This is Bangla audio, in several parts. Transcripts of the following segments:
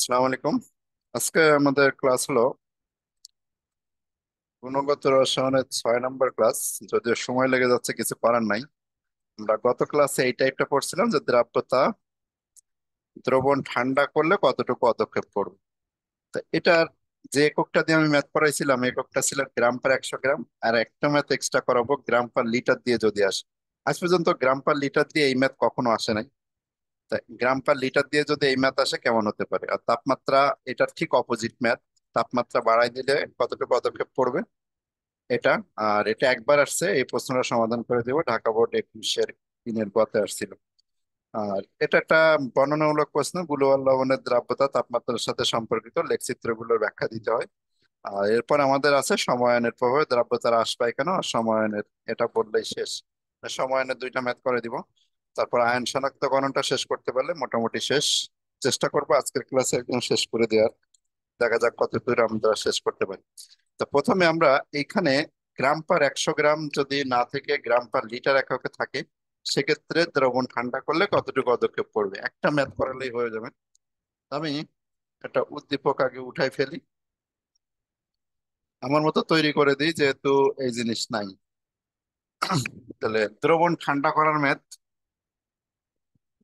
আসসালামু আলাইকুম। আজকে আমাদের ক্লাস হলো গুণগত রসায়নের 6 নম্বর ক্লাস। যদিও সময় লেগে যাচ্ছে, কিছু করার নাই। আমরা গত ক্লাসে এই টাইপটা পড়ছিলাম যে দ্রাব্যতা দ্রবণ ঠান্ডা করলে কতটুকু পদক্ষেপ পড়বে। তো এটার যে এককটা দিয়ে আমি ম্যাথ পড়াইছিলাম, এককটা ছিল গ্রাম পার 100 গ্রাম। আর একটা ম্যাথ এক্সট্রা করাবো গ্রাম পার লিটার দিয়ে যদি আসে। আজ পর্যন্ত গ্রাম পার লিটার দিয়ে এই ম্যাথ কখনো আসে নাই। তাই গ্রাম পার লিটার দিয়ে যদি এই ম্যাথ আসে কেমন হতে পারে। আর তাপমাত্রা, এটার ঠিক অপোজিট ম্যাথ। তাপমাত্রা বাড়াই দিলে কতটুকু পদক্ষেপ পড়বে এটা। আর এটা একবার আসছে, এই প্রশ্নটা সমাধান করে দেবো, ঢাকা বোর্ড 21-এর গতে আসছিল। আর এটা একটা বর্ণনামূলক প্রশ্ন। বুলুয়ার লবণের দ্রাব্যতা তাপমাত্রার সাথে সম্পর্কিত, লেখচিত্রগুলোর ব্যাখ্যা দিতে হয়। আর এরপর আমাদের আছে সময়নের প্রভাবে দ্রাব্যতার হ্রাস পায় কেন, আর সময়নের, এটা বললেই শেষ। সময়নের দুইটা ম্যাথ করে দিব। তারপর আয়ন শনাক্তকরণটা শেষ করতে পারলে মোটামুটি শেষ। চেষ্টা করবো আজকের ক্লাসে একদম শেষ করে দেওয়ার। দেখা যাক কত দূর আমরা শেষ করতে পারি। তো প্রথমে আমরা এইখানে গ্রাম পার 100 গ্রাম যদি না থেকে গ্রাম পার লিটার এককে থাকে, সেক্ষেত্রে দ্রবণ ঠান্ডা করলে কতটুকু পদক্ষেপ পড়বে একটা ম্যাথ করালেই হয়ে যাবে। আমি একটা উদ্দীপক আগে উঠাই ফেলি, আমার মতো তৈরি করে দিই, যেহেতু এই জিনিস নাই। তাহলে দ্রবণ ঠান্ডা করার ম্যাথ,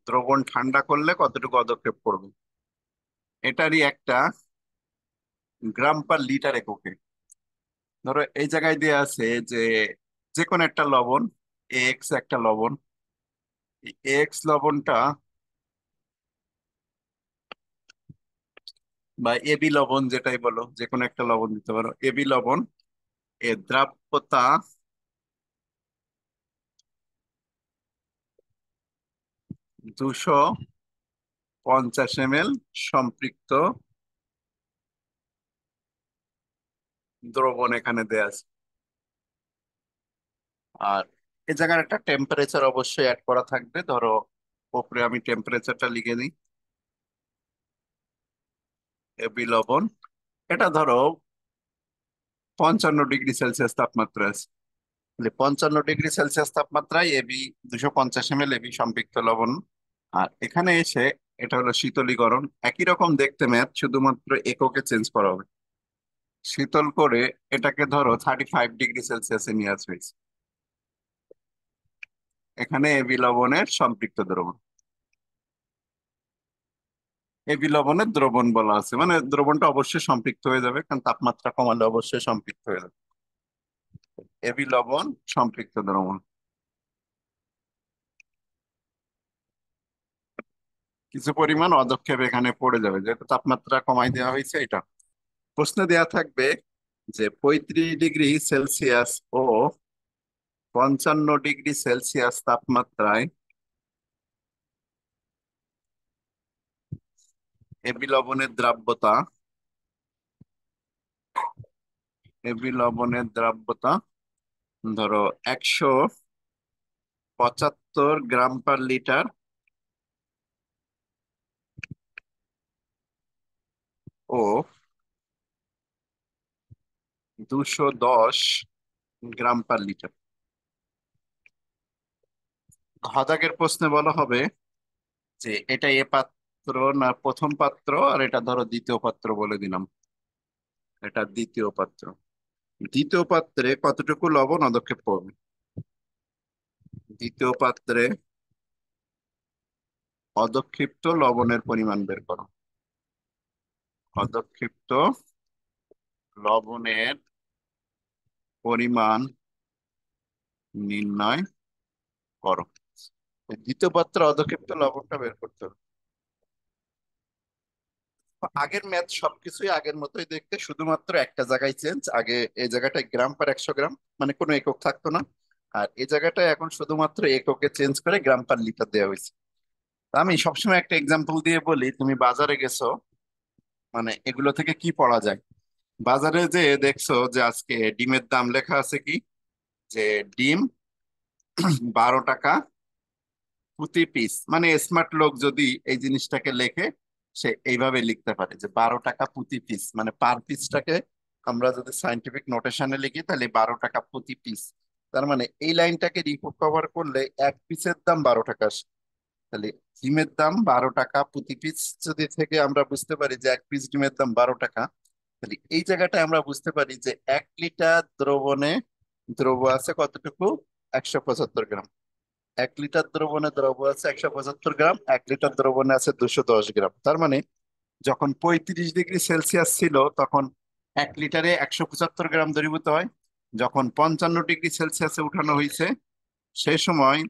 দ্রবণ ঠান্ডা করলে কতটুকু পদক্ষেপ পড়বে, এটারই একটা গ্রাম পার লিটার এককে। ধরো এই জায়গায় দেয়া আছে যে যে কোনো একটা লবণ, এক্স একটা লবণ, এক্স লবণটা বা এবি লবণ যেটাই বলো, যে কোনো একটা লবণ দিতে পারো, এবি লবণ এর দ্রাব্যতা 250 ml সম্পৃক্ত দ্রবণ এখানে দেয়া আছে। আর এ জায়গার একটা টেম্পারেচার অবশ্যই অ্যাড করা থাকবে। ধরো উপরে আমি টেম্পারেচারটা লিখে নিই, এবি লবণ, এটা ধরো 55 ডিগ্রি সেলসিয়াস তাপমাত্রা আছে। 55 ডিগ্রি সেলসিয়াস তাপমাত্রায় এবি 250 ml এবি সম্পৃক্ত লবণ। আর এখানে এসে এটা হলো শীতলীকরণ, একই রকম দেখতে ম্যাথ, শুধুমাত্র এককে চেঞ্জ করা হবে। শীতল করে এটাকে ধরো 35 ডিগ্রি সেলসিয়াসে নিয়ে আসবে। এখানে এবি লবণের সম্পৃক্ত দ্রবণ, এবি লবণের দ্রবণ বলা আছে, মানে দ্রবণটা অবশ্যই সম্পৃক্ত হয়ে যাবে, কারণ তাপমাত্রা কমালে অবশ্যই সম্পৃক্ত হয়ে যাবে। এবি লবণ সম্পৃক্ত দ্রবণ। কিছু পরিমাণ অদক্ষেপ এখানে পড়ে যাবে, যেহেতু তাপমাত্রা কমাই দেওয়া হয়েছে। এটা প্রশ্নে দেয়া থাকবে যে 35 ডিগ্রি সেলসিয়াস ও 55 ডিগ্রি সেলসিয়াস তাপমাত্রায় এবি লবণের দ্রাব্যতা, এবি লবণের দ্রাব্যতা ধরো 175 গ্রাম পার লিটার ও 210 গ্রাম পার লিটার। ঘদাগের প্রশ্নে বলা হবে যে এটা এ পাত্র না প্রথম পাত্র, আর এটা ধরো দ্বিতীয় পাত্র বলে দিলাম, এটা দ্বিতীয় পাত্র। দ্বিতীয় পাত্রে কতটুকু লবণ অদক্ষেপ করবে, দ্বিতীয় পাত্রে অদক্ষিপ্ত লবণের পরিমাণ বের করো। অদক্ষিপ্ত লবণের পরিমাণ নির্ণয় করো। এই দ্বিতীয় পাত্রে অদক্ষিপ্ত লবণটা বের করতে হবে। আগের ম্যাথ সবকিছুই আগের মতোই দেখতে, শুধুমাত্র একটা জায়গায় চেঞ্জ। আগে এই জায়গাটায় গ্রাম পার 100 গ্রাম, মানে কোনো একক থাকতো না। আর এই জায়গাটায় এখন শুধুমাত্র এককে চেঞ্জ করে গ্রাম পার লিটার দেওয়া হয়েছে। তা আমি সবসময় একটা এক্সাম্পল দিয়ে বলি, তুমি বাজারে গেছো, মানে এগুলো থেকে কি পড়া যায়। বাজারে যে দেখছো যে আজকে ডিমের দাম লেখা আছে কি, যে ডিম 12 টাকা প্রতি পিস। মানে স্মার্ট লোক যদি এই জিনিসটাকে লেখে, সে এইভাবে লিখতে পারে যে 12 টাকা প্রতি পিস, মানে পার পিসটাকে আমরা যদি সাইন্টিফিক নোটেশনে লিখি তাহলে 12 টাকা প্রতি পিস। তার মানে এই লাইনটাকে রিকভার করলে এক পিসের দাম 12 টাকা আসে। তাহলে ডিমের দাম 12 টাকা প্রতি পিস, যদি থেকে আমরা বুঝতে পারি যে এক পিস ডিমের দাম 12 টাকা, তাহলে এই জায়গাটায় আমরা বুঝতে পারি যে 1 লিটার দ্রবণে দ্রব্য আছে কতটুকু? 175 গ্রাম। 1 লিটার দ্রবণে দ্রব্য আছে 175 গ্রাম, 1 লিটার দ্রবণে আছে 210 গ্রাম। তার মানে যখন 35 ডিগ্রি সেলসিয়াস ছিল তখন 1 লিটারে 175 গ্রাম দ্রবীভূত হয়। যখন 55 ডিগ্রি সেলসিয়াসে উঠানো হয়েছে সেই সময়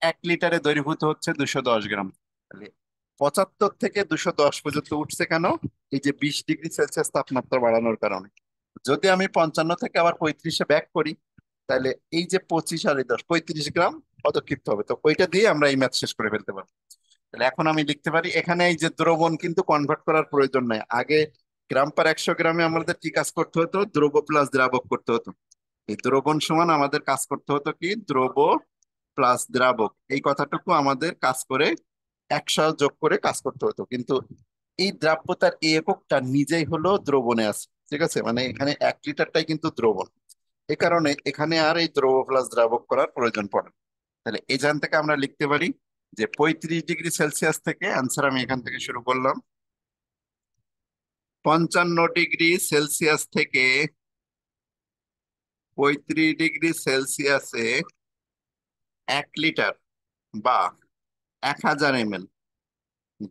1 লিটারে দ্রবীভূত হচ্ছে 210 গ্রাম। তাহলে 75 থেকে 210 পর্যন্ত উঠছে কেন? এই যে 20 ডিগ্রি সেলসিয়াস তাপমাত্রা বাড়ানোর কারণে। যদি আমি 55 থেকে আবার 35-এ ব্যাক করি, তাহলে এই যে 25 আর এই 10, 35 গ্রাম পদক্ষিপ্ত হবে। তো ওইটা দিয়ে আমরা এই ম্যাথ শেষ করে ফেলতে পারবো। তাহলে এখন আমি লিখতে পারি এখানে এই যে দ্রবণ কিন্তু কনভার্ট করার প্রয়োজন নাই। আগে গ্রাম পার 100 গ্রামে আমাদের কি কাজ করতে হতো? দ্রব্য প্লাস দ্রাবক করতে হতো। এই দ্রবণ সমান আমাদের কাজ করতে হতো কি? দ্রব্য প্লাস দ্রাবক, এই কথাটুকু আমাদের কাজ করে 100 যোগ করে কাজ করতে হতো। কিন্তু এই দ্রাব্যতার এই এককটা নিজেই হলো দ্রবণে আছে। ঠিক আছে, মানে এখানে 1 লিটারটাই কিন্তু দ্রবণ। এই কারণে এখানে আর এই দ্রব্য প্লাস দ্রাবক করার প্রয়োজন পড়ে না। তাহলে এখান থেকে আমরা লিখতে পারি যে 35 ডিগ্রি সেলসিয়াস থেকে, অ্যান্সার আমি এখান থেকে শুরু করলাম, 55 ডিগ্রি সেলসিয়াস থেকে 35 ডিগ্রি সেলসিয়াসে 1 লিটার বা 1000 ml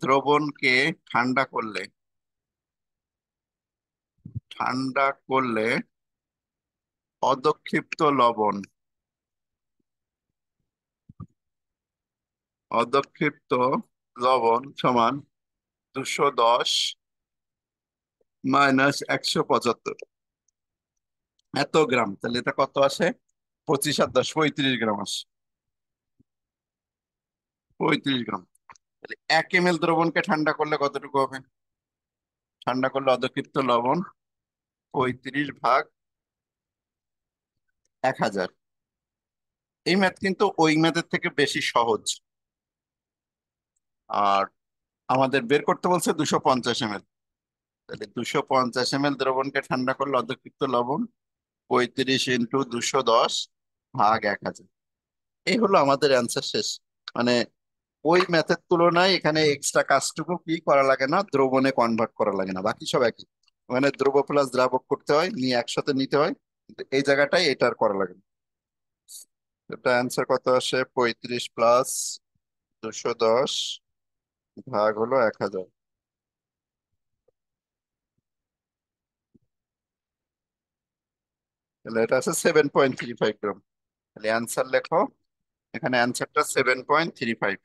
দ্রবণকে ঠান্ডা করলে ঠান্ডা করলে, অদক্ষিপ্ত লবণ অদক্ষিপ্ত লবণ সমান 210 মাইনাস 175 এত গ্রাম। তাহলে এটা কত আসে? 25 আর 10 35 গ্রাম আসে। 35 গ্রাম। তাহলে 1 ml দ্রবণকে ঠান্ডা করলে কতটুকু হবে? ঠান্ডা করলে অদক্ষিপ্ত লবণ 35 ভাগ 1000। এই ম্যাথ কিন্তু ওই ম্যাথের থেকে বেশি সহজ। আর আমাদের বের করতে বলছে 250 ml। তাহলে 250 ml দ্রবণকে ঠান্ডা করলে অদক্ষিপ্ত লবণ 35 × 210 ভাগ 1000। এই হলো আমাদের অ্যান্সার শেষ। মানে ওই ম্যাথের তুলনায় এখানে এক্সট্রা কাজটুকু কি করা লাগে না, দ্রবণে কনভার্ট করা লাগে না, বাকি সব একই। মানে দ্রব প্লাস দ্রাবক করতে হয়, নিয়ে একসাথে নিতে হয়, কিন্তু এই জায়গাটাই এটা আর করা লাগে না। এটা অ্যান্সার কত আসে? 35 + 210 ভাগ হলো 1000। তাহলে এটা আছে 7.35 গ্রাম। তাহলে অ্যান্সার লেখো, এখানে অ্যান্সারটা 7.35,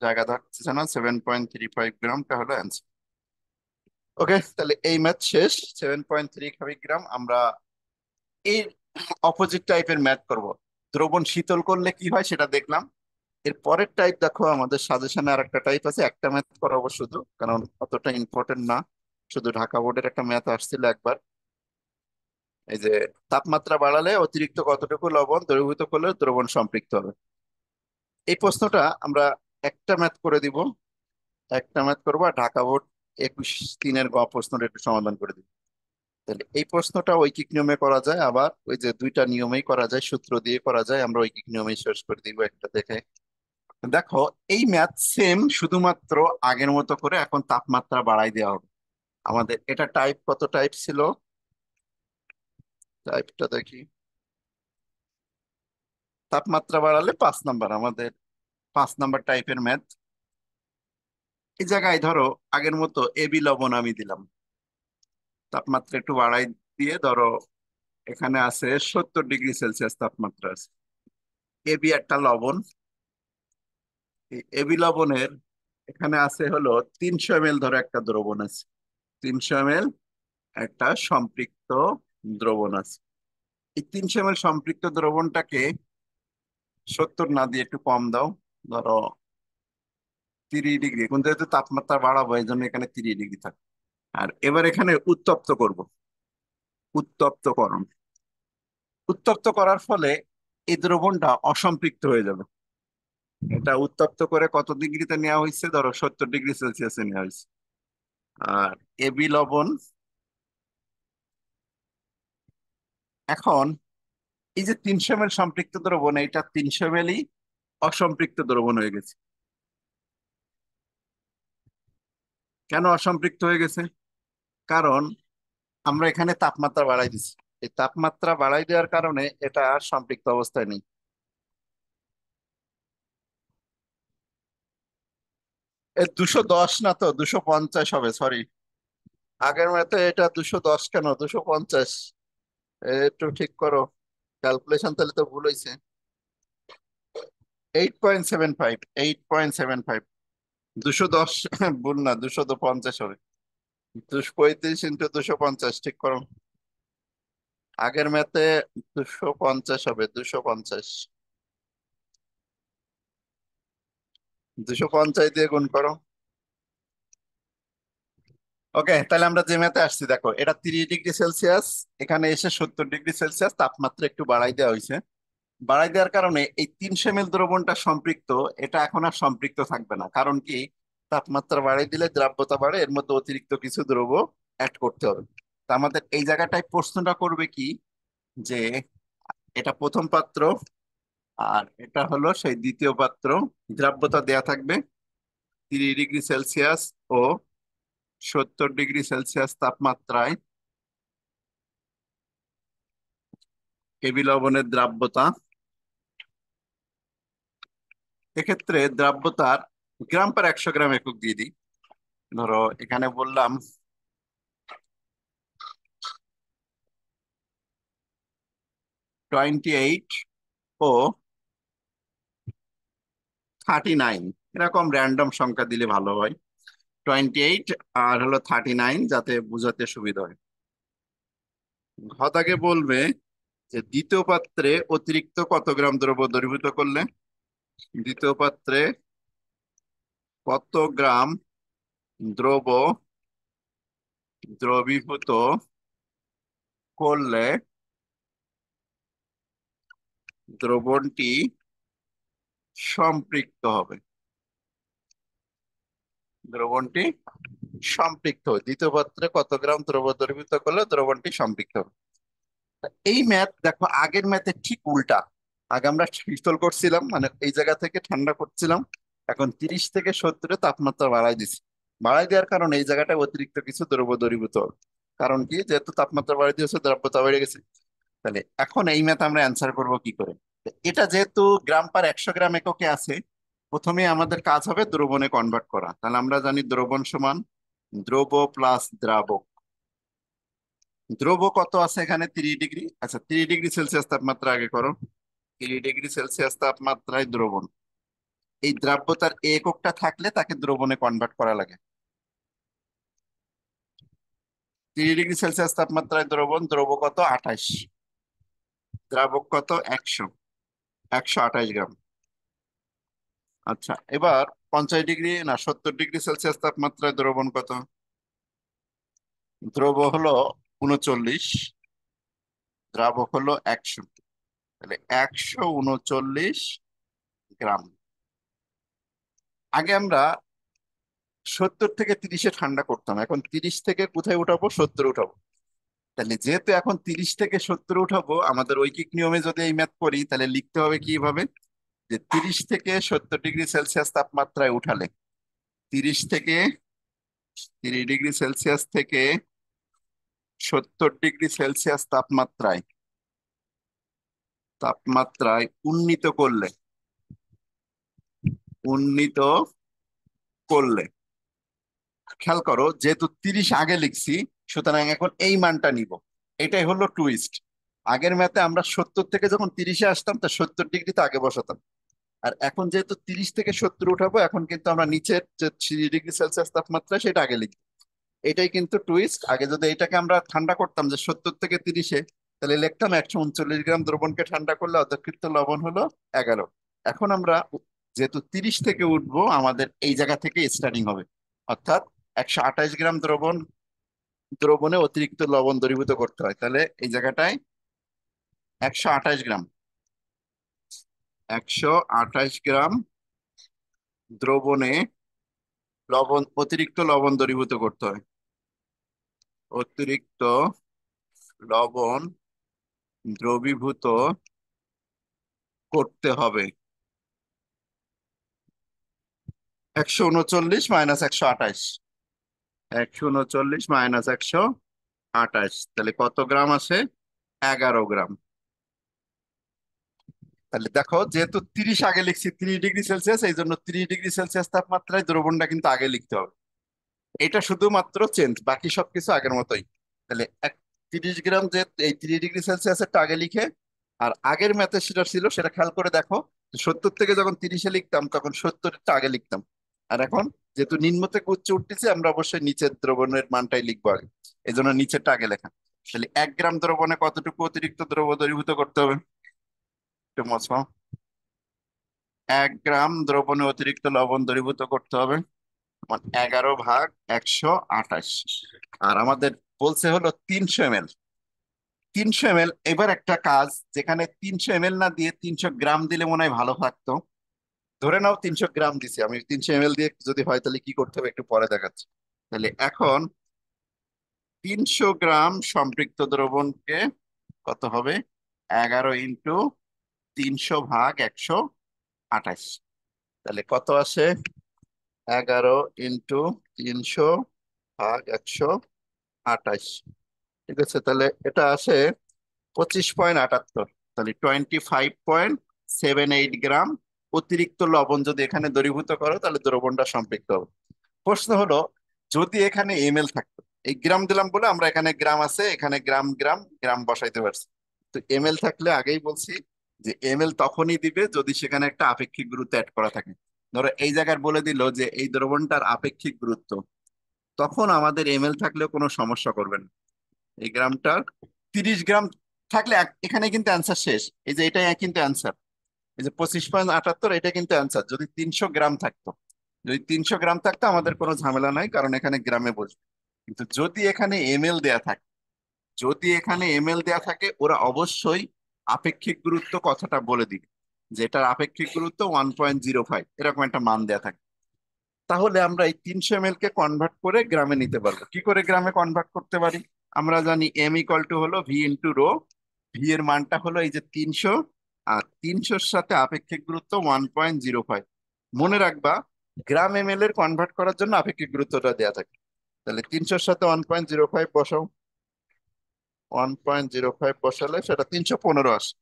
জায়গা থাকছে না, 7.35 গ্রামটা হলো অ্যান্সার। ওকে, তাহলে এই ম্যাথ শেষ। 7.35 গ্রাম। আমরা এই অপোজিট টাইপের ম্যাথ করব। দ্রবণ শীতল করলে কি হয় সেটা দেখলাম। এর পরের টাইপ দেখো, আমাদের সাজেশনে আর একটা টাইপ আছে, একটা ম্যাথ করাবো শুধু, কারণ অতটা ইম্পর্টেন্ট না। শুধু ঢাকা বোর্ডের একটা ম্যাথ আসছিল একবার, এই যে তাপমাত্রা বাড়ালে অতিরিক্ত কতটুকু লবণ দ্রবীভূত করলে দ্রবণ সম্পৃক্ত হবে। এই প্রশ্নটা আমরা একটা ম্যাথ করে দিব, একটা ম্যাথ করবো, আর ঢাকা বোর্ড 21-3-এর প্রশ্নটা একটু সমাধান করে দিব। তাহলে এই প্রশ্নটা ঐকিক নিয়মে করা যায়, আবার ওই যে দুইটা নিয়মেই করা যায়, সূত্র দিয়ে করা যায়। আমরা ঐকিক নিয়মেই শেষ করে দিব একটা দেখে। দেখো, এই ম্যাথ সেম, শুধুমাত্র আগের মতো করে এখন তাপমাত্রা বাড়াই দেওয়া হবে। আমাদের এটা টাইপ কত টাইপ ছিল? টাইপটা দেখি, তাপমাত্রা বাড়ালে 5 নাম্বার, আমাদের 5 নাম্বার টাইপের ম্যাথ। এই জায়গায় ধরো আগের মতো এবি লবণ আমি দিলাম, তাপমাত্রা একটু বাড়াই দিয়ে ধরো এখানে আছে 70 ডিগ্রি সেলসিয়াস তাপমাত্রা আছে। এবি একটা লবণ, এই এবি লবণের এখানে আছে হলো 300 ml, ধরো একটা দ্রবণ আছে, 300 ml একটা সম্পৃক্ত দ্রবণ আছে। এই 300 ml সম্পৃক্ত দ্রবণটাকে 70 না দিয়ে একটু কম দাও, ধরো 30 ডিগ্রি, কিন্তু যেহেতু তাপমাত্রা বাড়াবো এই জন্য এখানে 30 ডিগ্রি থাকে। আর এবার এখানে উত্তপ্ত করব, উত্তপ্তকরণ। উত্তপ্ত করার ফলে এই দ্রবণটা অসম্পৃক্ত হয়ে যাবে। এটা উত্তপ্ত করে কত ডিগ্রিতে নেওয়া হয়েছে? ধরো 70 ডিগ্রি সেলসিয়াসে নেওয়া হয়েছে। আর এবি লবণ, এখন এই যে 300 ml সম্পৃক্ত দ্রবণ, এটা 300 ml অসম্পৃক্ত দ্রবণ হয়ে গেছে। কেন অসম্পৃক্ত হয়ে গেছে? কারণ আমরা এখানে তাপমাত্রা বাড়াই দিচ্ছি। এই তাপমাত্রা বাড়াই দেওয়ার কারণে এটা আর সম্পৃক্ত অবস্থায় নেই। এ 210 না তো, 250 হবে, সরি। আগের মতে এটা 210 কেন 250? একটু ঠিক করো, ক্যালকুলেশন তাহলে তো ভুল হয়েছে। 8.75, 8.75। 210 ভুল না, 250 হবে। 235 × 250 ঠিক করো। আগের ম্যাথে 250 হবে, 250। 250 দিয়ে গুণ করো। ওকে, তাহলে আমরা যে ম্যাথে আসছি দেখো, এটা 30°C, এখানে এসে 70°C তাপমাত্রা একটু বাড়াই দেওয়া হয়েছে। বাড়াই দেওয়ার কারণে এই 300 ml দ্রবণটা সম্পৃক্ত, এটা এখন আর সম্পৃক্ত থাকবে না। কারণ কি, তাপমাত্রা বাড়াই দিলে দ্রাব্যতা বাড়ে, এর মধ্যে অতিরিক্ত কিছু দ্রব্য অ্যাড করতে হবে। তা আমাদের এই জায়গাটায় প্রশ্নটা করবে কি, যে এটা প্রথম পাত্র আর এটা হলো সেই দ্বিতীয় পাত্র, দ্রাব্যতা দেয়া থাকবে 30°C ও 70°C তাপমাত্রায় কেবি লবণের দ্রাব্যতা। এক্ষেত্রে দ্রাব্যতার গ্রাম পার 100 গ্রাম একক দিয়ে দিই। ধরো এখানে বললাম 28 ও 39, এরকম র্যান্ডম সংখ্যা দিলে ভালো হয়। 28 আর হলো 39, যাতে বোঝাতে সুবিধা হয়। ঘটাকে বলবে যে দ্বিতীয় পাত্রে অতিরিক্ত কত গ্রাম দ্রব্য দ্রবীভূত করলে, দ্বিতীয় পাত্রে কত গ্রাম দ্রব্য দ্রবীভূত করলে দ্রবণটি সম্পৃক্ত হবে। দ্রবণটি সম্পৃক্ত হবে। দ্বিতীয় পাত্রে কত গ্রাম দ্রব্য দ্রবীভূত করলে দ্রবণটি সম্পৃক্ত হবে। এই ম্যাথ দেখো আগের ম্যাথের ঠিক উল্টা। আগে আমরা শীতল করছিলাম, মানে এই জায়গা থেকে ঠান্ডা করছিলাম। এখন 30 থেকে 70 তাপমাত্রা বাড়াই দিছি। বাড়াই দেওয়ার কারণে এই জায়গাটায় অতিরিক্ত কিছু দ্রব্য দ্রবীভূত হবে। কারণ কি, যেহেতু তাপমাত্রা বাড়াই দিয়েছে, দ্রব্যতা বেড়ে গেছে। তাহলে এখন এই ম্যাথ আমরা অ্যান্সার করব কি করে? তো এটা যেহেতু গ্রাম পার 100 গ্রাম এককে আছে, প্রথমে আমাদের কাজ হবে দ্রবণে কনভার্ট করা। তাহলে আমরা জানি দ্রবণ সমান দ্রব প্লাস দ্রাবক। দ্রব কত আছে এখানে? 30°। আচ্ছা, 30°C তাপমাত্রা আগে করো। 30°C তাপমাত্রায় দ্রবণ, এই দ্রাব্যতার এককটা থাকলে তাকে দ্রবণে কনভার্ট করা লাগে। 30°C তাপমাত্রায় দ্রবণ, দ্রব কত? 28, দ্রাবক কত? 100, 128 গ্রাম। আচ্ছা, এবার 50 ডিগ্রি না 70°C তাপমাত্রায় দ্রবণ কত? দ্রব হলো 39, দ্রাবক হলো 100, তাহলে 139 গ্রাম। আগে আমরা 70 থেকে 30-এ ঠান্ডা করতাম, এখন 30 থেকে কোথায় উঠাবো? 70 উঠাবো। তাহলে যেহেতু এখন 30 থেকে 70 উঠাবো, আমাদের ঐকিক নিয়মে যদি এই ম্যাথ করি, তাহলে লিখতে হবে কিভাবে, যে 30 থেকে 70°C তাপমাত্রায় উঠালে, 30 থেকে 30°C থেকে 70°C তাপমাত্রায় তাপমাত্রায় উন্নীত করলে, উন্নীত করলে, খেয়াল করো যেহেতু 30 আগে লিখছি, সুতরাং এখন এই মানটা নিব। এটাই হলো টুইস্ট। আগের ম্যাথে আমরা 70 থেকে যখন 30-এ আসতাম, তা 70°তে আগে বসাতাম। আর এখন যেহেতু 30 থেকে 70 উঠাবো, এখন কিন্তু আমরা নিচের যে 3°C তাপমাত্রা সেটা আগে লিখি। এটাই কিন্তু টুইস্ট। আগে যদি এটাকে আমরা ঠান্ডা করতাম যে 70 থেকে 30-এ, তাহলে লিখতাম 139 গ্রাম দ্রবণকে ঠান্ডা করলে অধঃকৃত লবণ হলো 11। এখন আমরা যেহেতু 30 থেকে উঠবো, আমাদের এই জায়গা থেকে স্টার্টিং হবে। অর্থাৎ 128 গ্রাম দ্রবণে অতিরিক্ত লবণ দ্রবীভূত করতে হয়। তাহলে এই জায়গাটায় 128 গ্রাম, 128 গ্রাম দ্রবণে অতিরিক্ত লবণ দ্রবীভূত করতে হয়। অতিরিক্ত লবণ দ্রবীভূত করতে হবে। 139 - 128, 139 মাইনাস 128, তাহলে কত গ্রাম আসে? 11 গ্রাম। তাহলে দেখো, যেহেতু 30 আগে লিখছি 30°C, এই জন্য 30°C তাপমাত্রায় দ্রবণটা কিন্তু আগে লিখতে হবে। এটা শুধুমাত্র চেঞ্জ, বাকি সবকিছু আগের মতোই। তাহলে 30 গ্রাম, যে এই 30°C আগে লিখে, আর আগের ম্যাথে সেটা ছিল, সেটা খেয়াল করে দেখো, 70 থেকে যখন 30-এ লিখতাম তখন 70টা আগে লিখতাম। আর এখন যেহেতু নিম্ন থেকে উচ্চ উঠতেছি, আমরা অবশ্যই নিচের দ্রবণের মানটাই লিখবো আগে, এই জন্য নিচেরটা আগে লেখা। তাহলে 1 গ্রাম দ্রবণে কতটুকু অতিরিক্ত দ্রব্য দ্রবীভূত করতে হবে? একটু মশো। 1 গ্রাম দ্রবণে অতিরিক্ত লবণ দ্রবীভূত করতে হবে 11/128। আর আমাদের বলছে হলো 300 ml। 300 ml। এবার একটা কাজ, যেখানে 300 ml না দিয়ে 300 গ্রাম দিলে মনে হয় ভালো থাকতো। ধরে নাও 300 গ্রাম দিছি আমি, 300 ml দিয়ে যদি হয় তাহলে কি করতে হবে একটু পরে দেখাচ্ছি। তাহলে এখন 300 গ্রাম সম্পৃক্ত দ্রবণকে কত হবে? 11 × 300/128। তাহলে কত আসে? 11 × 300/128। ঠিক আছে, তাহলে এটা আসে 25.78। তাহলে 25.78 গ্রাম অতিরিক্ত লবণ যদি এখানে দ্রবীভূত করো তাহলে দ্রবণটা সম্পৃক্ত হবে। প্রশ্ন হলো, যদি এখানে এমএল থাকতো, এই গ্রাম দিলাম বলে আমরা এখানে গ্রাম আছে, এখানে গ্রাম গ্রাম গ্রাম বসাইতে পারছি। তো এমএল থাকলে আগেই বলছি যে এমএল তখনই দিবে যদি সেখানে একটা আপেক্ষিক গুরুত্ব অ্যাড করা থাকে। ধরো এই জায়গায় বলে দিল যে এই দ্রবণটার আপেক্ষিক গুরুত্ব, তখন আমাদের এমএল থাকলেও কোনো সমস্যা করবে না। এই গ্রামটার 30 গ্রাম থাকলে এখানে কিন্তু অ্যান্সার শেষ। এই যে এটাই কিন্তু অ্যান্সার, এই যে 25.78, এটা কিন্তু অ্যান্সার যদি 300 গ্রাম থাকতো। যদি 300 গ্রাম থাকতো আমাদের কোনো ঝামেলা নাই, কারণ এখানে গ্রামে বসবে। কিন্তু যদি এখানে এমএল দেয়া থাকে, যদি এখানে এমএল দেয়া থাকে, ওরা অবশ্যই আপেক্ষিক গুরুত্ব কথাটা বলে দিবে, যে এটার আপেক্ষিক গুরুত্ব 1.05, এরকম একটা মান দেয়া থাকে। তাহলে আমরা এই 300 ml কে কনভার্ট করে গ্রামে নিতে পারবো। কি করে গ্রামে কনভার্ট করতে পারি? আমরা জানি M = হলো V × ρ। ভি এর মানটা হলো এই যে 300, আর 300-র সাথে আপেক্ষিক গুরুত্ব 1.05। মনে রাখবা, গ্রাম এমএল এর কনভার্ট করার জন্য আপেক্ষিক গুরুত্বটা দেয়া থাকে। তাহলে 300-র সাথে 1.05 বসাও, 1.05 বসালে সেটা 315 আসে।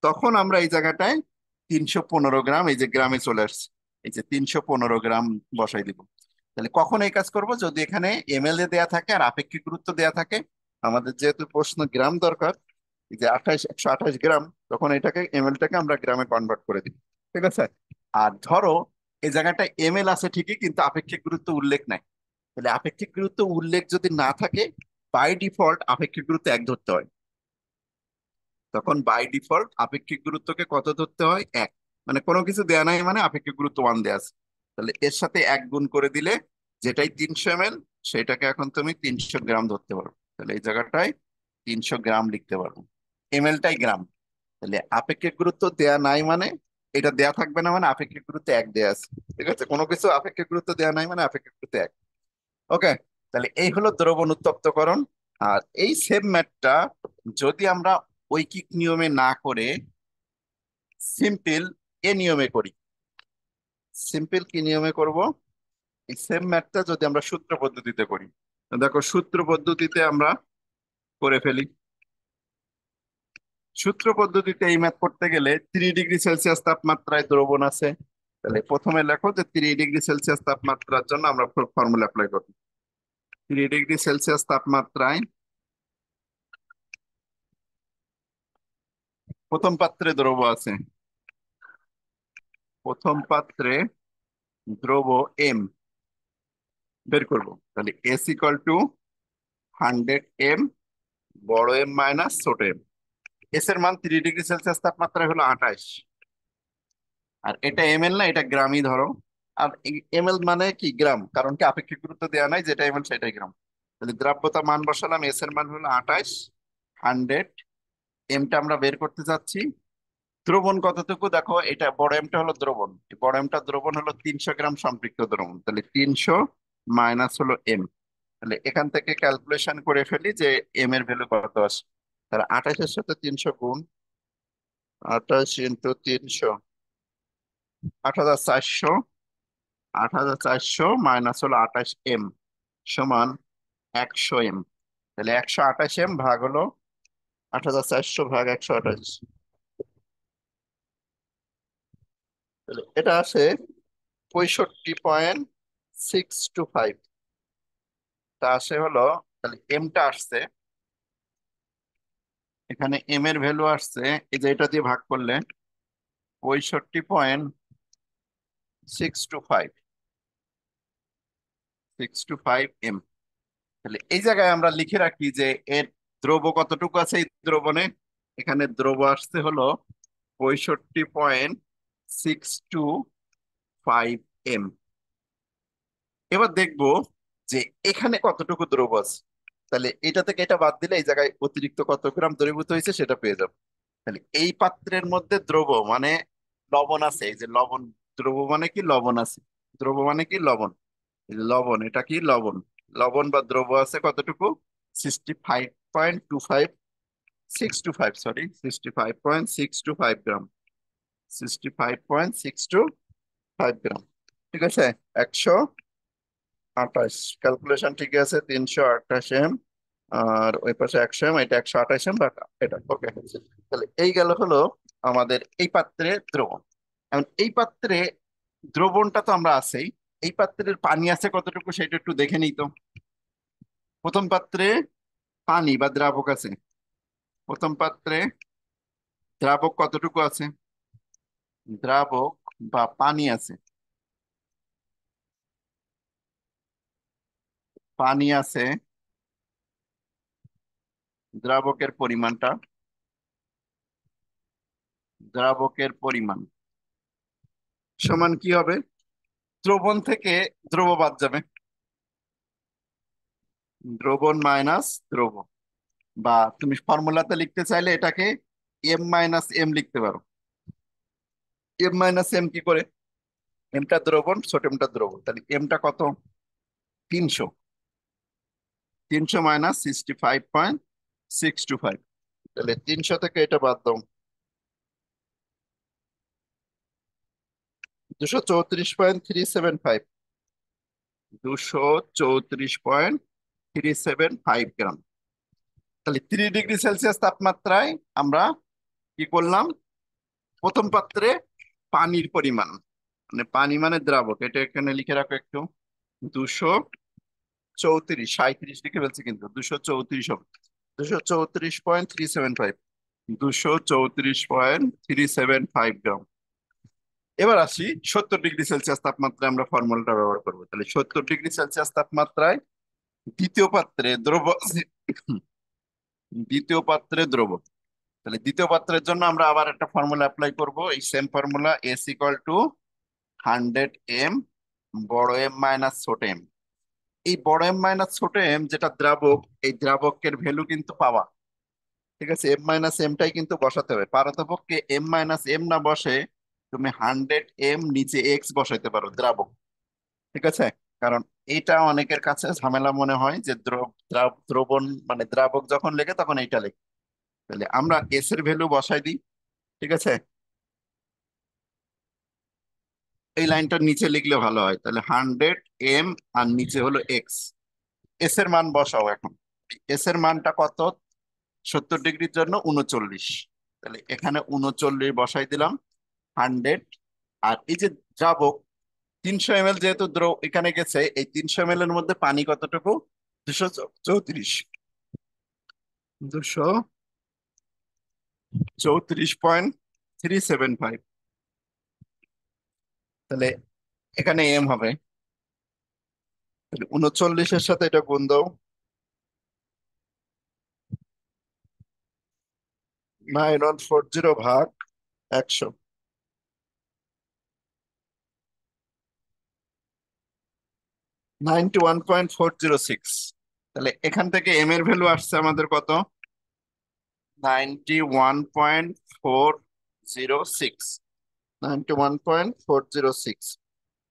তখন আমরা এই জায়গাটায় 315 গ্রাম, এই যে গ্রামে চলে আসছে, এই যে 315 গ্রাম বসাই দিব। তাহলে কখন এই কাজ করব? যদি এখানে এমএল এ দেয়া থাকে আর আপেক্ষিক গুরুত্ব দেয়া থাকে। আমাদের যেহেতু প্রশ্ন গ্রাম দরকার, এই যে 128 গ্রাম, তখন এটাকে এমএলটাকে আমরা গ্রামে কনভার্ট করে দিই। ঠিক আছে। আর ধরো এই জায়গাটা এমএল আছে ঠিকই, কিন্তু আপেক্ষিক গুরুত্ব উল্লেখ নাই। তাহলে আপেক্ষিক গুরুত্ব উল্লেখ যদি না থাকে, বাই ডিফল্ট আপেক্ষিক গুরুত্ব 1 ধরতে হয়। তখন বাই ডিফল্ট আপেক্ষিক গুরুত্বকে কত ধরতে হয়? 1। মানে কোনো কিছু দেয়া নাই, মানে আপেক্ষিক গুরুত্ব 1 দেয়া আছে। তাহলে এর সাথে 1 গুণ করে দিলে, যেটাই 300 ml, সেটাকে এখন তুমি 300 গ্রাম ধরতে পারো। তাহলে এই জায়গাটায় 300 গ্রাম লিখতে পারবো, এমএলটাই গ্রাম। তাহলে আপেক্ষিক গুরুত্ব দেয়া নাই মানে এটা দেয়া থাকবে না, মানে আপেক্ষিক গুরুত্ব 1 দেয়া আছে। ঠিক আছে, কোনো কিছু আপেক্ষিক গুরুত্ব দেয়া নাই মানে আপেক্ষিক গুরুত্ব 1। ওকে। তাহলে এই হলো দ্রবণ উত্তপ্তকরণ। আর এই সেম ম্যাথটা যদি আমরা ঐকিক নিয়মে না করে সিম্পল এ নিয়মে করি, সিম্পল কি নিয়মে করব? এই সেম ম্যাথটা যদি আমরা সূত্র পদ্ধতিতে করি, তো দেখো সূত্র পদ্ধতিতে আমরা করে ফেলি। সূত্র পদ্ধতিতে এই ম্যাথ করতে গেলে 3°C তাপমাত্রায় দ্রবণ আছে। তাহলে প্রথমে লেখো যে 3°C তাপমাত্রার জন্য আমরা ফর্মুলা অ্যাপ্লাই করব। 3°C তাপমাত্রায় প্রথম পাত্রে দ্রব আছে, প্রথম পাত্রে দ্রব এম বের করব। তাহলে S = 100 M, বড় এম মাইনাস ছোট এম। এস এর মান 3°C তাপমাত্রায় হলো 28। আর এটা এমএল না, এটা গ্রামই ধরো। আর এমএল মানে কি গ্রাম, কারণ কি আপেক্ষিক গুরুত্ব দেওয়া নাই, যেটা এমএল সেটাই গ্রাম। তাহলে দ্রাব্যতা মান বসালাম, এস এর মান হলো 28, 100। এমটা আমরা বের করতে চাচ্ছি। দ্রবণ কতটুকু দেখো, এটা বড় এমটা হলো দ্রবণ, এই বড় এমটা দ্রবণ হলো 300 গ্রাম সম্পৃক্ত দ্রবণ। তাহলে 300 মাইনাস হলো এম। তাহলে এখান থেকে ক্যালকুলেশন করে ফেলি যে এম এর ভ্যালু কত আসে। তাহলে 28-এর সাথে 300 গুণ, 28 × 300, 8,400। 8,400 মাইনাস হলো 28 এম, সমান 100 এম। তাহলে 128 এম ভাগ হলো 8400 ভাগ 128, তাহলে এটা আসে 65.625। তা আসে হলো, তাহলে এমটা আসছে, এখানে এম এর ভ্যালু আসছে, এই যে এটা দিয়ে ভাগ করলে 65.625 এম। তাহলে এই জায়গায় আমরা লিখে রাখি যে এর দ্রব্য কতটুকু আছে এই দ্রবণে। এখানে দ্রব্য আসছে হলো 65.625 এম। এবার দেখবো যে এখানে কতটুকু দ্রব্য আছে। তাহলে এটা থেকে এটা বাদ দিলে এই জায়গায় অতিরিক্ত কত গ্রাম দ্রবীভূত হয়েছে সেটা পেয়ে যাবো। তাহলে এই পাত্রের মধ্যে দ্রব্য মানে লবণ আছে, এই যে লবণ, দ্রব্য মানে কি লবণ আছে, দ্রব্য মানে কি লবণ, এই যে লবণ, এটা কি লবণ, লবণ বা দ্রব্য আছে কতটুকু, 65.25625, সরি 65.625 গ্রাম, 65.625 গ্রাম। ঠিক আছে, 128, ক্যালকুলেশন ঠিক আছে, 328 এম, আর ওই পাশে 100 এম, এটা 128 এম, বাট এটা ওকে। তাহলে এই গেল হলো আমাদের এই পাত্রে দ্রবণ। এখন এই পাত্রে দ্রবণটা তো আমরা আছেই, এই পাত্রের পানি আছে কতটুকু সেটা একটু দেখে নিই তো। প্রথম পাত্রে পানি বা দ্রাবক আছে, প্রথম পাত্রে দ্রাবক কতটুকু আছে, দ্রাবক বা পানি আছে, পানি আছে, দ্রাবকের পরিমাণটা, দ্রাবকের পরিমাণ সমান কি হবে, দ্রবণ থেকে দ্রব বাদ যাবে, দ্রবণ মাইনাস দ্রব, বা তুমি ফর্মুলাতে লিখতে চাইলে এটাকে এম মাইনাস এম লিখতে পারো। এম মাইনাস এম কি করে, এমটা দ্রবণ, ছোট এমটা দ্রবণ, তাহলে এমটা কত, 300, 300 মাইনাস 65.625, তাহলে 300 থেকে এটা বাদ দাও, 234.375, 234.375 গ্রাম। তাহলে 3 ডিগ্রি সেলসিয়াস তাপমাত্রায় আমরা কি করলাম, প্রথম পাত্রে পানির পরিমাণ, মানে পানি মানে দ্রাবক, এটা এখানে লিখে রাখো একটু, 234, 37 লিখে ফেলছি কিন্তু 234 হবে, 234.375, 234.375 গ্রাম। এবার আসি 70 ডিগ্রি সেলসিয়াস তাপমাত্রায় আমরা ফর্মুলাটা ব্যবহার করবো। তাহলে 70 ডিগ্রি সেলসিয়াস তাপমাত্রায় দ্বিতীয় পাত্রে দ্রব, দ্বিতীয় পাত্রে দ্রব, তাহলে দ্বিতীয় পাত্রের জন্য আমরা আবার একটা ফর্মুলা অ্যাপ্লাই করব, এই same formula, S equal to 100 M, বড় এম মাইনাস ছোট এম। এই বড় এম মাইনাস ছোট এম যেটা দ্রাবক, এই দ্রাবকের ভ্যালু কিন্তু পাওয়া, ঠিক আছে, এম মাইনাস এমটাই কিন্তু বসাতে হবে, পারতপক্ষে এম মাইনাস এম না বসে তুমি 100 এম নিচে এক্স বসাইতে পারো দ্রাবক, ঠিক আছে। কারণ এটা অনেকের কাছে ঝামেলা মনে হয় যে দ্রবণ মানে দ্রাবক যখন লেগে তখন এইটা লেগে, তাহলে আমরা এস এর ভ্যালু বসাই দিই, ঠিক আছে। এই লাইনটা নিচে লিখলে ভালো হয়, তাহলে 100 এম আর নিচে হলো এক্স, এস এর মান বসাও এখন। এস এর মানটা কত, 70 ডিগ্রির জন্য 39, তাহলে এখানে 39 বসাই দিলাম, 100, আর এই যে দ্রাবক 300 ml যেহেতু এখানে গেছে, এই 300 ml এর মধ্যে পানি কতটুকু, 234, 234.375, তাহলে এখানে এম হবে, তাহলে 39-এর সাথে এটা গুণ দাও, 9140 ভাগ 100, 91.406। তাহলে এখান থেকে এম এর ভ্যালু আসছে আমাদের কত, 91.406, 91.406।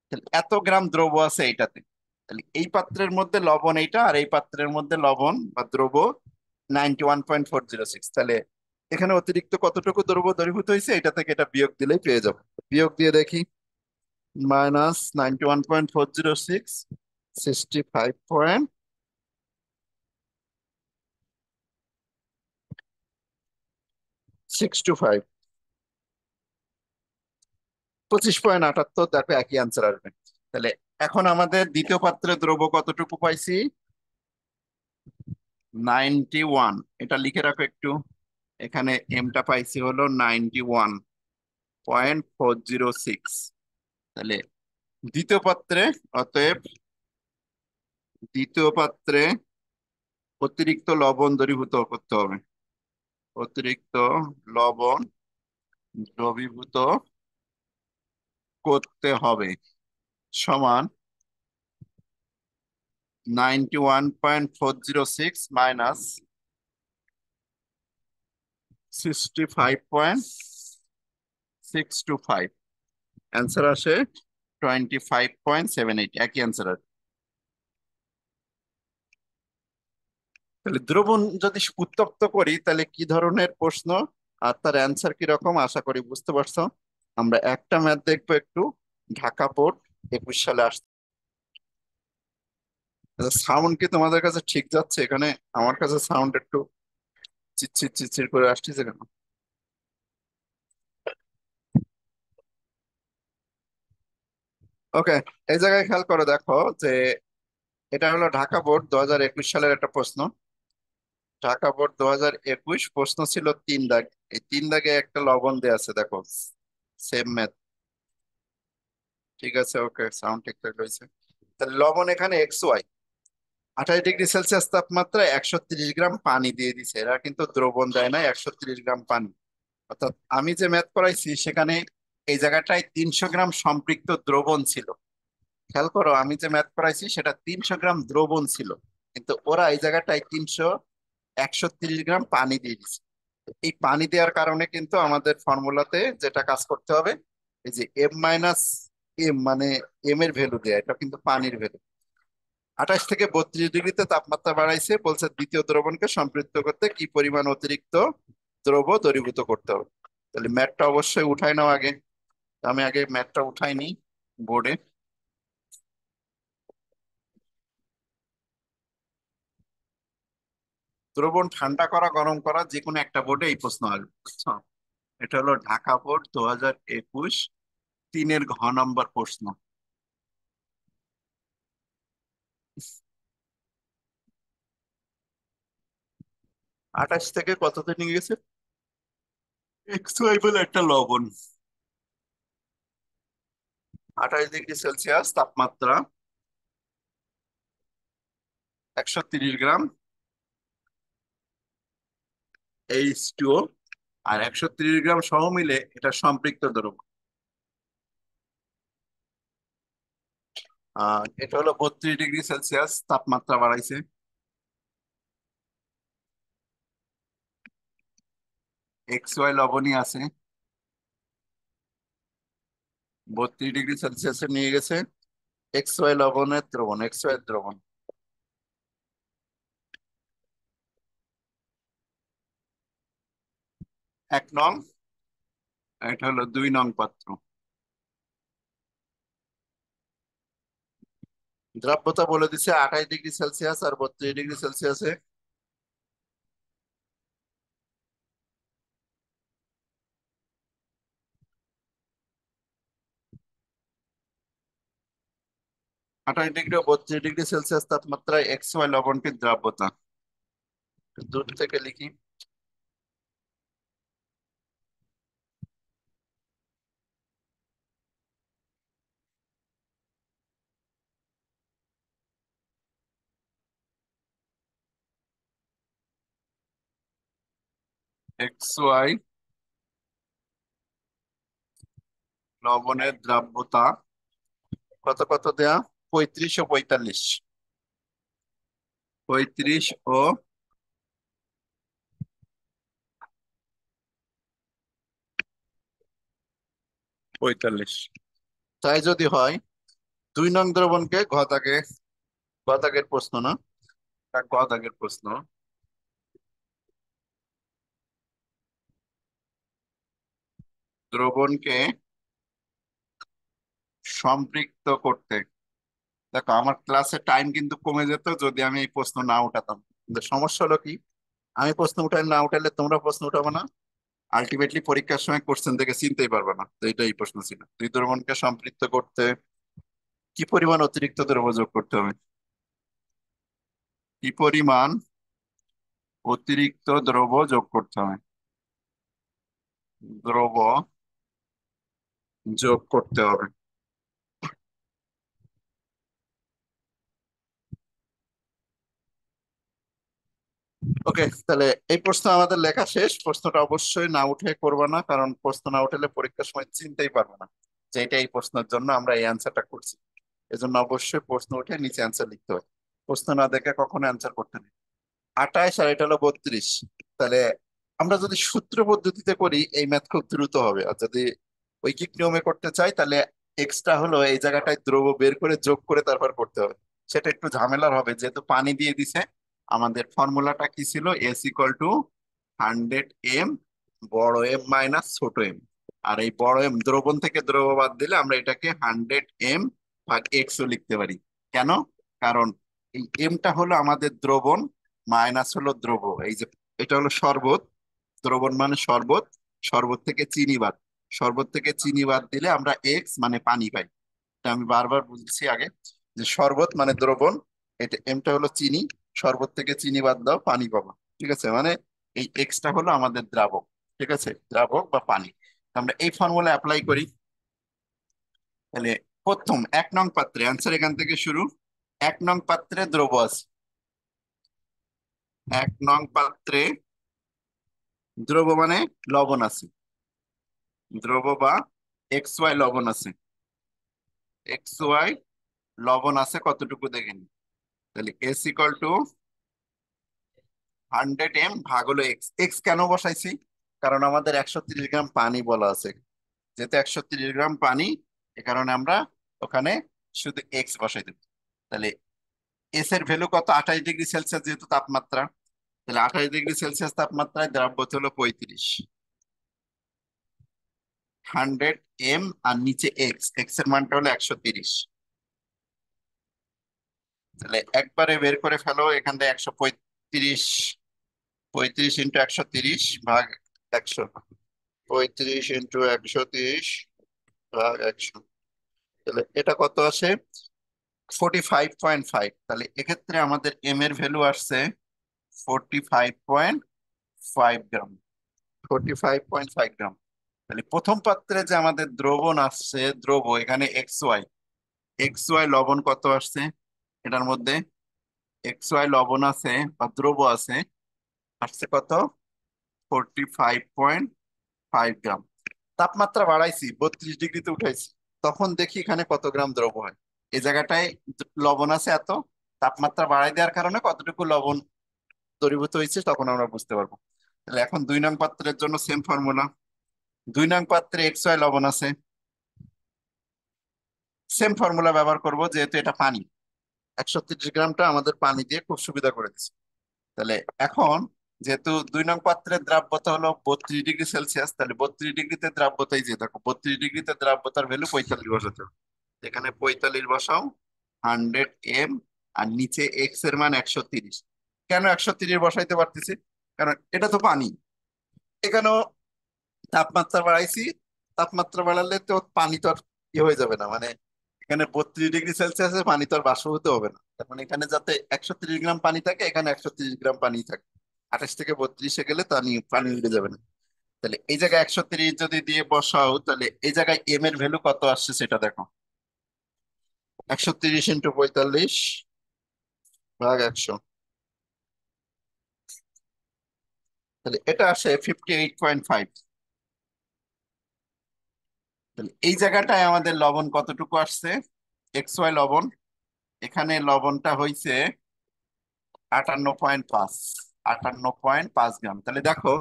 তাহলে এত গ্রাম দ্রব্য আছে এইটাতে। তাহলে এই পাত্রের মধ্যে লবণ এইটা, আর এই পাত্রের মধ্যে লবণ বা দ্রব্য 91.406। তাহলে এখানে অতিরিক্ত কতটুকু দ্রব্য দ্রবীভূত হয়েছে, এটা থেকে এটা বিয়োগ দিলেই পেয়ে যাবো। বিয়োগ দিয়ে দেখি, -91.406, 65.625, 25.78, দেখো একই অ্যান্সার আসবে। তাহলে এখন আমাদের দ্বিতীয় পাত্রে দ্রব্য কতটুকু পাইছি? 91। এটা লিখে রাখো একটু। এখানে এমটা পাইছি হলো 91.406। তাহলে দ্বিতীয় পাত্রে, অতএব দ্বিতীয় পাত্রে অতিরিক্ত লবণ দ্রবীভূত করতে হবে। অতিরিক্ত লবণ দ্রবীভূত করতে হবে সমান 91.406 মাইনাস 65.625। অ্যান্সার আসে 25.78, একই অ্যান্সার আসে। তাহলে দ্রবণ যদি উত্তপ্ত করি তাহলে কি ধরনের প্রশ্ন আর তার অ্যান্সার কি রকম, আশা করি বুঝতে পারছো। আমরা একটা ম্যাথ দেখবো একটু, ঢাকা বোর্ড 21 সালে আসছে। সাউন্ড কি তোমাদের কাছে ঠিক যাচ্ছে? এখানে আমার কাছে সাউন্ড একটু চিচ্ছির চিচ্ছির করে আসতেছে কেন? ওকে, এই জায়গায় খেয়াল করে দেখো যে এটা হলো ঢাকা বোর্ড 2021 সালের একটা প্রশ্ন। ঢাকা বোর্ড 2021 প্রশ্ন ছিল 3 দাগ। এই 3 দাগে একটা লবণ দেয়া আছে, দেখো। Same math. ঠিক আছে, ওকে, সাউন্ড ঠিকঠাক রয়েছে। তাহলে লবণ এখানে XY, 28 ডিগ্রি সেলসিয়াস তাপমাত্রায় 130 গ্রাম পানি দিয়ে দিছে। এরা কিন্তু দ্রবণ দেয় না, 130 গ্রাম পানি। অর্থাৎ আমি যে ম্যাথ করাইছি সেখানে এই জায়গাটায় 300 গ্রাম সম্পৃক্ত দ্রবণ ছিল। খেয়াল করো, আমি যে ম্যাথ করাইছি সেটা 300 গ্রাম দ্রবণ ছিল, কিন্তু ওরা এই জায়গাটায় 130 গ্রাম পানি দিয়ে দিচ্ছে। এই পানি দেওয়ার কারণে কিন্তু আমাদের ফর্মুলাতে যেটা কাজ করতে হবে, এই যে M-M, মানে এম এর ভ্যালু দেয়া, এটা কিন্তু পানির ভ্যালু। 28 থেকে 32 ডিগ্রিতে তাপমাত্রা বাড়াইছে, বলছে দ্বিতীয় দ্রবণকে সম্পৃক্ত করতে কি পরিমাণ অতিরিক্ত দ্রব্য দ্রবীভূত করতে হবে। তাহলে ম্যাথটা অবশ্যই উঠাই নাও আগে। আমি আগে ম্যাথটা উঠাই নি বোর্ডে। দ্রবণ ঠান্ডা করা গরম করা যে কোনো একটা বোর্ডে এই প্রশ্ন আসবে, বুঝছো? এটা হলো ঢাকা বোর্ড 2021, 3-এর ঘ নম্বর প্রশ্ন। 28 থেকে কততে নিয়ে গেছে? XY বলে একটা লবণ, 28 ডিগ্রি সেলসিয়াস তাপমাত্রা, 130 গ্রাম H2O, আর 130 গ্রাম সহ মিলে এটা সম্পৃক্ত দ্রব্য। এটা হলো 32 ডিগ্রি সেলসিয়াস তাপমাত্রা বাড়াইছে। XY লবণই আছে, 32 ডিগ্রি সেলসিয়াসে নিয়ে গেছে। XY লবণের দ্রবণ, XY এর দ্রবণ। 1 নং, এটা হলো 2 নং পাত্র। দ্রাব্যতা বলে দিছে 28 ডিগ্রি সেলসিয়াস আর 32 ডিগ্রি সেলসিয়াসে। 28 ডিগ্রি ও 32 ডিগ্রি সেলসিয়াস তাপমাত্রায় XY লবণটির দ্রাব্যতা। দূর থেকে লিখি। XY লবণের দ্রাব্যতা কত কত দেয়া? 35 ও 45। 35 ও 45। তাই যদি হয়, 2 নং দ্রবণকে ঘ দাগের প্রশ্ন না, এটা ঘ দাগের প্রশ্ন। দ্রবণকে সম্পৃক্ত করতে দেখো আমার ক্লাসে টাইম কিন্তু কমে যেত যদি আমি এই প্রশ্ন না উঠাতাম, কিন্তু সমস্যা হলো কি, আমি প্রশ্ন উঠাই না উঠাইলে তোমরা প্রশ্ন উঠাবো না, আলটিমেটলি পরীক্ষার সময় কোশ্চেন থেকে চিনতেই পারবে না। তো এটাই প্রশ্ন ছিল, দুই দ্রবণকে সম্পৃক্ত করতে কি পরিমাণ অতিরিক্ত দ্রব্য যোগ করতে হবে, কি পরিমাণ অতিরিক্ত দ্রব্য যোগ করতে হবে, দ্রব্য যোগ করতে হবে। ওকে, তাহলে এই প্রশ্ন আমাদের লেখা শেষ। প্রশ্নটা অবশ্যই না উঠে করবে না, কারণ প্রশ্ন না উঠলে পরীক্ষার সময় চিনতেই পারবে না যে এটা এই প্রশ্নের জন্য আমরা এই অ্যান্সারটা করছি। এজন্য অবশ্যই প্রশ্ন উঠে নিচে অ্যান্সার লিখতে হয়, প্রশ্ন না দেখে কখনো অ্যান্সার করতে নেই। 28 আর এটা হলো 32। তাহলে আমরা যদি সূত্র পদ্ধতিতে করি এই ম্যাথ খুব দ্রুত হবে, আর যদি ঐকিক নিয়মে করতে চাই তাহলে এক্সট্রা হলো এই জায়গাটায় দ্রব্য বের করে যোগ করে তারপর করতে হবে। সেটা একটু ঝামেলার হবে, যেহেতু পানি দিয়ে দিছে। আমাদের ফর্মুলাটা কি ছিল? এস ইকুয়াল টু 100 m বড় এম মাইনাস ছোট এম। আর এই বড় এম দ্রবণ থেকে দ্রব্য বাদ দিলে আমরা এটাকে 100 m ভাগ এক্সও লিখতে পারি। কেন? কারণ এই এমটা হলো আমাদের দ্রবণ, মাইনাস হলো দ্রব্য। এই যে এটা হলো শরবত, দ্রবণ মানে শরবত, শরবত থেকে চিনি বাদ, শরবত থেকে চিনি বাদ দিলে আমরা এক্স মানে পানি পাই। এটা আমি বারবার বলছি আগে, যে শরবত মানে দ্রবণ, এটা এমটা হলো চিনি, শরবত থেকে চিনি বাদ দাও পানি পাবো। ঠিক আছে, মানে এই এক্সটা হলো আমাদের দ্রাবক। ঠিক আছে, দ্রাবক বা পানি। আমরা এই ফর্মুলা অ্যাপ্লাই করি। তাহলে প্রথম 1 নং পাত্রে অ্যান্সার এখান থেকে শুরু। 1 নং পাত্রে দ্রব্য আছে, 1 নং পাত্রে দ্রব্য মানে লবণ আছে, দ্রব্য বা এক্স ওয়াই লবণ আছে, এক্স ওয়াই লবণ আছে কতটুকু দেখে নি। তাহলে এস ইকুয়াল টু 100 m ভাগ হলো এক্স। এক্স কেন বসাইছি? কারণ আমাদের 130 গ্রাম পানি বলা আছে, যেহেতু 130 গ্রাম পানি, এ কারণে আমরা ওখানে শুধু এক্স বসাই দেব। তাহলে এস এর ভ্যালু কত? 28 ডিগ্রি সেলসিয়াস, যেহেতু তাপমাত্রা। তাহলে 28 ডিগ্রি সেলসিয়াস তাপমাত্রায় দ্রাব্যতা হলো 35। 100 m আর নিচে এক্স, এক্স এর মানটা হলো 130। তাহলে একবারে বের করে ফেলো এখান থেকে 135, 35 × 130 ভাগ 100, 35 × 130 ভাগ 100। তাহলে এটা কত আসে? 45.5। তাহলে এক্ষেত্রে আমাদের এম এর ভ্যালু আসছে 45.5 গ্রাম, 45.5 গ্রাম। তাহলে প্রথম পাত্রে যে আমাদের দ্রবণ আসছে, দ্রব্য এখানে এক্স ওয়াই, এক্স ওয়াই লবণ কত আসছে এটার মধ্যে? এক্স ওয়াই লবণ আছে বা দ্রব্য আছে, আসছে কত? 45.5 গ্রাম। তাপমাত্রা বাড়াইছি, 32 ডিগ্রিতে উঠাইছি, তখন দেখি এখানে কত গ্রাম দ্রব্য হয়। এই জায়গাটায় লবণ আছে এত, তাপমাত্রা বাড়াই দেওয়ার কারণে কতটুকু লবণ দ্রবীভূত হয়েছে তখন আমরা বুঝতে পারবো। তাহলে এখন 2 নং পাত্রের জন্য সেম ফর্মুলা। 2 নং পাত্রে এক্স ওয়াই লবণ আছে, সেম ফর্মুলা ব্যবহার করব, যেহেতু এটা পানি। 130 গ্রামটা আমাদের পানি দিয়ে খুব সুবিধা করে দিচ্ছে। তাহলে এখন যেহেতু 2 নং পাত্রের দ্রাব্যতা হলো 32 ডিগ্রি সেলসিয়াস, তাহলে 32 ডিগ্রিতে দ্রাব্যতাই, যে দেখো 32 ডিগ্রিতে দ্রাব্যতার ভ্যালু 45 বসাতে হবে। এখানে 45 বসাও, 100 m আর নিচে এক্স এর মান 130। কেন 130 বসাইতে পারতেছি? কারণ এটা তো পানি, এখানেও তাপমাত্রা বাড়াইছি, তাপমাত্রা বাড়ালে তো পানি তো আর ইয়ে হয়ে যাবে না, মানে এখানে 32 ডিগ্রি সেলসিয়াসে পানি তো আর বাষ্পীভূত হবে না। তার মানে এখানে যাতে 130 গ্রাম পানি থাকে, এখানে 130 গ্রাম পানি থাকে। 28 থেকে 32-এ গেলে তো পানি পানি উঠে যাবে না। তাহলে এই জায়গায় 130 যদি দিয়ে বসাও, তাহলে এই জায়গায় এম এর ভ্যালু কত আসছে সেটা দেখো। 130 × 45 ভাগ 100, তাহলে এটা আসে 58.5। তাহলে এই জায়গাটায় আমাদের লবণ কতটুকু আসছে? এক্স ওয়াই লবণ, এখানে লবণটা হইছে 58.5, 58.5 গ্রাম। তাহলে দেখো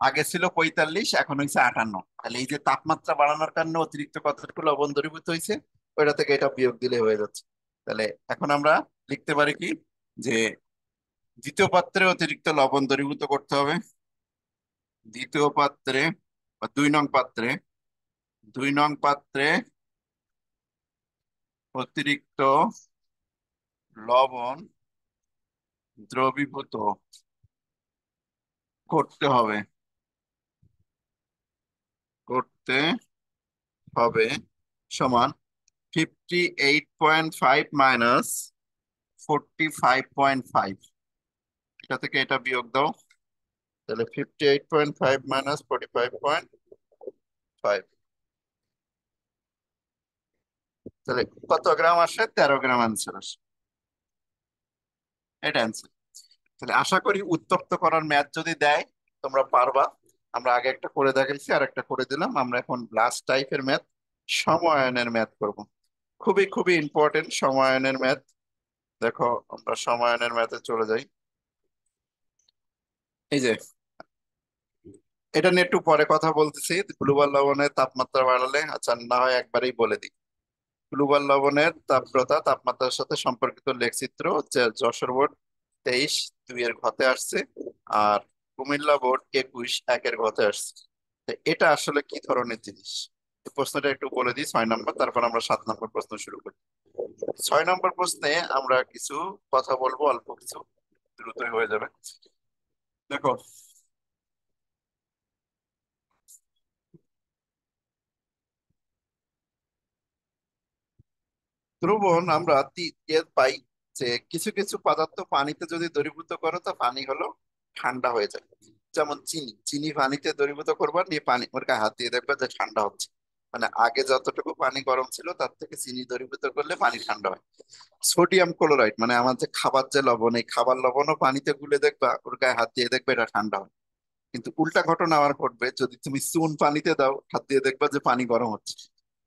আগে ছিল 45, এখন হয়েছে 58। তাহলে এই যে তাপমাত্রা বাড়ানোর কারণে অতিরিক্ত কতটুকু লবণ দ্রবীভূত হয়েছে, ওইটা থেকে এটা বিয়োগ দিলে হয়ে যাচ্ছে। তাহলে এখন আমরা লিখতে পারি কি, যে দ্বিতীয় পাত্রে অতিরিক্ত লবণ দ্রবীভূত করতে হবে। দ্বিতীয় পাত্রে বা 2 নং পাত্রে, 2 নং পাত্রে অতিরিক্ত লবণ দ্রবীভূত করতে হবে করতে হবে সমান 58.5 মাইনাস 45.5। এটা থেকে এটা বিয়োগ দাও, তাহলে 58.5 মাইনাস 45.5, তাহলে কত গ্রাম আসে? 13 গ্রাম আনসার আসে। এটা অ্যান্সার। তাহলে আশা করি উত্তপ্ত করার ম্যাথ যদি দেয় তোমরা পারবা। আমরা আগে একটা করে দেখাইছি, আর একটা করে দিলাম। আমরা এখন লাস্ট টাইপের ম্যাথ, সময়ায়নের ম্যাথ করব। খুবই খুবই ইম্পর্টেন্ট সময়ায়নের ম্যাথ। দেখো, আমরা সময়ায়নের ম্যাথে চলে যাই। এই যে, এটা নিয়ে একটু পরে কথা বলতেছি। গ্লোবাল লবণের তাপমাত্রা বাড়ালে, আচ্ছা না হয় একবারেই বলে দিই। গ্লোবাল লবণের তাপমাত্রা তাপমাত্রার সাথে সম্পর্কিত লেখচিত্র হচ্ছে যশোর বোর্ড 23 2 এর ঘতে আসছে, আর কুমিল্লা বোর্ড 21 1 এর ঘতে আসছে। তো এটা আসলে কি ধরনের জিনিস, এই প্রশ্নটা একটু বলে দিই 6 নম্বর, তারপর আমরা 7 নম্বর প্রশ্ন শুরু করি। 6 নম্বর প্রশ্নে আমরা কিছু কথা বলবো, অল্প কিছু, দ্রুতই হয়ে যাবে। দেখো, দ্রবণ আমরা এর পাই যে কিছু কিছু পদার্থ পানিতে যদি দ্রবীভূত করো তো পানি হলো ঠান্ডা হয়ে যায়। যেমন চিনি, চিনি পানিতে দ্রবীভূত করবা, নিয়ে পানি ওর গায়ে হাত দিয়ে দেখবে যে ঠান্ডা হচ্ছে। মানে আগে যতটুকু পানি গরম ছিল তার থেকে চিনি দ্রবীভূত করলে পানি ঠান্ডা হয়। সোডিয়াম ক্লোরাইড মানে আমার যে খাবার যে লবণ, এই খাবার লবণও পানিতে গুলে দেখবা, ওর গায়ে হাত দিয়ে দেখবে এটা ঠান্ডা হয়। কিন্তু উল্টা ঘটনা আমার ঘটবে যদি তুমি চুন পানিতে দাও, হাত দিয়ে দেখবা যে পানি গরম হচ্ছে।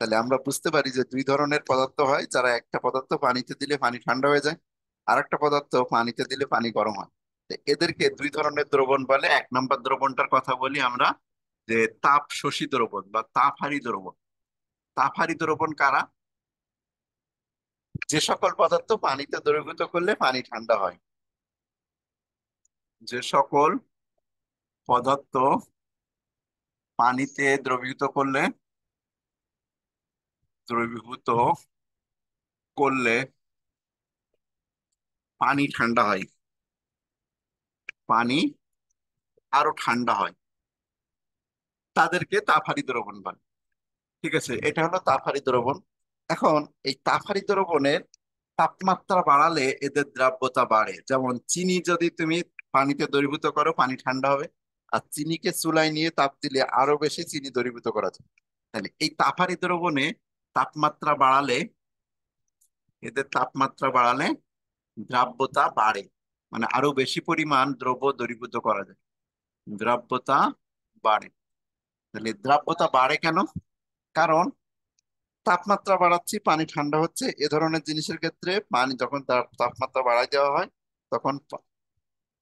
তাহলে আমরা বুঝতে পারি যে দুই ধরনের পদার্থ হয়, যারা একটা পদার্থ পানিতে দিলে পানি ঠান্ডা হয়ে যায়, আর একটা পদার্থ পানিতে দিলে পানি গরম হয়। তো এদেরকে দুই ধরনের দ্রবণ বলে। 1 নম্বর দ্রবণটার কথা বলি আমরা, যে তাপ শোষী দ্রবণ বা তাপহারী দ্রবণ। তাপহারী দ্রবণ কারা? যে সকল পদার্থ পানিতে দ্রবীভূত করলে পানি ঠান্ডা হয়। যে সকল পদার্থ পানিতে দ্রবীভূত করলে পানি ঠান্ডা হয়, পানি আরো ঠান্ডা হয়, তাদেরকে তাপহারী দ্রবণ বলে। ঠিক আছে, এটা হলো তাপহারী দ্রবণ। এখন এই তাপহারী দ্রবণের তাপমাত্রা বাড়ালে এদের দ্রাব্যতা বাড়ে। যেমন চিনি যদি তুমি পানিতে দ্রবীভূত করো পানি ঠান্ডা হবে, আর চিনিকে চুলায় নিয়ে তাপ দিলে আরো বেশি চিনি দ্রবীভূত করা যায়। তাহলে এই তাপহারী দ্রবণে তাপমাত্রা বাড়ালে, এদের তাপমাত্রা বাড়ালে দ্রাব্যতা বাড়ে, মানে আরো বেশি পরিমাণ দ্রব্য দ্রবীভূত করা যায়, দ্রাব্যতা বাড়ে। তাহলে দ্রাব্যতা বাড়ে কেন? কারণ তাপমাত্রা বাড়াচ্ছি, পানি ঠান্ডা হচ্ছে, এ ধরনের জিনিসের ক্ষেত্রে পানি যখন তাপমাত্রা বাড়াই দেওয়া হয়, তখন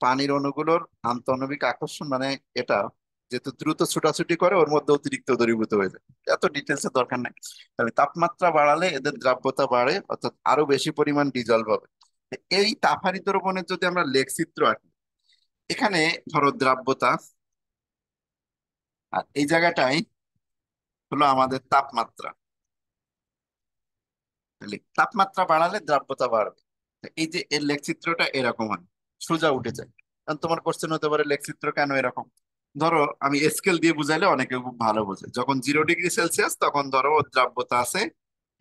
পানির অণুগুলোর আন্তঃনবিক আকর্ষণ, মানে এটা যেহেতু দ্রুত ছোটাছুটি করে, ওর মধ্যে অতিরিক্ত দ্রবীভূত হয়ে যায়। এত ডিটেলস এর দরকার নাই। তাহলে তাপমাত্রা বাড়ালে এদের দ্রাব্যতা বাড়ে, অর্থাৎ আরো বেশি পরিমাণ ডিজলভ হবে। এই তাপহারী দ্রবণের যদি আমরা লেখচিত্র আঁকি, এখানে ধরো দ্রাব্যতা, আর এই জায়গাটাই হলো আমাদের তাপমাত্রা। তাহলে তাপমাত্রা বাড়ালে দ্রাব্যতা বাড়বে। তো এই যে এর লেখচিত্রটা এরকম হয়, সোজা উঠে যায়। কারণ তোমার কোশ্চেন হতে পারে লেখচিত্র কেন এরকম। ধরো আমি স্কেল দিয়ে বুঝাইলে অনেকে খুব ভালো বোঝে। যখন 0 ডিগ্রি সেলসিয়াস তখন ধরো ওর দ্রাব্যতা আছে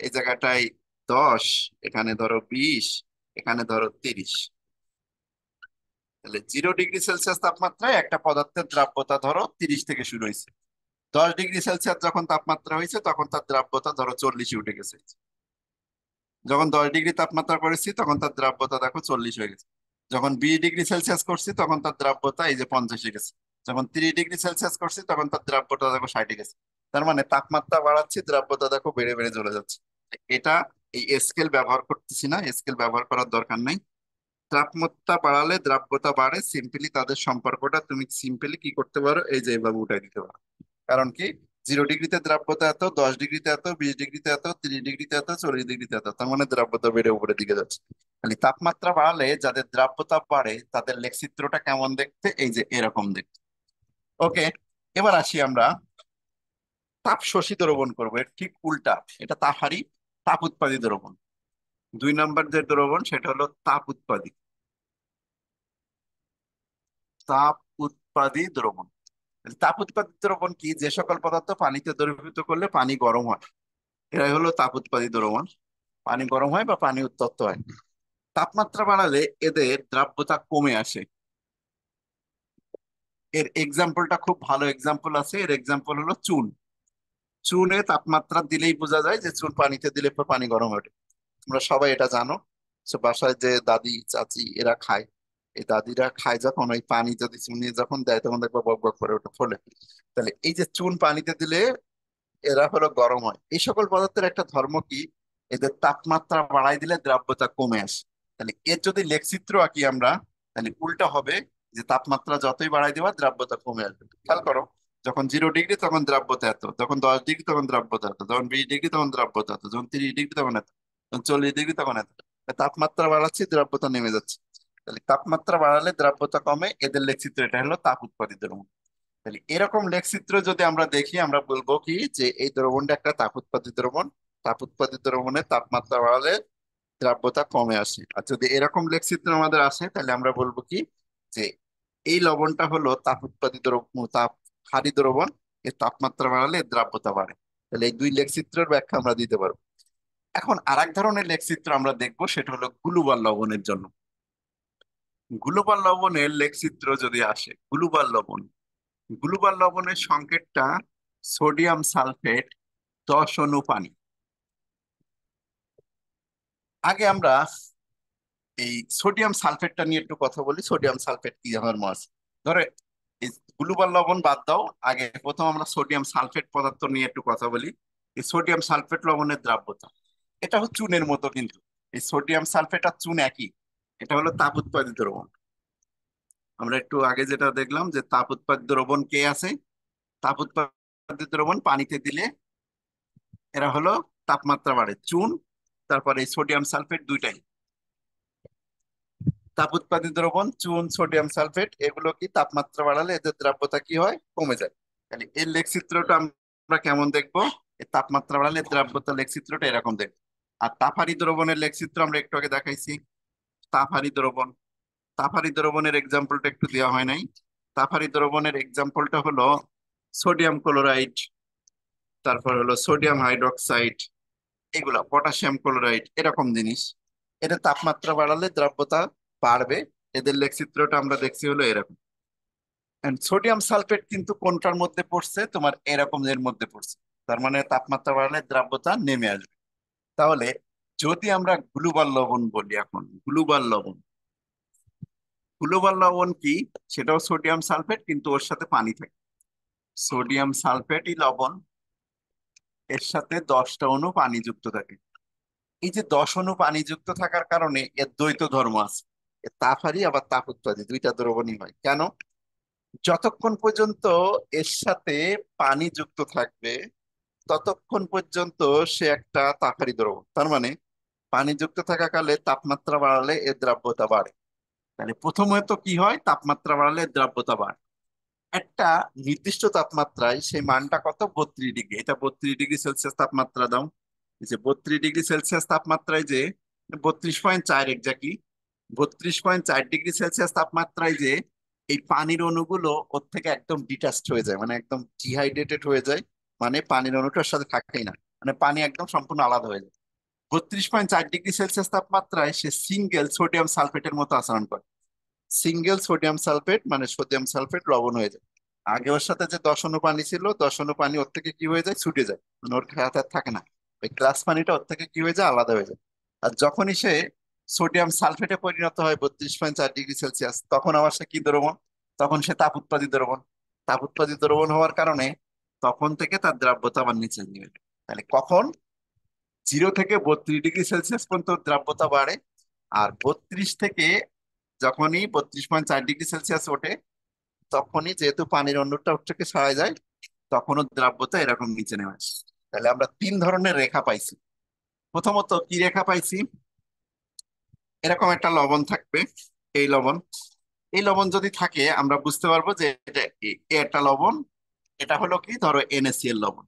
এই জায়গাটায় 10, এখানে ধরো 20, এখানে ধরো 30। তাহলে 0 ডিগ্রি সেলসিয়াস তাপমাত্রায় একটা পদার্থের দ্রাব্যতা ধরো 30 থেকে শুরু হয়েছে। 10 ডিগ্রি সেলসিয়াস যখন তাপমাত্রা হয়েছে তখন তার দ্রাব্যতা ধরো 40-এ উঠে গেছে। যখন 10 ডিগ্রি তাপমাত্রা করেছি তখন তার দ্রাব্যতা দেখো 40 হয়ে গেছে। যখন 20 ডিগ্রি সেলসিয়াস করছি তখন তার দ্রাব্যতা এই যে 50-এ গেছে। যখন 30 ডিগ্রি সেলসিয়াস করছি তখন তার দ্রাব্যতা দেখো 60-এ গেছে। তার মানে তাপমাত্রা বাড়াচ্ছি, দ্রাব্যতা দেখো বেড়ে বেড়ে চলে যাচ্ছে। এটা, এই স্কেল ব্যবহার করতেছি না, স্কেল ব্যবহার করার দরকার নেই। তাপমাত্রা বাড়ালে দ্রাব্যতা বাড়ে, সিম্পলি তাদের সম্পর্কটা তুমি সিম্পলি কি করতে পারো, এই যে এভাবে উঠাই দিতে পারো। কারণ কি, 0 ডিগ্রিতে দ্রাব্যতা এত, 10 ডিগ্রিতে এত, 20 ডিগ্রিতে এত, 30 ডিগ্রিতে এত, 40 ডিগ্রিতে এত, তার মানে দ্রাব্যতা বেড়ে উপরের দিকে যাচ্ছে। খালি তাপমাত্রা বাড়ালে যাদের দ্রাব্যতা বাড়ে তাদের লেখচিত্রটা কেমন দেখতে, এই যে এরকম দেখতে। ওকে, এবার আসি আমরা তাপ শোষিত দ্রবণ করবো, এর ঠিক উল্টা। এটা তাপহারী তাপ উৎপাদিত দ্রবণ। দুই নাম্বার যে দ্রবণ সেটা হলো তাপ উৎপাদী, তাপ উৎপাদী দ্রবণ। তাপ উৎপাদী দ্রবণ কি? যে সকল পদার্থ পানিতে দ্রবীভূত করলে পানি গরম হয়, এটাই হলো তাপ উৎপাদী দ্রবণ। পানি গরম হয় বা পানি উত্তপ্ত হয়। তাপমাত্রা বাড়ালে এদের দ্রাব্যতা কমে আসে। এর এক্সাম্পলটা খুব ভালো এক্সাম্পল আছে, এর এক্সাম্পল হলো চুন। চুনে তাপমাত্রা দিলেই বোঝা যায় যে চুন পানিতে দিলে পর পানি গরম হবে। তোমরা সবাই এটা জানো। তো বাসায় যে দাদি চাচি এরা খায়, এই দাদিরা খায় যখন ওই পানি যদি চুনে যখন দেয় তখন দেখবো বক বক করে ওটা ফোলে। তাহলে এই যে চুন পানিতে দিলে এরা হলো গরম হয়। এই সকল পদার্থের একটা ধর্ম কি, এদের তাপমাত্রা বাড়াই দিলে দ্রাব্যতা কমে আসে। তাহলে এর যদি লেখচিত্র আঁকি আমরা, তাহলে উল্টা হবে, যে তাপমাত্রা যতই বাড়াই দেওয়া দ্রাব্যতা কমে আসবে। খেয়াল করো, যখন 0 ডিগ্রি তখন দ্রাব্যতা এত, যখন 10 ডিগ্রি তখন দ্রাব্যতা এত, যখন 20 ডিগ্রি তখন দ্রাব্যতা এত, যখন 30 ডিগ্রি তখন এত, যখন 40 ডিগ্রি তখন এত। তাপমাত্রা বাড়াচ্ছি, দ্রাব্যতা নেমে যাচ্ছে। তাহলে তাপমাত্রা বাড়ালে দ্রাব্যতা কমে, এদের লেখচিত্র এটা হলো তাপ উৎপাদিত দ্রবণ। তাহলে এরকম লেখচিত্র যদি আমরা দেখি, আমরা বলবো কি যে এই দ্রবণটা একটা তাপ উৎপাদিত দ্রবণ। তাপ উৎপাদিত দ্রবণে তাপমাত্রা বাড়ালে দ্রাব্যতা কমে আসে। আর যদি এরকম লেখচিত্র আমাদের আসে, তাহলে আমরা বলবো কি যে এই লবণটা হলো তাপ উৎপাদিত দ্রবণ, তাপ হারি দ্রবণ। এর তাপমাত্রা বাড়ালে এর দ্রাব্যতা বাড়ে। তাহলে এই দুই লেখচিত্রের ব্যাখ্যা আমরা দিতে পারবো। এখন আরেক ধরনের লেখচিত্র আমরা দেখবো, সেটা হলো গ্লুবাল লবণের জন্য। গ্লুবাল লবণের লেখচিত্র যদি আসে, গ্লুবাল লবণ, গ্লুবাল লবণের সংকেতটা সোডিয়াম সালফেট 10 অণু পানি। আগে আমরা এই সোডিয়াম সালফেটটা নিয়ে একটু কথা বলি। সোডিয়াম সালফেট কি ধর্ম আছে? ধরে এই গ্লুবাল লবণ বাদ দাও, আগে প্রথম আমরা সোডিয়াম সালফেট পদার্থ নিয়ে একটু কথা বলি। এই সোডিয়াম সালফেট লবণের দ্রাব্যতা, এটা হচ্ছে চুনের মতো কিন্তু। এই সোডিয়াম সালফেট আর চুন একই, এটা হলো তাপ উৎপাদিত দ্রবণ। আমরা একটু আগে যেটা দেখলাম যে তাপ উৎপাদিত দ্রবণ কে আছে, তাপ উৎপাদিত দ্রবণ পানিতে দিলে এরা হলো তাপমাত্রা বাড়ে, চুন তারপরে এই সোডিয়াম সালফেট দুইটাই। তাপ উৎপাদিত দ্রবণ চুন, সোডিয়াম সালফেট, এগুলো কি তাপমাত্রা বাড়ালে এদের দ্রাব্যতা কি হয়? কমে যায়। তাহলে এর লেখচিত্রটা আমরা কেমন দেখবো? এই তাপমাত্রা বাড়ালে দ্রাব্যতা লেখচিত্রটা এরকম দেখবো। আর তাপহারী দ্রবণের লেখচিত্র আমরা একটু আগে দেখাইছি। তাপহারী দ্রবণ, তাপহারী দ্রবণের এক্সাম্পলটা একটু দেওয়া হয় নাই। তাপহারী দ্রবণের এক্সাম্পলটা হলো সোডিয়াম ক্লোরাইড, তারপর হলো সোডিয়াম হাইড্রোক্সাইড, এগুলা পটাশিয়াম ক্লোরাইড, এরকম জিনিস। এটা তাপমাত্রা বাড়ালে দ্রাব্যতা বাড়বে। এদের লেখচিত্রটা আমরা দেখছি হলো এরকম। সোডিয়াম সালফেট কিন্তু কোনটার মধ্যে পড়ছে? তোমার এরকম এর মধ্যে পড়ছে। তার মানে তাপমাত্রা বাড়ালে দ্রাব্যতা নেমে আসবে। তাহলে যদি আমরা গ্লুবাল লবণ বলি, এখন গ্লুবাল লবণ, গ্লুবাল লবণ কি? সেটাও সোডিয়াম সালফেট, কিন্তু ওর সাথে পানি থাকে। সোডিয়াম সালফেটই লবণ, এর সাথে 10টা অণু পানি যুক্ত থাকে। এই যে 10 অণু পানি যুক্ত থাকার কারণে এর দ্বৈত ধর্ম আছে। এর তাপহারী আবার তাপ উৎপাদী দুইটা দ্রবণই হয়। কেন? যতক্ষণ পর্যন্ত এর সাথে পানি যুক্ত থাকবে ততক্ষণ পর্যন্ত সে একটা তাপহারী দ্রবণ। তার মানে পানি যুক্ত থাকাকালে তাপমাত্রা বাড়ালে এর দ্রাব্যতা বাড়ে। তাহলে প্রথমত কি হয়? তাপমাত্রা বাড়ালে এর দ্রাব্যতা বাড়ে একটা নির্দিষ্ট তাপমাত্রায়। সেই মানটা কত? 32 ডিগ্রি। এটা 32 ডিগ্রি সেলসিয়াস তাপমাত্রা দাও। এই যে 32 ডিগ্রি সেলসিয়াস তাপমাত্রায় যে 32.4, এক্স্যাক্টলি 32.4 ডিগ্রি সেলসিয়াস তাপমাত্রায় যে এই পানির অণুগুলো ওর থেকে একদম ডিটাচড হয়ে যায়, মানে একদম ডিহাইড্রেটেড হয়ে যায়। মানে পানির অণুটার সাথে থাকেই না, মানে পানি একদম সম্পূর্ণ আলাদা হয়ে যায়। 32.4 ডিগ্রি সেলসিয়াস তাপমাত্রায় সে সিঙ্গেল সোডিয়াম সালফেটের মতো আচরণ করে। সিঙ্গেল সোডিয়াম সালফেট মানে সোডিয়াম সালফেট লবণ হয়ে যায়। আগে ওর সাথে যে 10 অণু পানি ছিল, 10 অণু পানি ওর থেকে কি হয়ে যায়? ছুটে যায়, মানে ওর সাথে আর থাকে না। ওই গ্লাস পানিটা ওর থেকে কি হয়ে যায়? আলাদা হয়ে যায়। আর যখনই সে সোডিয়াম সালফেটে পরিণত হয় 32.4 ডিগ্রি সেলসিয়াস, তখন আবার সে কি দ্রবণ? তখন সে তাপ উৎপাদিত দ্রবণ। তাপ উৎপাদিত দ্রবণ হওয়ার কারণে তখন থেকে তার দ্রাব্যতা আবার নিচে নেমে যায়। তাহলে কখন? 0 থেকে 32 ডিগ্রি সেলসিয়াস পর্যন্ত দ্রাব্যতা বাড়ে। আর 32 থেকে যখনই 32.4 ডিগ্রি সেলসিয়াস ওঠে, তখনই যেহেতু পানির অণুটা ওর থেকে সরা যায়, তখনও দ্রাব্যতা এরকম নিচে নেমে আসে। তাহলে আমরা তিন ধরনের রেখা পাইছি। প্রথমত কি রেখা পাইছি? এরকম একটা লবণ থাকবে, এই লবণ। এই লবণ যদি থাকে আমরা বুঝতে পারবো যে এটা একটা লবণ। এটা হলো কি, ধরো NaCl লবণ।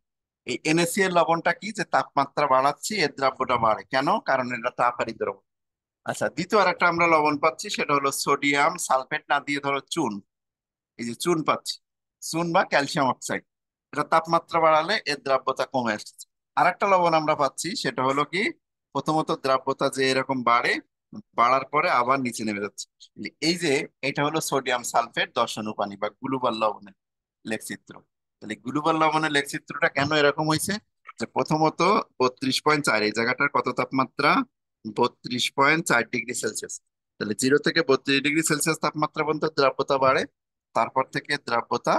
এই NaCl লবণটা কি, যে তাপমাত্রা বাড়াচ্ছি এর দ্রাব্যটা বাড়ে কেন, কারণ এটা তাপারি দ্রবণ। আচ্ছা, দ্বিতীয় আরেকটা আমরা লবণ পাচ্ছি, সেটা হলো সোডিয়াম সালফেট না দিয়ে ধরো চুন। এই যে চুন পাচ্ছি, চুন বা ক্যালসিয়াম অক্সাইড, এটা তাপমাত্রা বাড়ালে এর দ্রাব্যতা কমে আসছে। আরেকটা লবণ আমরা পাচ্ছি, সেটা হলো কি, প্রথমত দ্রাব্যতা যে এরকম বাড়ে, বাড়ার পরে আবার নিচে নেমে যাচ্ছে। এই যে এটা হলো সোডিয়াম সালফেট দর্শন পানি বা গ্লুবাল লবণের লেখচিত্র। তাহলে গ্লুবাল লবণের লেখচিত্রটা কেন এরকম হয়েছে, যে প্রথমত 32.4, এই জায়গাটার কত তাপমাত্রা, 32.4 ডিগ্রি সেলসিয়াস। তাহলে 0 থেকে 32 ডিগ্রি সেলসিয়াস তাপমাত্রা পর্যন্ত দ্রাব্যতা বাড়ে, তারপর থেকে দ্রাব্যতা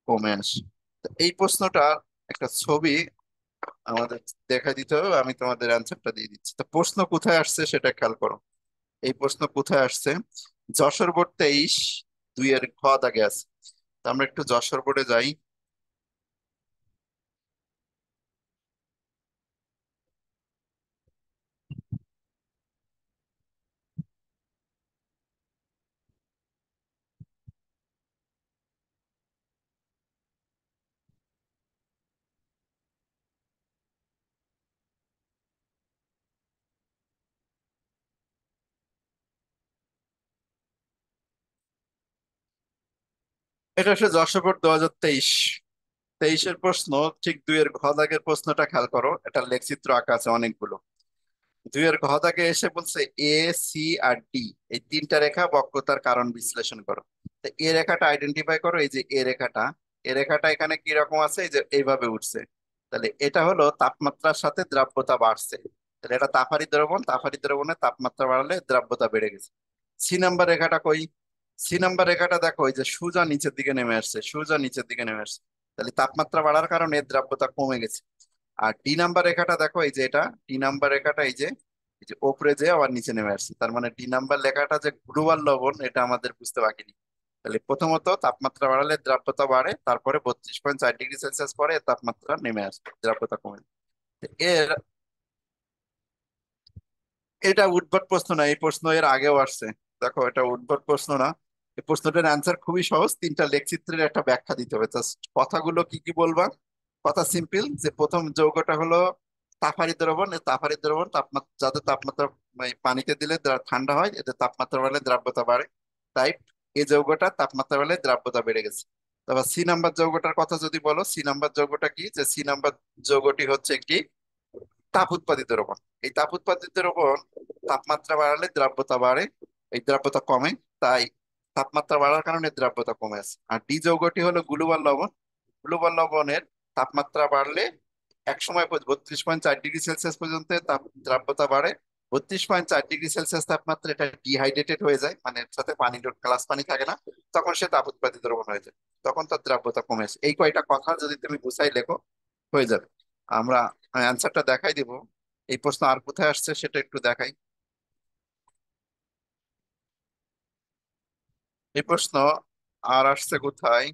কমে আসে। তো এই প্রশ্নটা একটা ছবি আমাদের দেখা দিতে হবে, আমি তোমাদের অ্যান্সারটা দিয়ে দিচ্ছি। তো প্রশ্ন কোথায় আসছে সেটা খেয়াল করো। এই প্রশ্ন কোথায় আসছে, যশোর বোর্ড 23 2 এর খ দাগে আছে। তো আমরা একটু যশোর বোর্ডে যাই। এটা হচ্ছে যশোর বোর্ড 2023, 23-এর প্রশ্ন। ঠিক 2 এর ঘ দাগের প্রশ্নটা খেয়াল করো, এটা লেখচিত্র আঁকা আছে অনেকগুলো। 2 এর ঘ দাগে এসে বলছে A C আর D, এই তিনটা রেখা বক্রতার কারণ বিশ্লেষণ করো। তো এ রেখাটা আইডেন্টিফাই করো, এই যে এ রেখাটা, এ রেখাটা এখানে কি রকম আছে, এই যে এইভাবে উঠছে। তাহলে এটা হলো তাপমাত্রার সাথে দ্রাব্যতা বাড়ছে। তাহলে এটা তাপারি দ্রবণ, তাপারি দ্রবণে তাপমাত্রা বাড়লে দ্রাব্যতা বেড়ে গেছে। সি নাম্বার রেখাটা কই, সি নাম্বার রেখাটা দেখো, এই যে সোজা নিচের দিকে নেমে আসছে, সোজা নিচের দিকে নেমে আসছে। তাহলে তাপমাত্রা বাড়ার কারণে এর দ্রাব্যতা কমে গেছে। আর ডি নাম্বার রেখাটা দেখো, এই যে এটা ডি নাম্বার রেখাটা, এই যে ওপরে যে আবার নিচে নেমে আসছে, তার মানে ডি নাম্বার লেখাটা যে গ্লোবাল লবণ, এটা আমাদের বুঝতে বাকি নেই। তাহলে প্রথমত তাপমাত্রা বাড়ালে দ্রাব্যতা বাড়ে, তারপরে 32.4 ডিগ্রি সেলসিয়াস পরে এর তাপমাত্রা নেমে আসে, দ্রাব্যতা কমে। এর এটা উদ্ভট প্রশ্ন না, এই প্রশ্ন এর আগেও আসছে। দেখো, এটা উদ্ভট প্রশ্ন না, এই প্রশ্নটার অ্যান্সার খুবই সহজ, তিনটা লেখচিত্রের একটা ব্যাখ্যা দিতে হবে। জাস্ট কথাগুলো কি কি বলবা, কথা সিম্পল, যে প্রথম যৌগটা হলো তাপারি দ্রবণ, এই তাপারি দ্রবণ তাপমাত্রা, যাদের তাপমাত্রা পানিতে দিলে ঠান্ডা হয়, এদের তাপমাত্রা বাড়লে দ্রাব্যতা বাড়ে, তাই এই যৌগটা তাপমাত্রা বাড়লে দ্রাব্যতা বেড়ে গেছে। তারপর সি নাম্বার যৌগটার কথা যদি বলো, সি নাম্বার যৌগটা কি, যে সি নাম্বার যৌগটি হচ্ছে একটি তাপ উৎপাদিত দ্রবণ। এই তাপ উৎপাদিত দ্রবণ তাপমাত্রা বাড়ালে দ্রাব্যতা বাড়ে, এই দ্রাব্যতা কমে, তাই তাপমাত্রা বাড়ার কারণে দ্রাব্যতা কমে আছে। আর ডি যৌগটি হলো গ্লুবাল লবণ, গ্লুবাল লবণের তাপমাত্রা বাড়লে এক সময় 32.4 ডিগ্রি সেলসিয়াস পর্যন্ত দ্রাব্যতা বাড়ে। 32.4 ডিগ্রি সেলসিয়াস তাপমাত্রা এটা ডিহাইড্রেটেড হয়ে যায়, মানে এর সাথে পানি, গ্লাস পানি থাকে না, তখন সে তাপ উৎপাদিত দ্রবণ হয়ে যায়, তখন তার দ্রাব্যতা কমে আসে। এই কয়টা কথা যদি তুমি গুছাই লেখো, হয়ে যাবে। আমরা অ্যান্সারটা দেখাই দিব। এই প্রশ্ন আর কোথায় আসছে সেটা একটু দেখাই। এই প্রশ্ন আর আসছে কোথায়,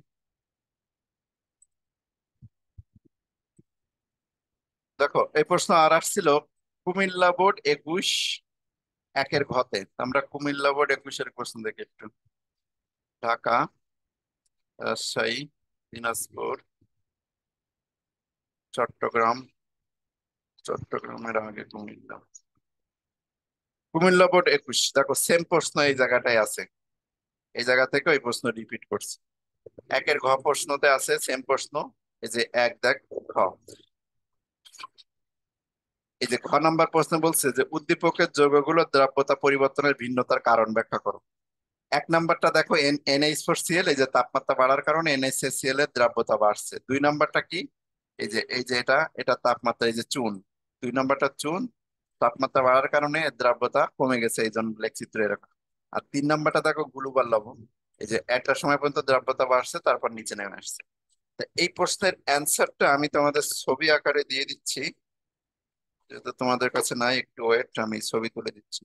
দেখো এই প্রশ্ন আর আসছিল কুমিল্লা বোর্ড 21 1-এর ঘতে। আমরা কুমিল্লা বোর্ড 21-এর প্রশ্ন দেখি একটু। ঢাকা, রাজশাহী, দিনাজপুর, চট্টগ্রাম, চট্টগ্রামের আগে কুমিল্লা, কুমিল্লা বোর্ড 21, দেখো সেম প্রশ্ন এই জায়গাটায় আছে, এই জায়গা থেকে ওই প্রশ্ন রিপিট করছে। 1-এর ঘ প্রশ্নতে আছে সেম প্রশ্ন, এই যে এক দেখ ঘ, এই যে খ নাম্বার প্রশ্ন বলছে যে উদ্দীপকের যৌগগুলোর দ্রাব্যতা পরিবর্তনের ভিন্নতার কারণ ব্যাখ্যা করো। 1 নাম্বারটা দেখো, NH4Cl, এই যে তাপমাত্রা বাড়ার কারণে NH4Cl এর দ্রাব্যতা বাড়ছে। 2 নাম্বারটা কি, এই যে এটা তাপমাত্রা, এই যে চুন, 2 নাম্বারটা চুন, তাপমাত্রা বাড়ার কারণে এর দ্রাব্যতা কমে গেছে, এই জন্য লেখচিত্র এরকম। আর 3 নাম্বারটা দেখো গ্লুবাল লবণ, এই যে একটা সময় পর্যন্ত দ্রাব্যতা বাড়ছে, তারপর নিচে নেমে আসছে। তো এই প্রশ্নের অ্যান্সারটা আমি তোমাদের ছবি আকারে দিয়ে দিচ্ছি, যেহেতু তোমাদের কাছে নাই, একটু ওয়েট, আমি ছবি তুলে দিচ্ছি।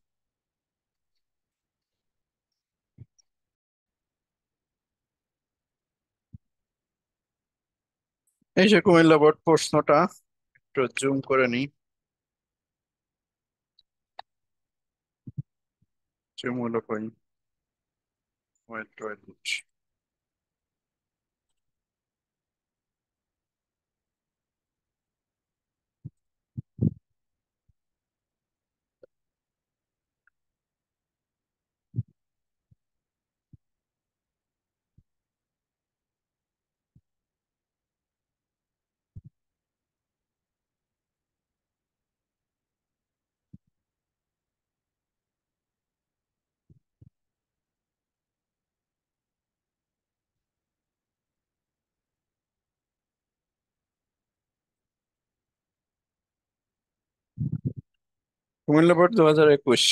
এই যে কুমিল্লা বোর্ড প্রশ্নটা, একটু জুম করে নিই, জুম হলো কই, ওয়েট ওয়েট, কুমিল্লা বোর্ড 2021।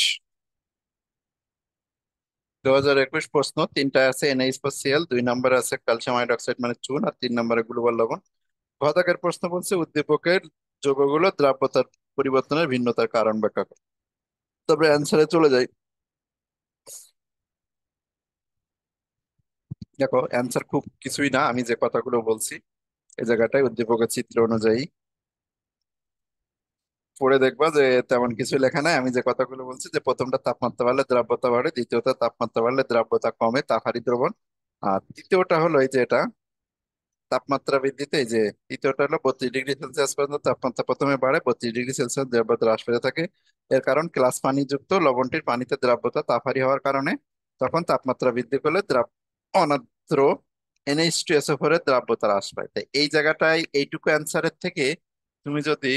2021 প্রশ্ন তিনটা আছে, NaCl, 2 নম্বরে আছে ক্যালসিয়াম হাইড্রোক্সাইড মানে চুন, আর 3 নম্বরে গ্লুবাল লবণ। ঘাতকের প্রশ্ন বলছে উদ্দীপকের যৌগগুলো দ্রাব্যতার পরিবর্তনের ভিন্নতার কারণ ব্যাখ্যা করো। তবে অ্যান্সারে চলে যাই। দেখো অ্যান্সার খুব কিছুই না, আমি যে কথাগুলো বলছি এই জায়গাটায় উদ্দীপকের চিত্র অনুযায়ী পড়ে দেখবা যে তেমন কিছু লেখা নাই। আমি যে কথাগুলো বলছি যে প্রথমটা তাপমাত্রা বাড়লে দ্রাব্যতা বাড়ে, দ্বিতীয়টা তাপমাত্রা বাড়লে দ্রাব্যতা কমে তাপ হারি দ্রবণ, আর তৃতীয়টা হলো এই যে এটা তাপমাত্রা বৃদ্ধিতে এই যে তৃতীয়টা হলো 32 ডিগ্রি সেলসিয়াস পর্যন্ত তাপমাত্রা প্রথমে বাড়ে, 32 ডিগ্রি সেলসিয়াস দ্রাব্যতা হ্রাস পেতে থাকে। এর কারণ গ্লাস পানিযুক্ত লবণটির পানিতে দ্রাব্যতা তাপহারী হওয়ার কারণে তখন তাপমাত্রা বৃদ্ধি করলে অনার্দ্র NH2SO4 এর দ্রাব্যতা হ্রাস পায়। তাই এই জায়গাটায় এইটুকু অ্যান্সারের থেকে তুমি যদি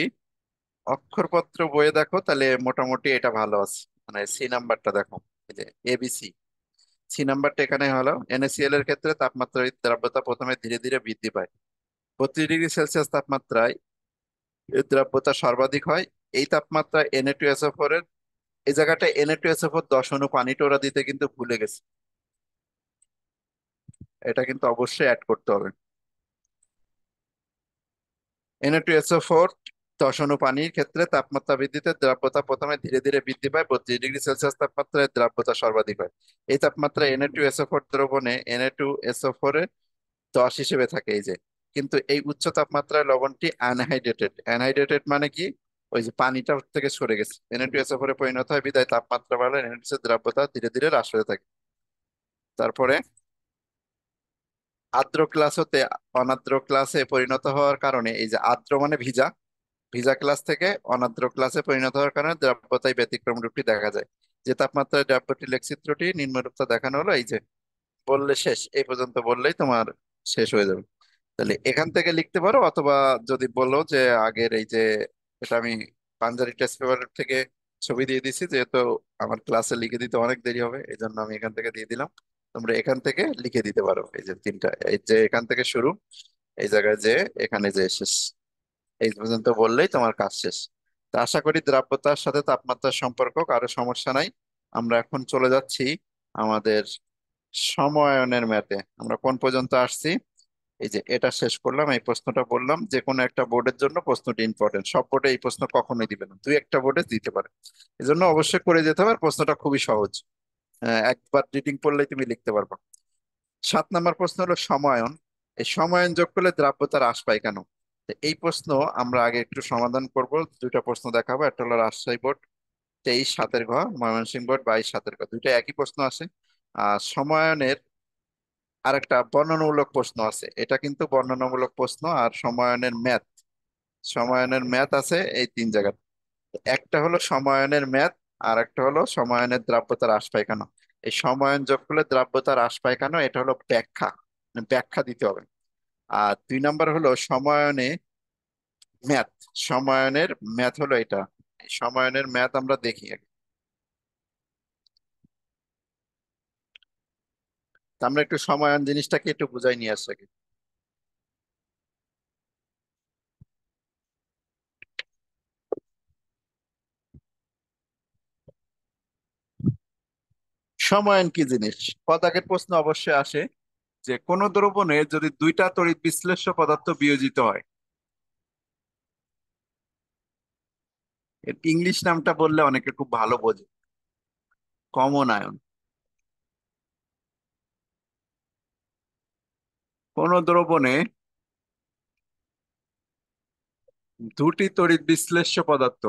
অক্ষরপত্র বইয়ে দেখো তাহলে মোটামুটি এটা ভালো আছে। মানে সি নাম্বারটা দেখো, এই যে ABC, সি নাম্বারটা এখানে হলো NaCl এর ক্ষেত্রে তাপমাত্রা দ্রাব্যতা প্রথমে ধীরে ধীরে বৃদ্ধি পায়, 32 ডিগ্রি সেলসিয়াস তাপমাত্রায় এর দ্রাব্যতা সর্বাধিক হয়। এই তাপমাত্রায় Na2SO4 এর এই জায়গাটা Na2SO4 10 অণু পানিটা ওরা দিতে কিন্তু ভুলে গেছে, এটা কিন্তু অবশ্যই অ্যাড করতে হবে। Na2SO4 10 অণু পানির ক্ষেত্রে তাপমাত্রা বৃদ্ধিতে দ্রাব্যতা প্রথমে ধীরে ধীরে বৃদ্ধি পায়, 32 ডিগ্রি সেলসিয়াস তাপমাত্রায় দ্রাব্যতা সর্বাধিক হয়। এই তাপমাত্রায় Na2SO4 দ্রবণে Na2SO4 এর 10 হিসেবে থাকে এই যে। কিন্তু এই উচ্চ তাপমাত্রায় লবণটি অ্যানহাইড্রেটেড, অ্যানহাইড্রেটেড মানে কি, ওই যে পানিটা ওর থেকে সরে গেছে, Na2SO4 এ পরিণত হয়, বিধায় তাপমাত্রা বাড়লে Na2SO4 এর দ্রাব্যতা ধীরে ধীরে হ্রাস হতে থাকে। তারপরে আর্দ্র ক্লাস হতে অনার্দ্র ক্লাসে পরিণত হওয়ার কারণে এই যে আর্দ্র মানে ভিজা, ভিজা ক্লাস থেকে অনার্দ্র ক্লাসে পরিণত হওয়ার কারণে দ্রাব্যতায় ব্যতিক্রম রূপটি দেখা যায়। যে তাপমাত্রায় দ্রাব্যটি লেখচিত্রটি নিম্নরূপটা দেখানো হলো, এই যে বললে শেষ, এই পর্যন্ত বললেই তোমার শেষ হয়ে যাবে। তাহলে এখান থেকে লিখতে পারো, অথবা যদি বলো যে আগের এই যে এটা আমি পাঞ্জাবি টেস্ট পেপার থেকে ছবি দিয়ে দিছি, যেহেতু আমার ক্লাসে লিখে দিতে অনেক দেরি হবে এই জন্য আমি এখান থেকে দিয়ে দিলাম। তোমরা এখান থেকে লিখে দিতে পারো, এই যে তিনটা, এই যে এখান থেকে শুরু, এই জায়গায় যে এখানে যে শেষ, এই পর্যন্ত বললেই তোমার কাজ শেষ। তা আশা করি দ্রাব্যতার সাথে তাপমাত্রার সম্পর্ক কারো সমস্যা নাই। আমরা এখন চলে যাচ্ছি আমাদের সময়নের ম্যাথে। আমরা কোন পর্যন্ত আসছি, এই যে এটা শেষ করলাম, এই প্রশ্নটা বললাম যে কোনো একটা বোর্ডের জন্য প্রশ্নটি ইম্পর্টেন্ট, সব বোর্ডে এই প্রশ্ন কখনোই দিবে না, দুই একটা বোর্ডে দিতে পারে, এই জন্য অবশ্যই করে যেতে হবে। আর প্রশ্নটা খুবই সহজ, একবার রিডিং পড়লেই তুমি লিখতে পারবে। 7 নম্বর প্রশ্ন হলো সমায়ন। এই সমায়ন যোগ করলে দ্রাব্যতা হ্রাস পায় কেন? তো এই প্রশ্ন আমরা আগে একটু সমাধান করব। দুইটা প্রশ্ন দেখাবো, একটা হলো রাজশাহী বোর্ড 23/7 ময়মনসিংহ বোর্ড 22/7 দুইটা একই প্রশ্ন আছে। আর সমায়নের আরেকটা বর্ণনামূলক প্রশ্ন আছে, এটা কিন্তু বর্ণনামূলক প্রশ্ন। আর সমায়নের ম্যাথ, সমায়নের ম্যাথ আছে এই তিন জায়গায়, একটা হলো সমায়নের ম্যাথ, আর একটা হলো সমায়নের দ্রাব্যতা হ্রাস পায় কেন। এই সমায়ন যোগ করলে দ্রাব্যতা হ্রাস পায় কেন, এটা হলো ব্যাখ্যা, মানে ব্যাখ্যা দিতে হবে। আর 2 নম্বর হলো সমায়নে ম্যাথ, সমায়নের ম্যাথ হলো এটা। এই সমায়নের ম্যাথ আমরা দেখি আগে। তা আমরা একটু সমায়ন জিনিসটাকে একটু বুঝাই নিয়ে আসি আগে। সমায়ন কি জিনিস, পদাকের প্রশ্ন অবশ্যই আসে যে কোন দ্রবণে যদি দুইটা তড়িৎ বিশ্লেষ্য পদার্থ বিয়োজিত হয়, এর ইংলিশ নামটা বললে অনেকে খুব ভালো বোঝে, কমন আয়ন। কোন দ্রবণে দুটি তড়িৎ বিশ্লেষ্য পদার্থ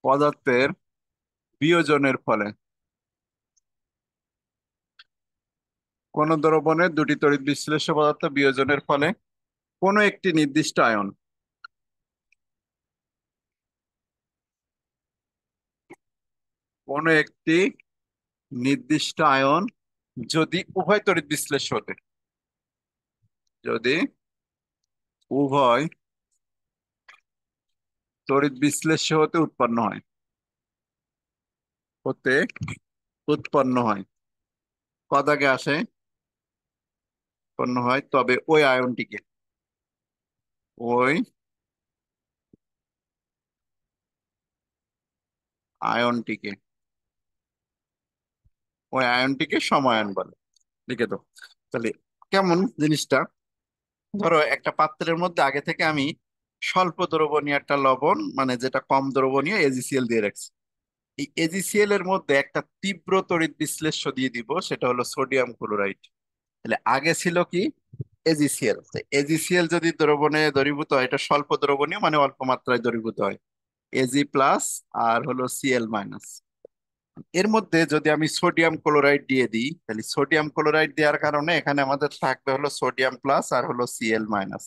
পদার্থের বিয়োজনের ফলে, কোন দ্রবণে দুটি তড়িৎ বিশ্লেষ্য পদার্থ বিয়োজনের ফলে কোনো একটি নির্দিষ্ট আয়ন, কোনো একটি নির্দিষ্ট আয়ন যদি উভয় তড়িৎ বিশ্লেষ্য হতে, যদি উভয় তড়িৎ বিশ্লেষ্য হতে উৎপন্ন হয়, হতে উৎপন্ন হয়, পদাকে আসে উৎপন্ন হয়, তবে ওই আয়নটিকে, ওই আয়নটিকে ওই আয়নটিকে সমায়ন বলে। লিখে তো তাহলে কেমন জিনিসটা, ধরো একটা পাত্রের মধ্যে আগে থেকে আমি স্বল্প দ্রবণীয় একটা লবণ, মানে যেটা কম দ্রবণীয়, এজিসিএল দিয়ে রাখছি। এই এজিসিএল এর মধ্যে একটা তীব্র তড়িৎ বিশ্লেষ্য দিয়ে দিব, সেটা হলো সোডিয়াম ক্লোরাইড। তাহলে আগে ছিল কি এজিসিএল। এজিসিএল যদি দ্রবণে দ্রবীভূত হয়, এটা স্বল্প দ্রবণীয় মানে অল্প মাত্রায় দ্রবীভূত হয়, এজি প্লাস আর হলো সিএল মাইনাস। এর মধ্যে যদি আমি সোডিয়াম ক্লোরাইড দিয়ে দিই, তাহলে সোডিয়াম ক্লোরাইড দেওয়ার কারণে এখানে আমাদের থাকবে হলো সোডিয়াম প্লাস আর হলো সিএল মাইনাস।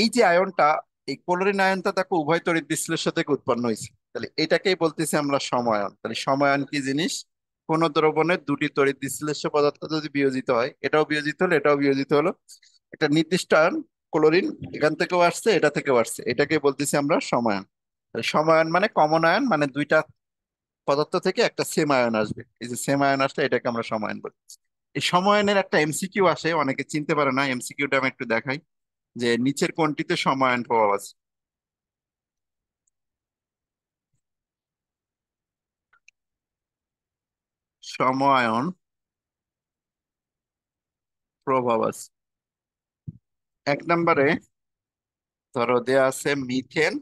এই যে আয়নটা, এই ক্লোরিন আয়নটা দেখো উভয় তড়িৎ বিশ্লেষ্য থেকে উৎপন্ন হয়েছে, তাহলে এটাকেই বলতেছি আমরা সমায়ন। তাহলে সমায়ন কি জিনিস? কোন দ্রবণের দুটি তড়িৎ বিশ্লেষ্য পদার্থ যদি বিয়োজিত হয়, এটাও বিয়োজিত হলো এটাও বিয়োজিত হলো, একটা নির্দিষ্ট আয়ন ক্লোরিন এখান থেকেও আসছে এটা থেকেও আসছে, এটাকে বলতেছি আমরা সমায়ন। তাহলে সমায়ন মানে কমন আয়ন, মানে দুইটা পদার্থ থেকে একটা সেম আয়ন আসবে, এই যে সেম আয়ন আসলে এটাকে আমরা সমায়ন বলি। এই সমায়নের একটা এমসিকিউ আসে, অনেকে চিনতে পারে না, এমসিকিউটা আমি একটু দেখাই। যে নিচের কোনটিতে সমায়ন প্রভাব আছে? সমায়ন প্রভাব আছে। এক নম্বরে ধরো দেয়া আছে মিথেন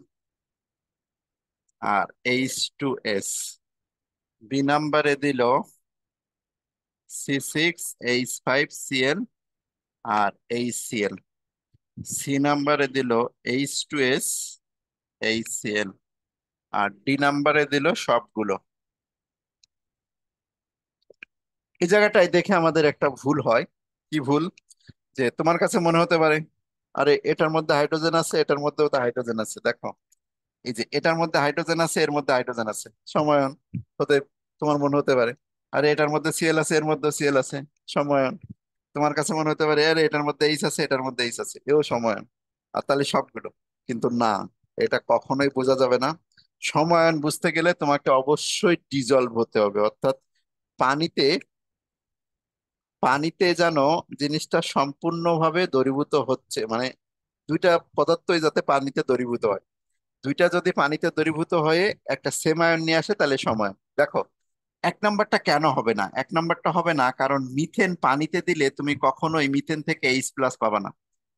আর H2S। বি নাম্বারে দিল C6H5Cl আর HCl। সি নাম্বারে দিল H2S HCl। আর ডি নাম্বারে দিল সবগুলো। এই জায়গাটায় দেখে আমাদের একটা ভুল হয়। কি ভুল? যে তোমার কাছে মনে হতে পারে আরে এটার মধ্যে হাইড্রোজেন আছে, এটার মধ্যেও তো হাইড্রোজেন আছে, দেখো এই যে এটার মধ্যে হাইড্রোজেন আছে এর মধ্যে হাইড্রোজেন আছে, সমায়ন হতে তোমার মনে হতে পারে। আরে এটার মধ্যে সিএল আছে এর মধ্যে সিএল আছে, সমায়ন। তোমার কাছে মনে হতে পারে আরে এটার মধ্যে এইচ আছে এটার মধ্যে এইচ আছে, এও সমায়ন। আর তাহলে সবগুলো, কিন্তু না, এটা কখনোই বোঝা যাবে না। সমায়ন বুঝতে গেলে তোমাকে অবশ্যই ডিজলভ হতে হবে, অর্থাৎ পানিতে, পানিতে যেন জিনিসটা সম্পূর্ণভাবে দ্রবীভূত হচ্ছে, মানে দুইটা পদার্থই যাতে পানিতে দ্রবীভূত হয়। দুইটা যদি পানিতে দ্রবীভূত হয়ে একটা সেম আয়ন নিয়ে আসে তাহলে সমায়ন। দেখো এক নাম্বারটা কেন হবে না? এক নাম্বারটা হবে না কারণ মিথেন পানিতে দিলে তুমি কখনোই মিথেন থেকে এইচ প্লাস পাবা না,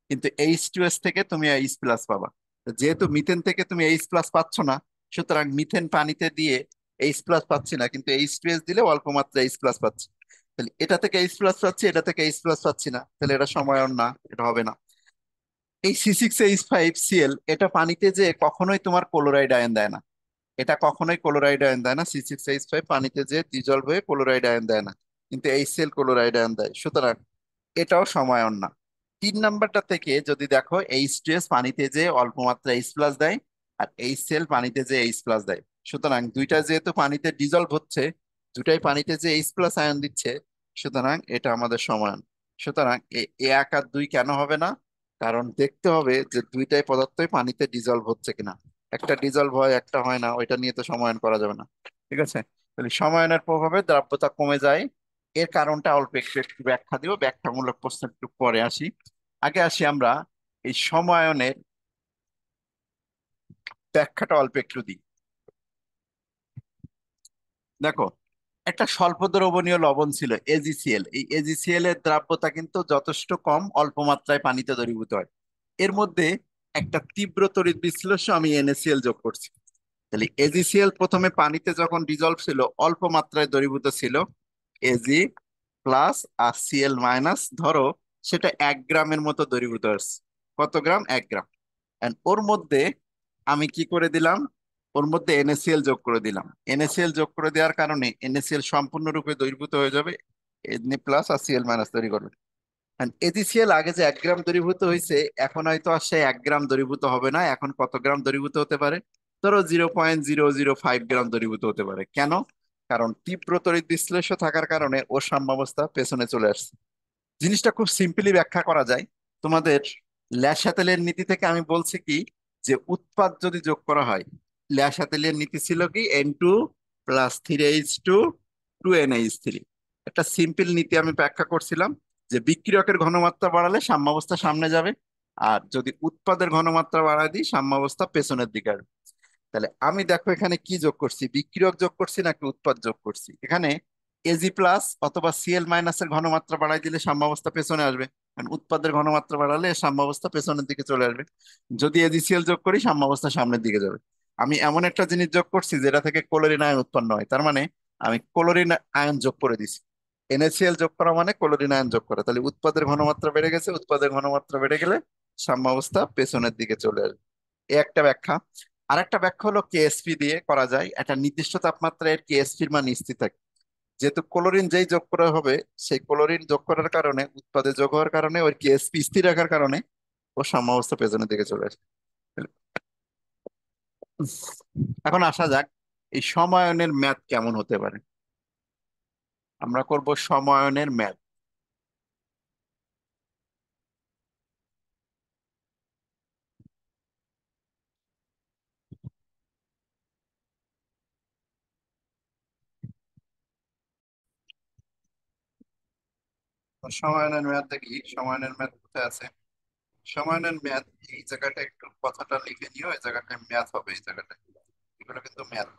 কিন্তু H2S থেকে তুমি এইচ প্লাস পাবা। তো যেহেতু মিথেন থেকে তুমি এইচ প্লাস পাচ্ছ না, সুতরাং মিথেন পানিতে দিয়ে এইচ প্লাস পাচ্ছি না, কিন্তু H2S দিলে অল্প মাত্রায় এইচ প্লাস পাচ্ছি। তাহলে এটা থেকে এইচ প্লাস পাচ্ছি, এটা থেকে এইচ প্লাস পাচ্ছি না, তাহলে এটা সমায়ন না, এটা হবে না। এই C6H5Cl এটা পানিতে যে কখনোই তোমার ক্লোরাইড আয়ন দেয় না, এটা কখনোই ক্লোরাইড আয়ন দেয় না। C6H5 পানিতে যে ডিজলভ হয়ে ক্লোরাইড আয়ন দেয় না, কিন্তু HCl ক্লোরাইড আয়ন দেয়, সুতরাং এটাও সমায়ন না। তিন নাম্বারটা থেকে যদি দেখো H2S পানিতে যে অল্প মাত্রা এইচ প্লাস দেয় আর HCl পানিতে যে এইচ প্লাস দেয়, সুতরাং দুইটা যেহেতু পানিতে ডিজলভ হচ্ছে, দুটাই পানিতে যে এইচ প্লাস আয়ন দিচ্ছে, সুতরাং এটা আমাদের সমায়ন। সুতরাং এ এক আর দুই কেন হবে না? কারণ দেখতে হবে যে দুইটাই পদার্থই পানিতে ডিজলভ হচ্ছে কিনা, একটা ডিজলভ হয় একটা হয় না, ওইটা নিয়ে তো সমায়ন করা যাবে না। ঠিক আছে? তাহলে সমায়নের প্রভাবে দ্রাব্যতা কমে যায়, এর কারণটা অল্প একটু একটু ব্যাখ্যা দিব, ব্যাখ্যামূলক প্রশ্ন একটু পরে আসি। আগে আসি আমরা এই সমায়নের ব্যাখ্যাটা অল্প একটু দিই। দেখো একটা স্বল্প দ্রবণীয় লবণ ছিল এজিসিএল, এই এজিসিএল এর দ্রাব্যতা কিন্তু যথেষ্ট কম, অল্প মাত্রায় পানিতে দ্রবীভূত হয়। এর মধ্যে একটা তীব্র তড়িৎ বিশ্লেষ্য আমি NaCl যোগ করছি। তাহলে এজিসিএল প্রথমে পানিতে যখন ডিজলভ ছিল অল্প মাত্রায় দ্রবীভূত ছিল, এজি প্লাস আর সিএল মাইনাস, ধরো সেটা 1 গ্রামের মতো দ্রবীভূত হচ্ছে। কত গ্রাম? 1 গ্রাম। And ওর মধ্যে আমি কি করে দিলাম? ওর মধ্যে NaCl যোগ করে দিলাম। NaCl যোগ করে দেওয়ার কারণে NaCl সম্পূর্ণরূপে দ্রবীভূত হয়ে যাবে, Na প্লাস আর সিএল মাইনাস তৈরি করবে। And AgCl আগে যে 1 গ্রাম দ্রবীভূত হয়েছে, এখন হয়তো আর সে 1 গ্রাম দ্রবীভূত হবে না, এখন কত গ্রাম দ্রবীভূত হতে পারে? ধরো 0.005 গ্রাম দ্রবীভূত হতে পারে। কেন? কারণ তীব্র তড়িৎ বিশ্লেষ্য থাকার কারণে ওর সাম্যাবস্থা পেছনে চলে আসছে। জিনিসটা খুব সিম্পলি ব্যাখ্যা করা যায়। তোমাদের ল্যাসাতেলের নীতি থেকে আমি বলছি কি, যে উৎপাদ যদি যোগ করা হয়, ল্যাসাতেলের নীতি ছিল কি N2 + 3H2 2NH3। একটা সিম্পল নীতি আমি ব্যাখ্যা করছিলাম যে বিক্রিয়কের ঘনমাত্রা বাড়ালে সাম্যাবস্থা সামনে যাবে, আর যদি উৎপাদের ঘনমাত্রা বাড়ায় দিই সাম্যাবস্থা পেছনের দিকে আসবে। তাহলে আমি দেখো এখানে কি যোগ করছি, বিক্রিয়ক যোগ করছি নাকি উৎপাদ যোগ করছি? এখানে এজি প্লাস অথবা সিএল মাইনাসের ঘনমাত্রা বাড়াই দিলে সাম্যাবস্থা পেছনে আসবে, কারণ উৎপাদের ঘনমাত্রা বাড়ালে সাম্যাবস্থা পেছনের দিকে চলে আসবে। যদি এজি সিএল যোগ করি সাম্যাবস্থা সামনের দিকে যাবে। আমি এমন একটা জিনিস যোগ করছি যেটা থেকে ক্লোরিন আয়ন উৎপন্ন হয়, তার মানে আমি ক্লোরিন আয়ন যোগ করে দিছি। NaCl যোগ করা মানে ক্লোরিন আয়ন যোগ করা, তাহলে উৎপাদের ঘনমাত্রা বেড়ে গেছে, উৎপাদের ঘনমাত্রা বেড়ে গেলে সাম্যাবস্থা পেছনের দিকে চলে আসবে। এই একটা ব্যাখ্যা। আরেকটা ব্যাখ্যা হলো কেএসপি দিয়ে করা যায়, একটা নির্দিষ্ট তাপমাত্রায় এর কেএসপির মান স্থির থাকে। যেহেতু ক্লোরিন যেই যোগ করা হবে, সেই ক্লোরিন যোগ করার কারণে, উৎপাদে যোগ হওয়ার কারণে, ওই কেএসপি স্থির রাখার কারণে ও সাম্যাবস্থা পেছনের দিকে চলে আসে। এখন আসা যাক এই সমায়নের ম্যাথ কেমন হতে পারে। আমরা করব সমায়নের ম্যাথ। সমায়নের ম্যাথ দেখি, সমায়নের ম্যাথ কোথায় আছে। সমায়নের ম্যাথ এই জায়গাটা একটু কথাটা লিখে নিও, এই জায়গাটায় ম্যাথ হবে, এই জায়গাটায় এগুলো কিন্তু ম্যাথ।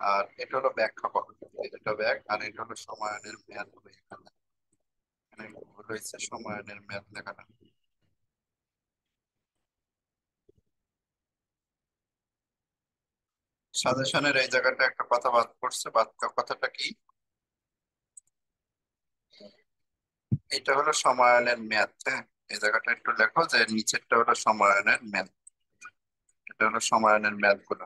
আর এটা হলো ব্যাখ্যা করা, এটা ব্যাক, আর এটা হলো সমায়নের ম্যাথ হবে এখানে। এখানে ভুল হয়েছে, সমায়নের ম্যাথ লেখাটা। সাজেশনের এই জায়গাটা একটা কথা বাদ পড়ছে, বাদ কথাটা কি, এটা হলো সমায়নের ম্যাথ। হ্যাঁ, এই জায়গাটা একটু লেখো যে নিচেরটা হলো সমায়নের ম্যাথ, এটা হলো সমায়নের ম্যাথ গুলো।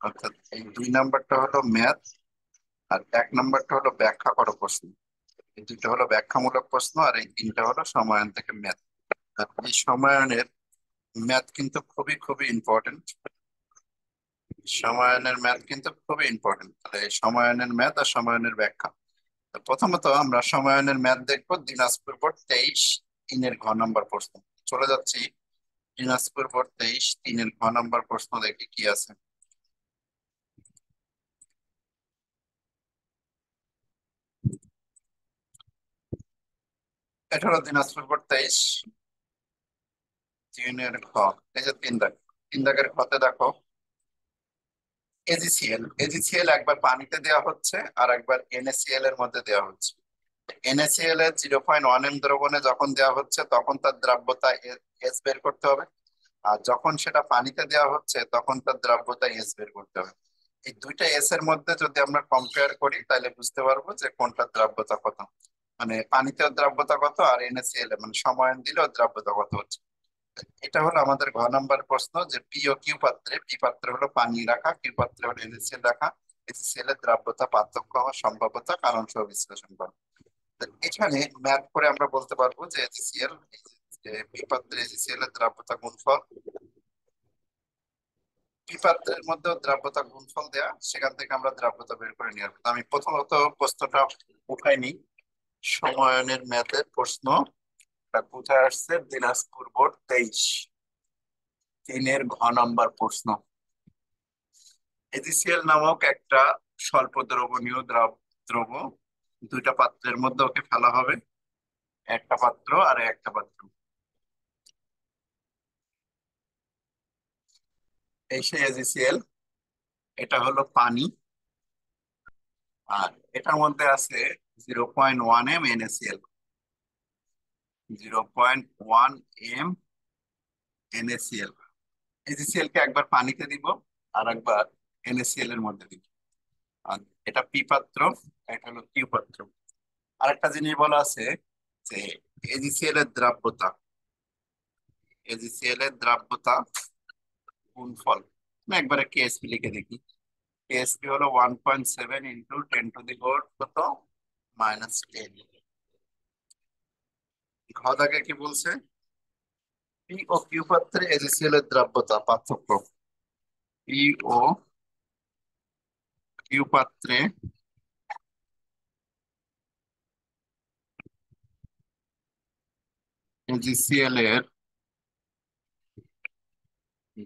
অর্থাৎ এই 2 নাম্বারটা হলো ম্যাথ, আর 1 নাম্বারটা হলো ব্যাখ্যা করো প্রশ্ন। এই দুটো হলো ব্যাখ্যামূলক প্রশ্ন, আর এই 3টা হলো সমায়ন থেকে ম্যাথ। আর এই সমায়নের ম্যাথ কিন্তু খুবই খুবই ইম্পর্টেন্ট। সমায়নের ম্যাথ কিন্তু খুবই ইম্পর্টেন্ট। তাহলে এই সমায়নের ম্যাথ আর সমায়নের ব্যাখ্যা। তো প্রথমত আমরা সমায়নের ম্যাথ দেখবো দিনাজপুর বোর্ড 23 3-এর ঘ নম্বর প্রশ্ন। চলে যাচ্ছি দিনাজপুর বোর্ড 23 3-এর ঘ নম্বর প্রশ্ন, দেখি কি আছে। এটা হলো দিনাজপুর বোর্ড 23 3-এর ঘ। এই যে 3 দাগ, 3 দাগের ঘতে দেখো এজিসিএল। এজিসিএল একবার পানিতে দেওয়া হচ্ছে আর একবার NaCl এর মধ্যে দেওয়া হচ্ছে। NaCl এর 0.1 m দ্রবণে যখন দেওয়া হচ্ছে তখন তার দ্রাব্যতা এস বের করতে হবে, আর যখন সেটা পানিতে দেওয়া হচ্ছে তখন তার দ্রাব্যতা এস বের করতে হবে। এই দুইটা এস এর মধ্যে যদি আমরা কম্পেয়ার করি তাহলে বুঝতে পারবো যে কোনটার দ্রাব্যতা কত। মানে পানিতেও দ্রাব্যতা কত, আর NaCl এ মানে সমায়ন দিলেও দ্রাব্যতা কত হচ্ছে। এটা হলো আমাদের ঘ নাম্বার প্রশ্ন, যে পি ও কিউ পাত্রে, পি পাত্রে হলো পানি রাখা, কিউ পাত্রে হলো NaCl রাখা, NaCl এর দ্রাব্যতা পার্থক্য হওয়ার সম্ভাব্যতা কারণ সহ বিশ্লেষণ করো। তো এখানে ম্যাথ করে আমরা বলতে পারবো যে HCl, যে পি পাত্রে HCl এর দ্রাব্যতা গুণফল, পি পাত্রের মধ্যে দ্রাব্যতা গুণফল দেয়া, সেখান থেকে আমরা দ্রাব্যতা বের করে নিয়ে আসবো। তো আমি প্রথমত প্রশ্নটা উঠাইনি, সমায়নের ম্যাথের প্রশ্ন কোথায় আসছে, দিনাজপুর বোর্ড 23 3-এর ঘ নম্বর প্রশ্ন। এজিসিএল নামক একটা স্বল্প দ্রবণীয় দ্রব দুইটা পাত্রের মধ্যে ওকে ফেলা হবে, একটা পাত্র আর একটা পাত্র। এই সেই এজিসিএল, এটা হলো পানি, আর এটার মধ্যে আছে 0.1 m NaCl, 0.1 m NaCl। AgCl কে একবার পানিতে দিব আর একবার NaCl এর মধ্যে দিব। আর এটা পি পাত্র, এটা হলো কিউ পাত্র। আরেকটা জিনিস বলা আছে যে এজিসিএল এর দ্রাব্যতা, এজিসিএল এর দ্রাব্যতা গুণফল। আমি একবারে কেএসপি লিখে দেখি। কেএসপি হলো 1.7 ইন্টু 10⁻⁴ কত, -10। ঘদাকে কি বলছে, পি ও কিউ পাত্রে এজিসিএল এর দ্রাব্যতা পার্থক্য। পি ও কিউ পাত্রে এজিসিএল এর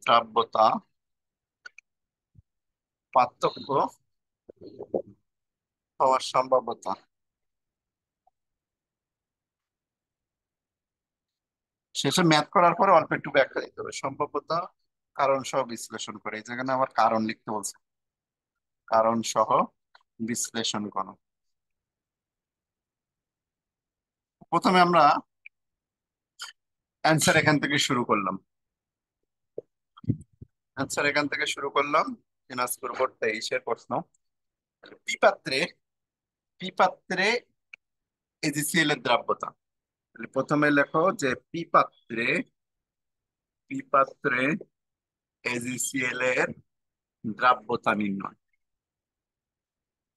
দ্রাব্যতা পার্থক্য হওয়ার সম্ভাব্যতা। শেষে ম্যাথ করার পরে অল্প একটু ব্যাখ্যা দিতে হবে, সম্ভাব্যতা কারণ সহ বিশ্লেষণ করে। এই জায়গায় আমার কারণ লিখতে বলছে, কারণ সহ বিশ্লেষণ করো। প্রথমে আমরা অ্যান্সার এখান থেকে শুরু করলাম, অ্যান্সার এখান থেকে শুরু করলাম। দিনাজপুর বোর্ড 23-এর প্রশ্ন। পিপাত্রে, পিপাত্রে এজিসিএল এর দ্রাব্যতা। তাহলে প্রথমে লেখো যে পিপাত্রে, পিপাত্রে এজিসিএল এর দ্রাব্যতা নির্ণয়,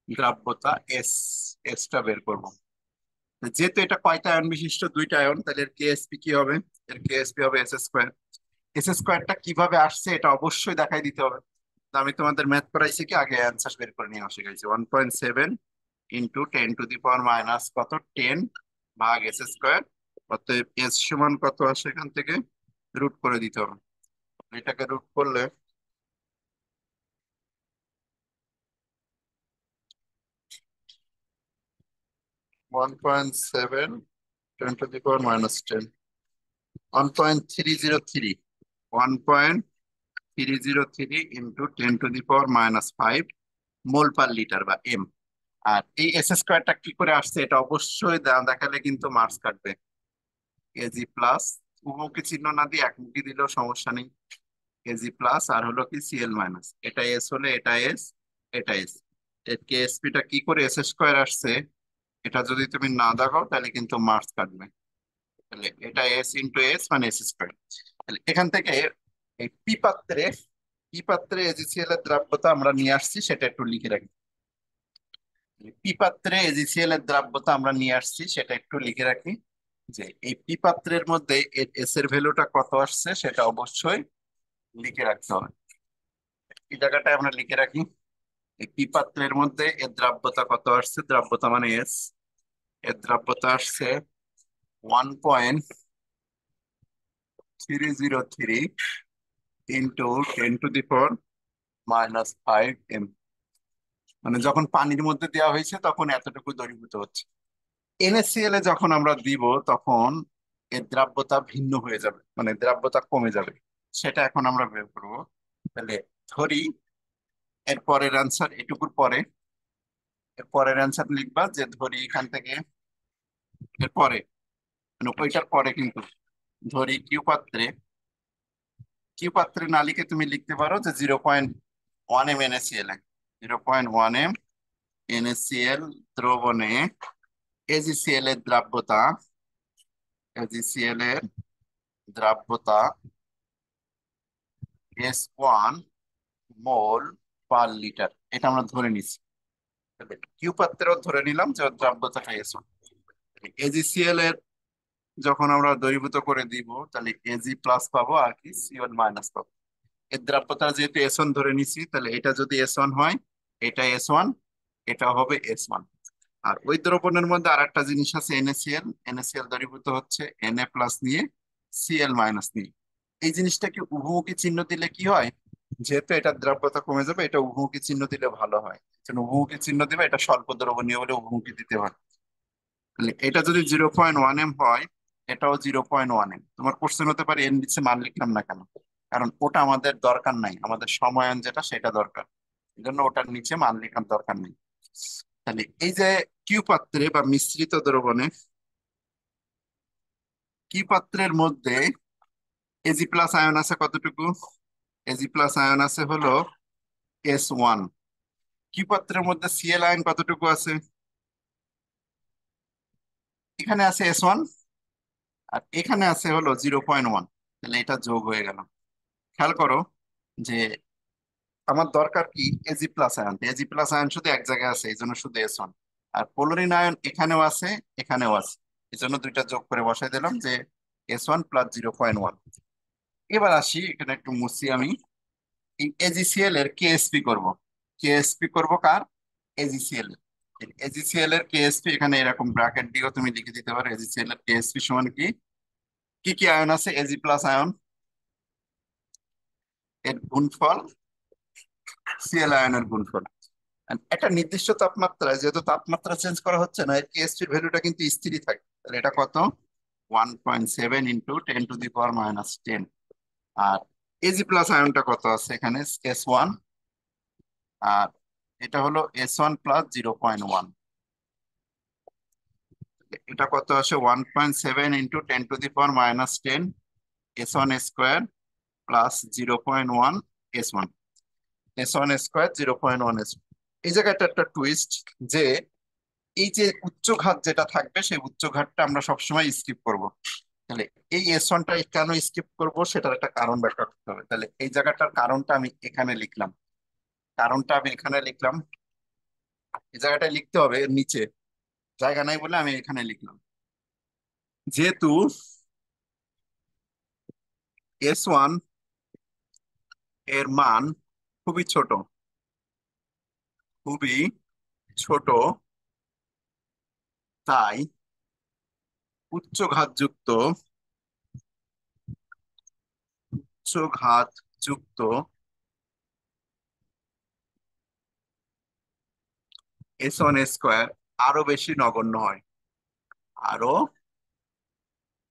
দ্রাব্যতা এস, এসটা বের করবো। যেহেতু এটা কয়টা আয়ন বিশিষ্ট, দুইটা আয়ন, তাহলে এর কেএসপি কি হবে? এর কেএসপি হবে এস স্কোয়ার। এস স্কোয়ারটা কিভাবে আসছে এটা অবশ্যই দেখাই দিতে হবে। তো আমি তোমাদের ম্যাথ করাইছি কি, আগে অ্যান্সার বের করে নিয়ে আসে গেছি। 1.7 ইন্টু 10⁻⁻ কত, 10 ভাগ এস স্কোয়ার। অতএব এস সমান কত আসে, এখান থেকে রুট করে দিতে হবে। এটাকে রুট করলে 1.7 10⁻10, 1.303, 1.303 ইন্টু 10⁻⁵ মোল পার লিটার বা এম। আর এই এস স্কোয়ারটা কি করে আসছে এটা অবশ্যই দেখালে কিন্তু মার্কস কাটবে। কেজি প্লাস, উভয়কে চিহ্ন না দিয়ে একমুখী দিলেও সমস্যা নেই। কেজি প্লাস আর হলো কি সিএল মাইনাস, এটা এস হলে এটা এস, এটা এস। এর কেএসপি টা কি করে এস স্কোয়ার আসছে এটা যদি তুমি না দেখাও তাহলে কিন্তু মার্কস কাটবে। তাহলে এটা এস ইন্টু এস মানে এস স্কোয়ার। তাহলে এখান থেকে এই পি পাত্রে, পি পাত্রে এজিসিএল এর দ্রাব্যতা আমরা নিয়ে আসছি, সেটা একটু লিখে রাখি। পি পাত্রে এজিসিএল এর দ্রাব্যতা আমরা নিয়ে আসছি, সেটা একটু লিখে রাখি। যে এই পি পাত্রের মধ্যে এস এর ভ্যালুটা কত আসছে সেটা অবশ্যই লিখে রাখতে হবে। এই জায়গাটায় আমরা লিখে রাখি, এই পি পাত্রের মধ্যে এর দ্রাব্যতা কত আসছে, দ্রাব্যতা মানে এস, এর দ্রাব্যতা আসছে 1.303 ইন্টু 10⁻⁵ মানে যখন পানির মধ্যে দেওয়া হয়েছে তখন এতটুকু দ্রবীভূত হচ্ছে। এনএসিএল এ যখন আমরা দিব তখন এর দ্রাব্যতা ভিন্ন হয়ে যাবে, মানে দ্রাব্যতা কমে যাবে। সেটা এখন আমরা বের করবো। তাহলে ধরি এর পরের অ্যান্সার এটুকুর পরে, এর পরের অ্যান্সার লিখবা যে ধরি এখান থেকে, এর পরে মানে ওইটার পরে কিন্তু ধরি কিউ পাত্রে, কিউ পাত্রে না লিখে তুমি লিখতে পারো যে 0.1 এম এনএসিএল, 0.1 এম এনএসিএল দ্রবণে এজিসিএল এর দ্রাব্যতা, এজিসিএল এর দ্রাব্যতা S1 মোল পার লিটার, এটা আমরা ধরে নিচ্ছি। তাহলে কিউ পাত্রেও ধরে নিলাম যে ওর দ্রাব্যতাটা S1। এজিসিএল এর যখন আমরা দ্রবীভূত করে দিব তাহলে এজি প্লাস পাবো আর কি সিওন মাইনাস পাবো। এর দ্রাব্যতা যেহেতু S1 ধরে নিছি, তাহলে এটা যদি S1 হয়, এটা S1, এটা হবে S1। আর ওই দ্রবণের মধ্যে আর একটা জিনিস আছে NaCl, NaCl দ্রবীভূত হচ্ছে Na প্লাস নিয়ে Cl মাইনাস নিয়ে। এই জিনিসটাকে উভমুখী চিহ্ন দিলে কি হয়, যেহেতু এটা দ্রাব্যতা কমে যাবে, এটা উভমুখী চিহ্ন দিলে ভালো হয়। উভমুখী চিহ্ন দিবে, এটা স্বল্প দ্রবণীয় বলে উভমুখী দিতে হয়। তাহলে এটা যদি 0.1 এম হয়, এটাও 0.1 এম। তোমার কোশ্চেন হতে পারে এর নিচে মান লিখলাম না কেন, কারণ ওটা আমাদের দরকার নাই, আমাদের সময়ন যেটা সেটা দরকার, এই জন্য ওটার নিচে মান লেখার দরকার নেই। তাহলে এই যে কিউ পাত্রে বা মিশ্রিত দ্রবণে, কিউ পাত্রের মধ্যে এজি প্লাস আয়ন আছে কতটুকু, এজি প্লাস আয়ন আছে হলো S1। কিউ পাত্রের মধ্যে সিএল আয়ন কতটুকু আছে, এখানে আছে S1 আর এখানে আছে হলো 0.1। তাহলে এটা যোগ হয়ে গেল। খেয়াল করো যে আমার দরকার কি, AG plus ion, AG plus ion শুধু এক জায়গায় আছে এই জন্য শুধু S1। আর পোলোরিন আয়ন এখানেও আছে, এখানেও আছে, এই জন্য দুইটা যোগ করে বসাই দিলাম যে S1 প্লাস 0.1। এবার আসি, এখানে একটু মুছি আমি। এই এজিসিএল এর কেএসপি করব, কেএসপি করব কার, এজিসিএল এর। এজিসিএল এর কেএসপি এখানে এরকম ব্র্যাকেট দিয়েও তুমি লিখে দিতে পারো। এজিসিএল এর কেএসপি সমান কি, কি কি আয়ন আছে, এজি প্লাস আয়ন এর গুণফল, সিএল আয়নের গুণফল। And একটা নির্দিষ্ট তাপমাত্রায় যেহেতু তাপমাত্রা চেঞ্জ করা হচ্ছে না, এর কেএসপির ভ্যালুটা কিন্তু স্থিরই থাকে। তাহলে এটা কত, 1.7 ইন্টু 10⁻⁻10। আর এজি প্লাস আয়নটা কত আছে এখানে? S1। আর এটা হলো S1 প্লাস 0.1। এটা কত আসে? 1.7 into 10⁻⁻10 S1 square plus 0.1 S1। S1 square 0.1 S1। এই জায়গাটা একটা টুইস্ট, যে এই যে উচ্চ ঘাত যেটা থাকবে সেই উচ্চ ঘাতটা আমরা সবসময় স্কিপ করব। তাহলে এই S1টা কেন স্কিপ করব সেটার একটা কারণ ব্যাখ্যা করতে হবে। তাহলে এই জায়গাটার কারণটা আমি এখানে লিখলাম। কারণটা আমি এখানে লিখলাম, এই জায়গাটায় লিখতে হবে, এর নিচে জায়গা নাই বলে আমি এখানে লিখলাম। যেহেতু S1 এর মান খুবই ছোট, খুবই ছোট, তাই উচ্চ ঘাতযুক্ত উচ্চ ঘাতযুক্ত S1 স্কোয়ার আরো বেশি নগণ্য হয়। আরো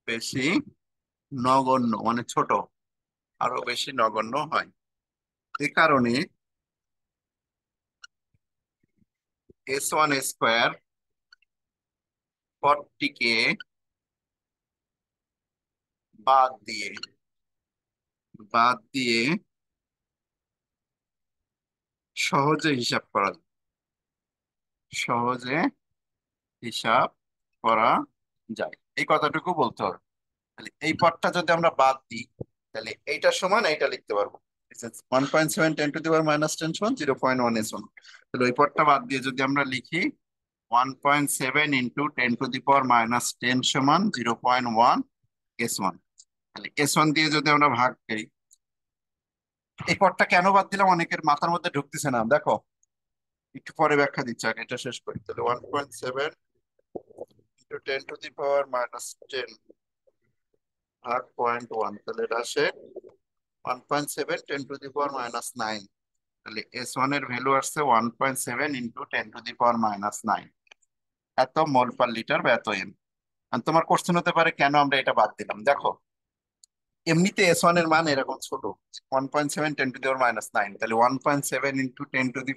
বেশি নগণ্য মানে ছোট, আরো বেশি নগণ্য হয়। এই কারণে S1 স্কোয়ার পদটিকে বাদ দিয়ে বাদ দিয়ে সহজে হিসাব করা যায়। সহজে হিসাব করা যায়, এই কথাটুকু বলতে হবে। তাহলে এই পদটা যদি আমরা বাদ দিই, তাহলে এইটার সমান এইটা লিখতে পারবো। 1.7 10⁻⁻10 সমান 0.1 S1। তাহলে ওই পদটা বাদ দিয়ে যদি আমরা লিখি 1.7 ইন্টু 10⁻⁻10 সমান 0.1 S1। তাহলে S1 দিয়ে যদি আমরা ভাগ করি, এই পদটা কেন বাদ দিলাম অনেকের মাথার মধ্যে ঢুকতেছে না, দেখো একটু পরে ব্যাখ্যা দিচ্ছি, আগে এটা শেষ করি। তাহলে 1.7 ইন্টু 10⁻⁻10 ভাগ 0.1, তাহলে এটা আসে 1.7 10⁻⁻9। তাহলে S1 এর ভ্যালু আসছে 1.7 ইন্টু 10⁻⁻9। এত মোল পার লিটার বা এত এম। আর তোমার কোশ্চেন হতে পারে কেন আমরা এটা বাদ দিলাম। দেখো, এমনিতে S1 এর মান এরকম ছোট, 1.7 10⁻⁹ তাহলে 1.7 ইন্টু 10⁻⁹ যদি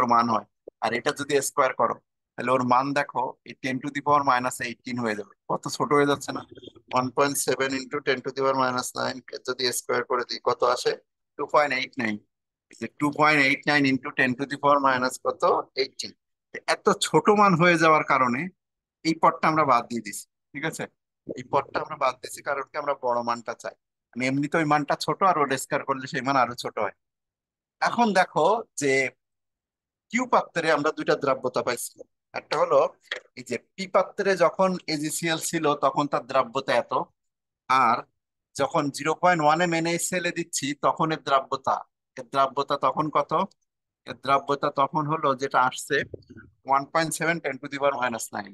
ওর মান হয়, আর এটা যদি স্কোয়ার করো, তাহলে ওর মান দেখো এই 10⁻18 হয়ে যাবে। কত ছোট হয়ে যাচ্ছে না? 1.7 ইন্টু 10⁻⁹ যদি স্কোয়ার করে দিই কত আসে? 2.89। 2.89 ইন্টু 10⁻⁻ কত? 18। এত ছোট মান হয়ে যাওয়ার কারণে এই পদটা আমরা বাদ দিয়ে দিছি। ঠিক আছে, এই পদটা আমরা বাদ দিছি কারণ কি আমরা বড় মানটা চাই। মানে এমনিতে ওই মানটা ছোট, আর ও স্কয়ার করলে সেই মান আরো ছোট হয়। এখন দেখো যে কিউ পাত্রে আমরা দুইটা দ্রাব্যতা পাইছি। একটা হলো এই যে পি পাত্রে যখন এজিসিএল ছিল তখন তার দ্রাব্যতা এত, আর যখন 0.1 এম NaCl এ দিচ্ছি তখন এর দ্রাব্যতা তখন কত? এর দ্রাব্যতা তখন হলো যেটা আসছে 1.7 10⁻⁹।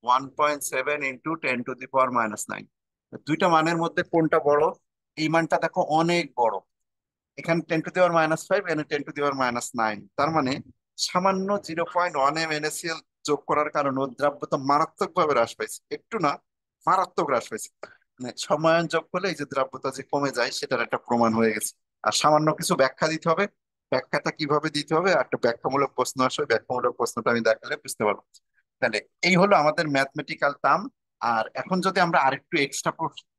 1.7 ইন্টু 10⁻⁹। দুইটা মানের মধ্যে কোনটা বড়? এই মানটা দেখো অনেক বড়। এখানে 10⁻⁵, এখানে 10⁻⁹। তার মানে সামান্য 0.1 এম NaCl যোগ করার কারণে ওর দ্রাব্যতা মারাত্মক ভাবে হ্রাস পাইছে। একটু না, মারাত্মক হ্রাস পাইছে। মানে সময়ায়ন যোগ করলে এই যে দ্রাব্যতা যে কমে যায় সেটার একটা প্রমাণ হয়ে গেছে। আর সামান্য কিছু ব্যাখ্যা দিতে হবে। ব্যাখ্যাটা কিভাবে দিতে হবে, আর একটা ব্যাখ্যামূলক প্রশ্ন আসবে, ব্যাখ্যামূলক প্রশ্নটা আমি দেখালে বুঝতে পারবো। তাহলে এই হলো আমাদের ম্যাথমেটিক্যাল টার্ম। আর এখন যদি আমরা আরেকটু এক্সট্রা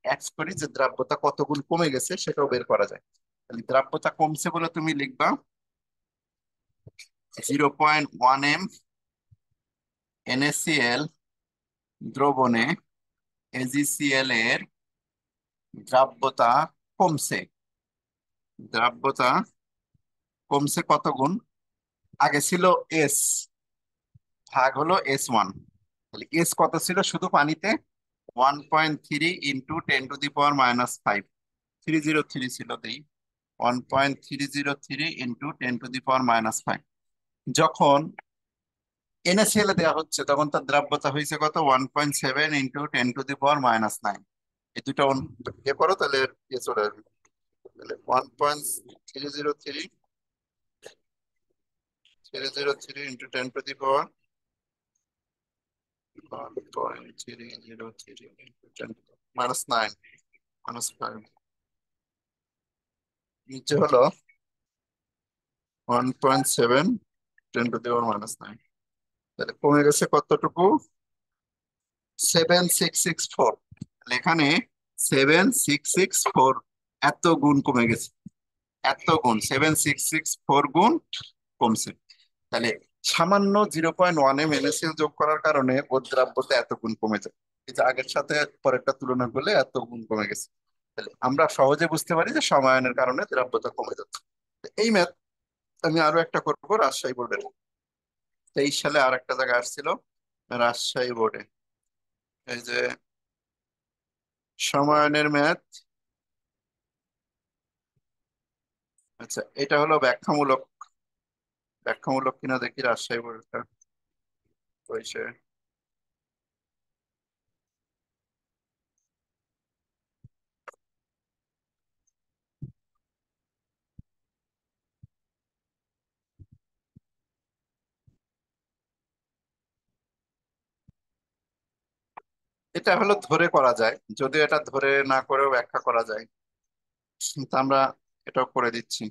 অ্যাড করি যে দ্রাব্যতা কত গুণ কমে গেছে সেটাও বের করা যায়। তাহলে দ্রাব্যতা কমছে বলে তুমি লিখবা 0.1 এম NaCl দ্রবণে AgCl এর দ্রাব্যতা কমছে। দ্রাব্যতা কমছে কত গুণ? আগে ছিল এস, ভাগ হলো S1। তাহলে এস কত ছিল শুধু পানিতে? 1.3 ইন্টু 10⁻⁻5। 303 ছিল, দেই 1.303 ইন্টু 10⁻⁻5। যখন NaCl এ দেওয়া হচ্ছে তখন তার দ্রাব্যতা হয়েছে কত? 1.7 ইন্টু 10⁻⁹। এই দুটো ইয়ে করো, তাহলে ইয়ে চলে আসবে। তাহলে 1.303 ইন্টু 10⁻⁻ 1.303 -9 -5 নিচে হলো 1.7 10⁻⁻৯। তাহলে কমে গেছে কতটুকু? 7664। এখানে 7664 এত গুণ কমে গেছে, এত গুণ 7664 গুণ কমছে। তাহলে সামান্য 0.1 NaCl যোগ করার কারণে ওর দ্রাব্যতা এত গুণ কমে যায়। এই যে আগের সাথে পরেরটা তুলনা করলে এত গুণ কমে গেছে। তাহলে আমরা সহজে বুঝতে পারি যে সমায়নের কারণে দ্রাব্যতা কমে যাচ্ছে। তো এই ম্যাথ আমি আরো একটা করবো রাজশাহী বোর্ডের। 23 সালে আর একটা জায়গায় আসছিল রাজশাহী বোর্ডে, এই যে সমায়নের ম্যাথ। আচ্ছা, এটা হলো ব্যাখ্যামূলক। ব্যাখ্যামূলক কিনা দেখি রাজশাহী বোর্ডটা হয়েছে। এটা হলো ধরে করা যায়, যদিও এটা ধরে না করেও ব্যাখ্যা করা যায়, কিন্তু আমরা এটাও করে দিচ্ছি।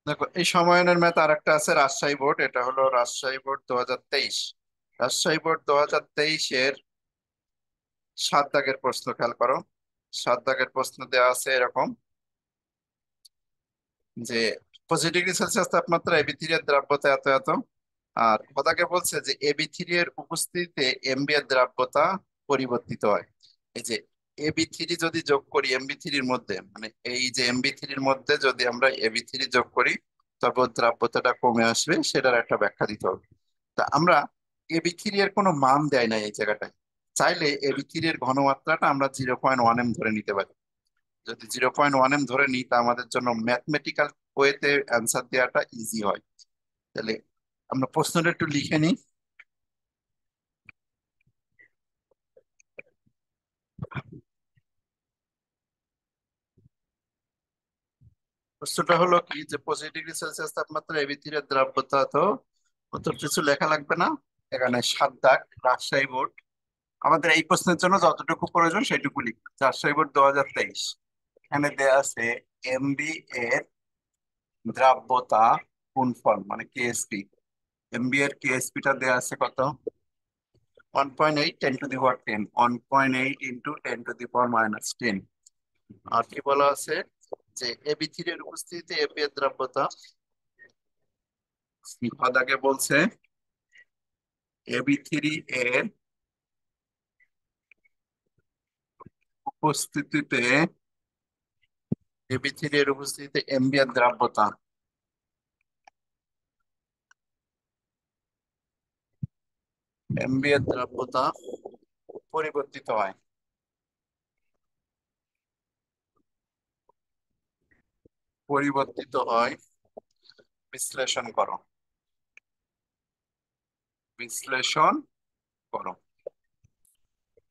দেখো, এই সমায়নের ম্যাথ আর একটা আছে রাজশাহী বোর্ড, এটা হলো রাজশাহী বোর্ড 2023। রাজশাহী বোর্ড 2023-এর 7 দাগের প্রশ্ন খেয়াল করো। 7 দাগের প্রশ্ন দেওয়া আছে এরকম যে 25 ডিগ্রি সেলসিয়াস তাপমাত্রা এবি থ্রি এর দ্রাব্যতা এত এত। আর খোদাকে বলছে যে এবি থ্রি এর উপস্থিতিতে এমবি এর দ্রাব্যতা পরিবর্তিত হয়। এই যে এবি থ্রি যদি যোগ করি এমবি থ্রির মধ্যে, মানে এই যে এমবি থ্রির মধ্যে যদি আমরা এবি থ্রি যোগ করি তবে ওর দ্রাব্যতাটা কমে আসবে, সেটার একটা ব্যাখ্যা দিতে হবে। তা আমরা এবি থ্রি এর কোনো মান দেয় না এই জায়গাটায়। চাইলে এবি থ্রি এর ঘনমাত্রাটা আমরা 0.1 এম ধরে নিতে পারি। যদি 0.1 এম ধরে নিই তা আমাদের জন্য ম্যাথমেটিক্যাল ওয়েতে অ্যান্সার দেওয়াটা ইজি হয়। তাহলে আমরা প্রশ্নটা একটু লিখে নিই। প্রশ্নটা হলো কি যে 25 ডিগ্রি সেলসিয়াস তাপমাত্রা এবি থ্রি এর দ্রাব্যতা, তো অত কিছু লেখা লাগবে না। এখানে 7 দাগ রাজশাহী বোর্ড। আমাদের এই প্রশ্নের জন্য যতটুকু প্রয়োজন সেটুকু লিখবে। রাজশাহী বোর্ড 2023, এখানে দেয়া আছে এমবি এর দ্রাব্যতা গুণফল মানে কেএসপি। এমবি এর কেএসপি টা দেয়া আছে কত? 1.8 10⁻10, 1.8 ইন্টু 10⁻−10। আর কি বলা আছে যে এবি থ্রি এর উপস্থিতিতে এপি এর দ্রাব্যতা। দাগে বলছে এবি থ্রি এর উপস্থিতিতে, এবি থ্রি এর উপস্থিতিতে এমবি এর দ্রাব্যতা। এমবি এর দ্রাব্যতা পরিবর্তিত হয়। পরিবর্তিত হয়, বিশ্লেষণ করো। বিশ্লেষণ করো।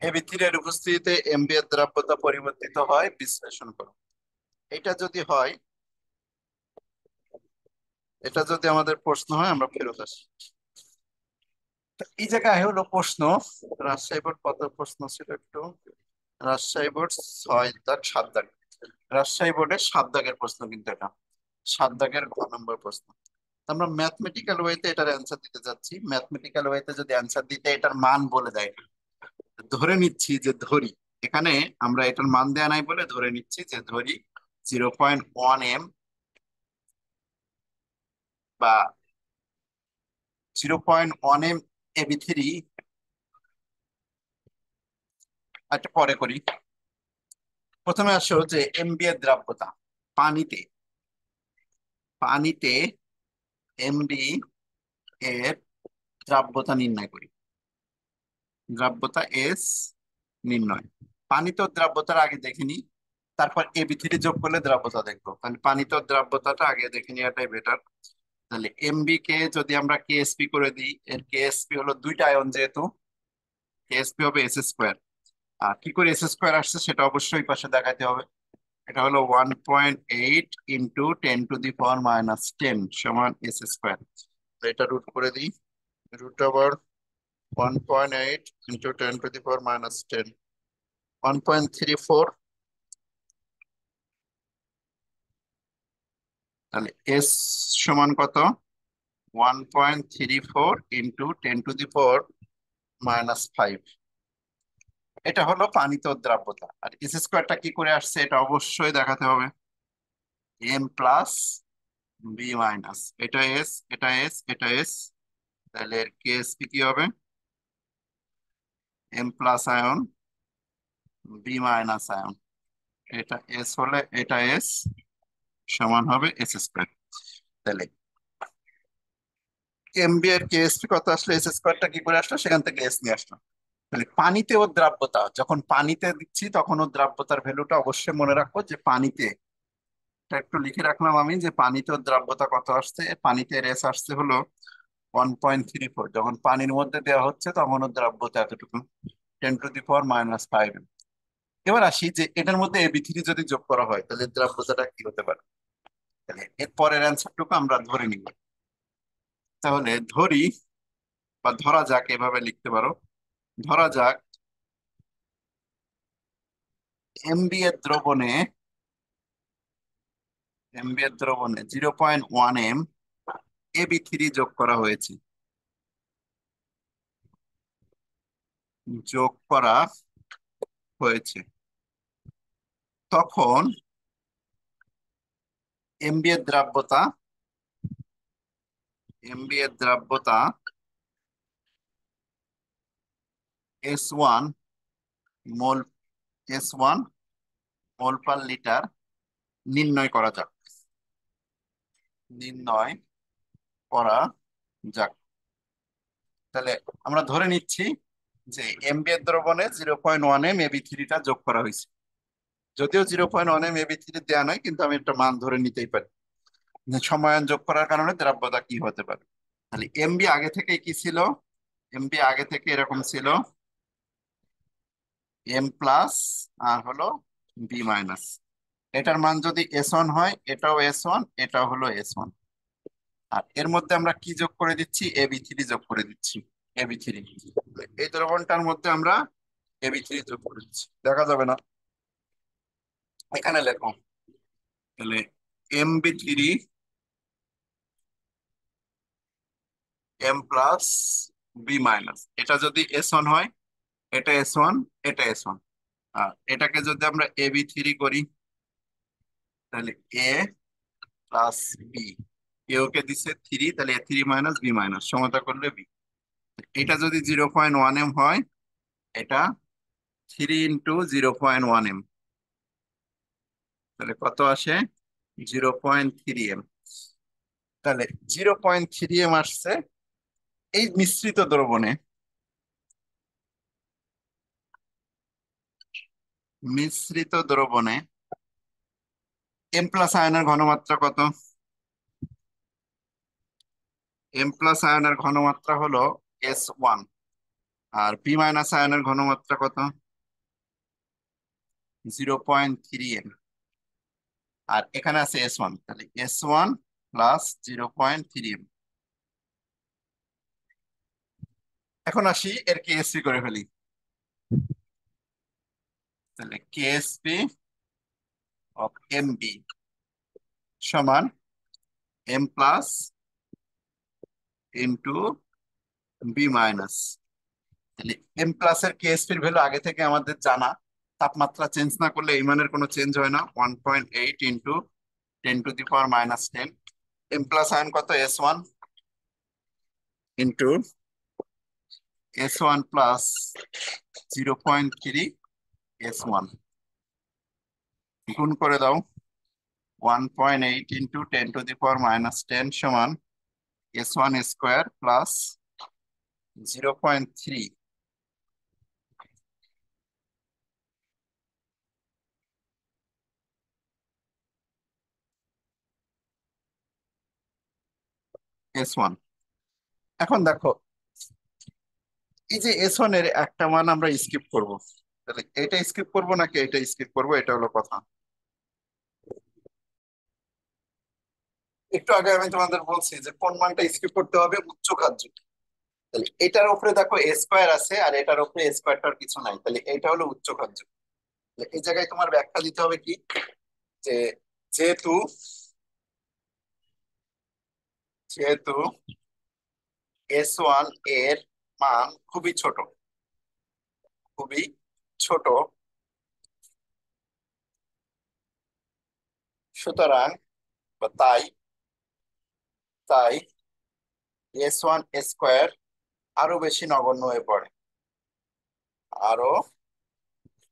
এবি থ্রি এর উপস্থিতিতে এমবি এর দ্রাব্যতা পরিবর্তিত হয়, বিশ্লেষণ করো। এটা যদি হয়, এটা যদি আমাদের প্রশ্ন হয় আমরা ফেরত আসি। তো এই জায়গায় হলো প্রশ্ন। রাজশাহী বোর্ড কত প্রশ্ন ছিল একটু? রাজশাহী বোর্ড 6 দাগ 7 দাগ। রাজশাহী বোর্ডের 7 দাগের প্রশ্ন, কিন্তু এটা 7 দাগের ঘ নম্বর প্রশ্ন। আমরা ম্যাথমেটিক্যাল ওয়েতে এটার অ্যান্সার দিতে যাচ্ছি। ম্যাথমেটিক্যাল ওয়েতে যদি অ্যান্সার দিতে এটার মান বলে দেয়, ধরে নিচ্ছি যে ধরি, এখানে আমরা এটার মান দেয়া নাই বলে ধরে নিচ্ছি যে ধরি 0.1 এম বা 0.1 এম এবি থ্রি। একটা পরে করি। প্রথমে আসো যে এমবি এর দ্রাব্যতা পানিতে, পানিতে এমবি এর দ্রাব্যতা নির্ণয় করি। দ্রাব্যতা এস নির্ণয়। পানিতে দ্রাব্যতার আগে দেখিনি, তারপর এবি থ্রি যোগ করলে দ্রাব্যতা দেখবো। মানে পানিতে দ্রাব্যতাটা আগে দেখে নেওয়াটাই বেটার। তাহলে এমবি কে যদি আমরা কেএসপি করে দিই, এর কেএসপি হলো দুইটা আয়ন, যেহেতু কেএসপি হবে এস স্কোয়ার। আর কি করে এস স্কোয়ার আসছে সেটা অবশ্যই পাশে দেখাতে হবে। এটা হলো 1.8 ইন্টু 10⁻⁻10 সমান এস স্কোয়ার। এটা রুট করে দিই। Root over 1.8 into 10⁻⁻10, 1.34। তাহলে এস সমান কত? 1.34 ইন্টু 10⁻⁻5। এটা হলো পানিতে দ্রাব্যতা। আর এস স্কোয়ারটা কি করে আসছে এটা অবশ্যই দেখাতে হবে। এম প্লাস বি মাইনাস, এটা এস, এটা এস, এটা এস। তাহলে এর কেএসপি কি হবে? M plus ion B minus ion. এটা এস হলে এটা এস সমান হবে এস স্কোয়ার। তাহলে এম বি এর কেএসপি কত আসলে, এস স্কোয়ারটা কি করে আসলো? সেখান থেকে এস নিয়ে আসলো। তাহলে পানিতে ওর দ্রাব্যতা, যখন পানিতে দিচ্ছি তখন ওর দ্রাব্যতার ভ্যালুটা অবশ্যই মনে রাখবো যে পানিতে, এটা একটু লিখে রাখলাম আমি, যে পানিতে ওর দ্রাব্যতা কত আসছে। পানিতে রেস আসছে হলো 1.34। যখন পানির মধ্যে দেওয়া হচ্ছে তখন ওর দ্রাব্যতা এতটুকু, 10⁻⁻5। এবার আসি যে এটার মধ্যে এবি3 যদি যোগ করা হয় তাহলে দ্রাব্যতাটা কি হতে পারে। তাহলে এর পরের অ্যান্সারটুকু আমরা ধরে নিব। তাহলে ধরি বা ধরা যাক, এভাবে লিখতে পারো। ধরা যাক এমবি এর দ্রবণে, এমবি এর দ্রবণে 0.1 এম এবি3 যোগ করা হয়েছে। যোগ করা হয়েছে তখন এমবি এর দ্রাব্যতা, এমবি এর দ্রাব্যতা S1 মোল, S1 মোল পার লিটার নির্ণয় করা যাক, নির্ণয় করা যাক। তাহলে আমরা ধরে নিচ্ছি যে এমবি এর দ্রবণে 0.1 এম এবি3টা যোগ করা হয়েছে। যদিও 0.1 এম এবি3 দেওয়া নয়, কিন্তু আমি একটা মান ধরে নিতেই পারি যে সময়ান যোগ করার কারণে দ্রাব্যতা কি হতে পারে। তাহলে এমবি আগে থেকে কি ছিল? এমবি আগে থেকে এরকম ছিল, এম প্লাস আর হলো বি মাইনাস। এটার মান যদি S1 হয়, এটাও S1, এটাও হলো S1। আর এর মধ্যে আমরা কি যোগ করে দিচ্ছি? এবি3 যোগ করে দিচ্ছি। এবি3, এই দ্রবণটার মধ্যে আমরা এবি3 যোগ করে দিচ্ছি। দেখা যাবে না, এখানে লেখো। তাহলে এমবি3, এম প্লাস বি মাইনাস, এটা যদি S1 হয়, এটা S1, এটা S1। আর এটাকে যদি আমরা এবি3 করি তাহলে এ প্লাস বি, এ ওকে দিচ্ছে 3, তাহলে এ3 মাইনাস বি মাইনাস সমতা করলে বি। এটা যদি 0.1 এম হয়, এটা 3 × 0.1 এম, তাহলে কত আসে? 0.3 এম। তাহলে 0.3 এম আসছে এই মিশ্রিত দ্রবণে। মিশ্রিত দ্রবণে এম প্লাস আয়নের ঘনমাত্রা কত? এম প্লাস আয়নের ঘনমাত্রা হলো S1। আর বি মাইনাস আয়নের ঘনমাত্রা কত? 0.3 এম। আর এখানে আছে S1, তাহলে S1 প্লাস 0.3 এম। এখন আসি এর কেএসপি করে ফেলি। তাহলে কেএসপি অফ এম বি সমান M plus into B minus. তাহলে এম প্লাস এর কেএসপি এর ভ্যালু আগে থেকে আমাদের জানা, তাপমাত্রা চেঞ্জ না করলে এই মানের কোনো চেঞ্জ হয় না। 1.8 ইন্টু 10⁻⁻10। এম প্লাস আয়ন কত? S1 into S1 plus 0.3 S1 গুণ করে দাও। 1.8 ইন্টু 10⁻⁻10 সমান S1 স্কোয়ার প্লাস 0.3 S1। এখন দেখো এই যে S1 এর একটা মান আমরা স্কিপ করব, তাহলে এটা স্কিপ করব নাকি এটা স্কিপ করব, এটা হলো কথা। একটু আগে আমি তোমাদের বলছি যে কোন মানটা স্কিপ করতে হবে, উচ্চ ঘাত যেটা। তাহলে এটার উপরে দেখো এ স্কোয়ার আছে আর এটার উপরে এ স্কোয়ারটার কিছু নাই, তাহলে এটা হলো উচ্চ ঘাত যোগ। তাহলে এই জায়গায় তোমার ব্যাখ্যা দিতে হবে কি, যে যেহেতু যেহেতু S1 এর মান খুবই ছোট, খুবই ছোট, সুতরাং বা তাই তাই S1 স্কোয়ার আরো বেশি নগণ্য হয়ে পড়ে, আরো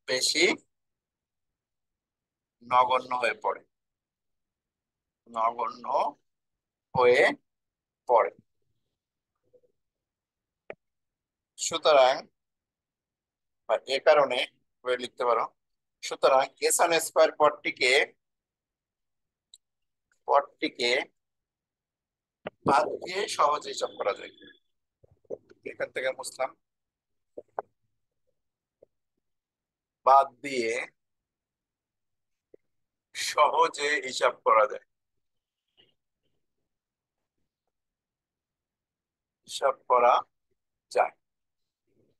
বেশি নগণ্য হয়ে পড়ে, নগণ্য হয়ে পড়ে। সুতরাং বা এ কারণে লিখতে পারো, সুতরাং S1 স্কোয়ার পদটিকে বাদ দিয়ে সহজে হিসাব করা যায়। এখান থেকে বুঝলাম বাদ দিয়ে সহজে হিসাব করা যায়, হিসাব করা যায়।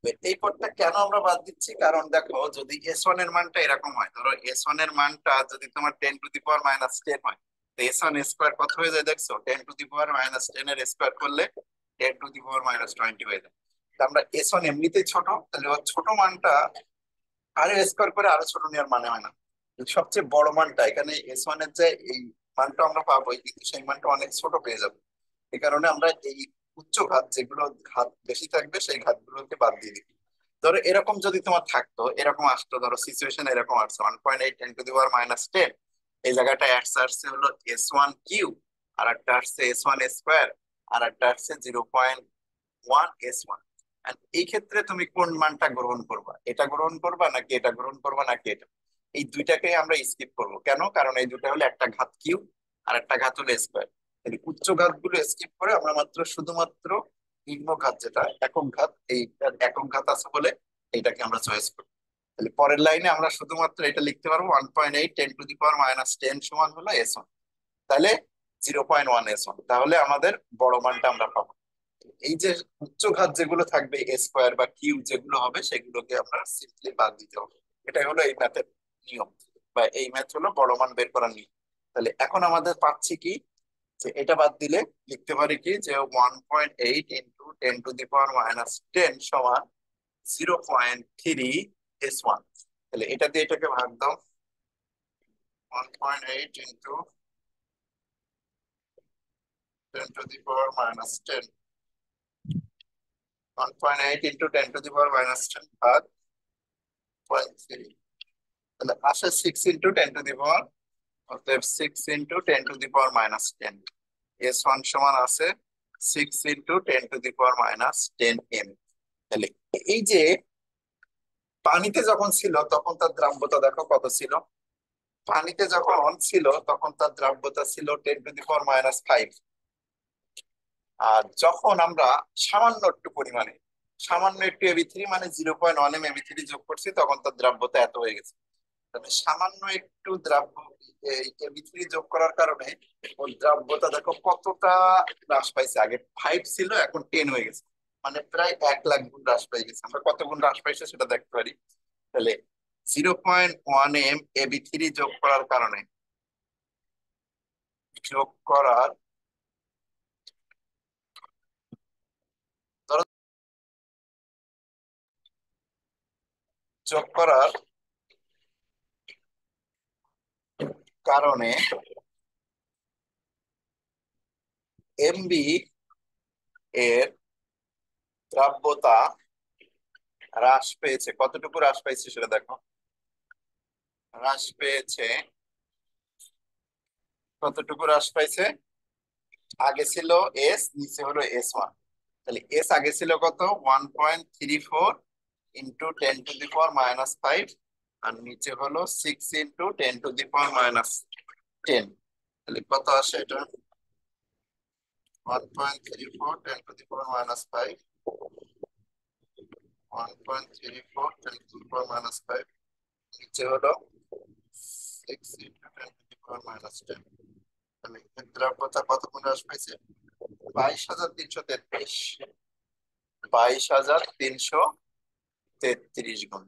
তো এই পদটা কেন আমরা বাদ দিচ্ছি, কারণ দেখো যদি S1 এর মানটা এরকম হয়, ধরো S1 এর মানটা যদি তোমার 10⁻⁻10 হয়, তো S1 স্কোয়ার কত হয়ে যায় দেখছো, 10⁻⁻10 এর স্কোয়ার করলে 10⁻⁻20 হয়ে যায়। তো আমরা S1 এমনিতেই ছোট, তাহলে ওর ছোট মানটা আরো স্কোয়ার করে আরো ছোট নেওয়ার মানে হয় না। সবচেয়ে বড় মানটা এখানে S1 এর যে এই মানটা আমরা পাবোই, কিন্তু সেই মানটা অনেক ছোট পেয়ে যাবে। এই কারণে আমরা এই উচ্চ ঘাত, যেগুলো ঘাত বেশি থাকবে সেই ঘাতগুলোকে বাদ দিয়ে দিই। ধরো এরকম যদি তোমার থাকতো, এরকম আসতো, ধরো সিচুয়েশন এরকম আসছে 1.8 × 10⁻⁻10, এই জায়গাটায় আসছে হলো S1 কিউ, আর একটা আসছে S1 স্কোয়ার, আর একটা আসছে 0.1 S1। এই ক্ষেত্রে তুমি কোন মানটা গ্রহণ করবা, এটা গ্রহণ করবা নাকি এটা গ্রহণ করবা নাকি এটা? এই দুইটাকে আমরা স্কিপ করব, কেন, কারণ এই দুটো হলো একটা ঘাত কিউ আর একটা ঘাত হলো স্কোয়ার। উচ্চ ঘাত গুলো স্কিপ করে আমরা শুধুমাত্র নিম্ন ঘাত, যেটা একক ঘাত, এই একক ঘাত আছে বলে এইটাকে আমরা চয়েস করি। তাহলে পরের লাইনে আমরা শুধুমাত্র এটা লিখতে পারবো 1.8 × 10⁻⁻10 সমান হলো S1। তাহলে 0.1 S1, তাহলে আমাদের বড় মানটা আমরা পাবো। এই যে উচ্চ ঘাত যেগুলো থাকবে স্কোয়ার বা কিউ যেগুলো হবে, সেগুলোকে আমরা সিম্পলি বাদ দিতে হবে। এটাই হলো এই ম্যাথের নিয়ম, বা এই ম্যাথ হলো বড় মান বের করার নিয়ম। তাহলে এখন আমাদের পাচ্ছি কি, যে এটা বাদ দিলে লিখতে পারি কি, যে 1.8 × 10⁻⁻10 সমান 0.3 S1। তাহলে এটা দিয়ে এটাকে ভাগ দাও, 1.8 × 10⁻⁻10, 1.8 × 10⁻⁻10 ভাগ 0.3, তাহলে আসে 6 × 10⁻, অতএব 6 × 10⁻⁻10, S1 সমান আছে 6 × 10⁻⁻10 M। তাহলে এই যে পানিতে যখন ছিল তখন তার দ্রাব্যতা দেখো কত ছিল, পানিতে যখন ছিল তখন তার দ্রাব্যতা ছিল 10⁻⁻5। আর যখন আমরা সামান্য একটু পরিমাণে, সামান্য একটু এবি3 মানে 0.1 M এবি3 যোগ করছি, তখন তার দ্রাব্যতা এত হয়ে গেছে। তাহলে সামান্য একটু দ্রাব্য এই এবি3 যোগ করার কারণে ওর দ্রাব্যতা দেখো কতটা হ্রাস পাইছে, আগে 5 ছিল এখন 10 হয়ে গেছে, মানে প্রায় 1 লাখ গুণ হ্রাস পেয়ে গেছে। আমরা কত গুণ হ্রাস পাইছে সেটা দেখতে পারি। তাহলে 0.1 M এবি3 যোগ করার কারণে, যোগ করার ধরো যোগ করার কারণে এমবি এর দ্রাব্যতা হ্রাস পেয়েছে, কতটুকু হ্রাস পেয়েছে সেটা দেখো, হ্রাস পেয়েছে, কতটুকু হ্রাস পাইছে, আগে ছিল এস, নিচে হলো S1। তাহলে এস আগে ছিল কত, 1.34 × 10⁻⁻5, আর নিচে হলো 6 × 10⁻⁻10। তাহলে কত আসে এটা, 1.34 × 10⁻⁻5, 1.34 × 10⁻⁻5, নিচে হলো 6 × 10⁻⁻10। তাহলে এর দ্রাব্যতা কত গুণ হ্রাস পাইছে? 22,333। 22,333 গুণ।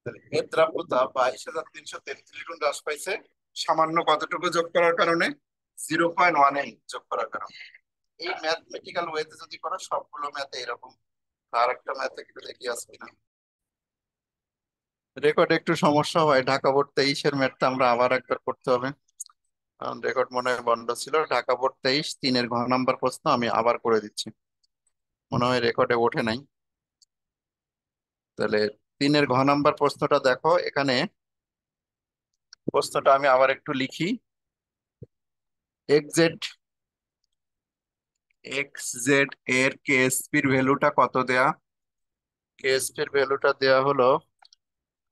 তাহলে এর দ্রাব্যতা 22,333 গুণ হ্রাস পাইছে সামান্য কতটুকু যোগ করার কারণে? 0.18 যোগ করার কারণে। এই ম্যাথমেটিক্যাল ওয়েতে যদি করো সবগুলো ম্যাথে এরকম। আর একটা ম্যাথে একটু দেখি আছে কিনা। রেকর্ডে একটু সমস্যা হয়, ঢাকা বোর্ড 23-এর ম্যাথটা আমরা আবার একবার করতে হবে, কারণ রেকর্ড মনে হয় বন্ধ ছিল। ঢাকা বোর্ড 23 3-এর ঘ নাম্বার প্রশ্ন আমি আবার করে দিচ্ছি, মনে হয় রেকর্ডে ওঠে নাই। তাহলে 3-এর ঘ নাম্বার প্রশ্নটা দেখো এখানে। প্রশ্নটা আমি আবার একটু লিখি। এক্স জেড এর কেএসপির ভ্যালুটা কত দেয়া? কেএসপির ভ্যালুটা দেয়া হলো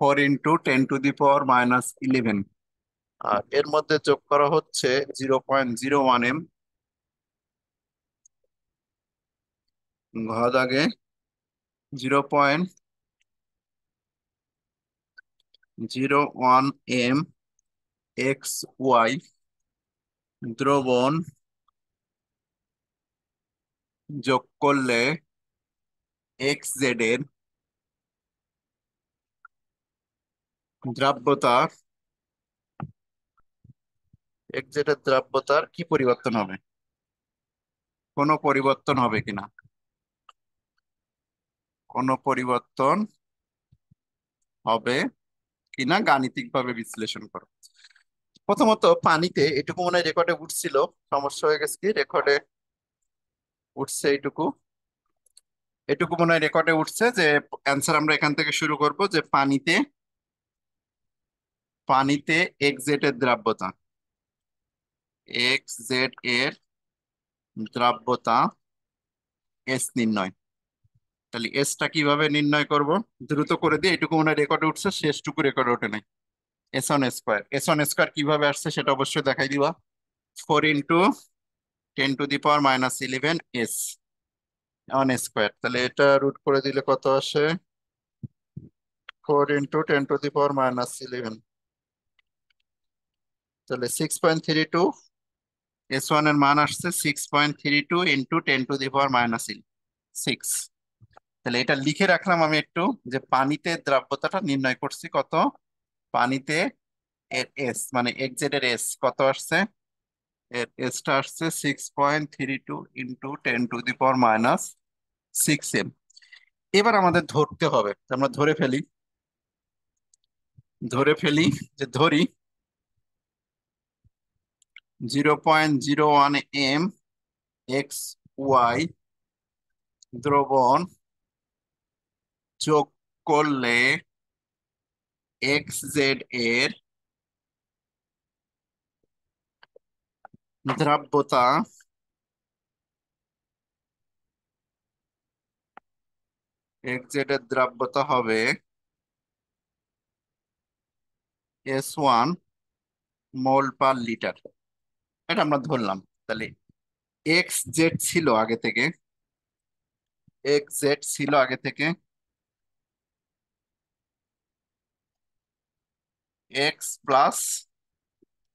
4 × 10⁻⁻11। আর এর মধ্যে যোগ করা হচ্ছে 0.01 এম। ঘ দাগে 0.01 এম XY দ্রবণ যোগ করলে জেড এর দ্রাব্যতার জেড এর দ্রাব্যতার কি পরিবর্তন হবে? কোনো পরিবর্তন হবে কিনা? কোনো পরিবর্তন হবে কিনা গাণিতিক ভাবে বিশ্লেষণ করো। প্রথমত পানিতে এটুকু মনে হয় রেকর্ডে উঠছিল, সমস্যা হয়ে গেছে কি রেকর্ডে উঠছে এইটুকু। এটুকু মনে হয় রেকর্ডে উঠছে যে অ্যান্সার আমরা এখান থেকে শুরু করব, যে পানিতে পানিতে জেড এর দ্রাব্যতা, জেড এর দ্রাব্যতা এস নির্ণয়। তাহলে এসটা কিভাবে নির্ণয় করব? দ্রুত করে দিয়ে, এটুকু মনে হয় রেকর্ডে উঠছে, শেষটুকু রেকর্ডে ওঠে নাই। এস অন স্কোয়ার কিভাবে আসছে সেটা অবশ্যই দেখাই দিবা। 4 × 10⁻11 এস অন স্কোয়ার। তাহলে এটা রুট করে দিলে কত আসে? 4 × 10⁻11। তাহলে 6.32। S1 এর মান আসছে 6.32 × 10⁻6। তাহলে এটা লিখে রাখলাম আমি একটু, যে পানিতে দ্রাব্যতাটা নির্ণয় করছি কত। পানিতে এর এস মানে জেড এর এস কত আসছে? এর এসটা আসছে 6.32 × 10⁻6 এম। এবার আমাদের ধরতে হবে, আমরা ধরে ফেলি যে ধরি 0.01 এক্স ওয়াই দ্রবণ যোগ করলে জেড এর দ্রাব্যতা জেড এর দ্রাব্যতা হবে S1 মোল পার লিটার। এটা আমরা ধরলাম। তাহলে জেড ছিল আগে থেকে, জেড ছিল আগে থেকে এক্স প্লাস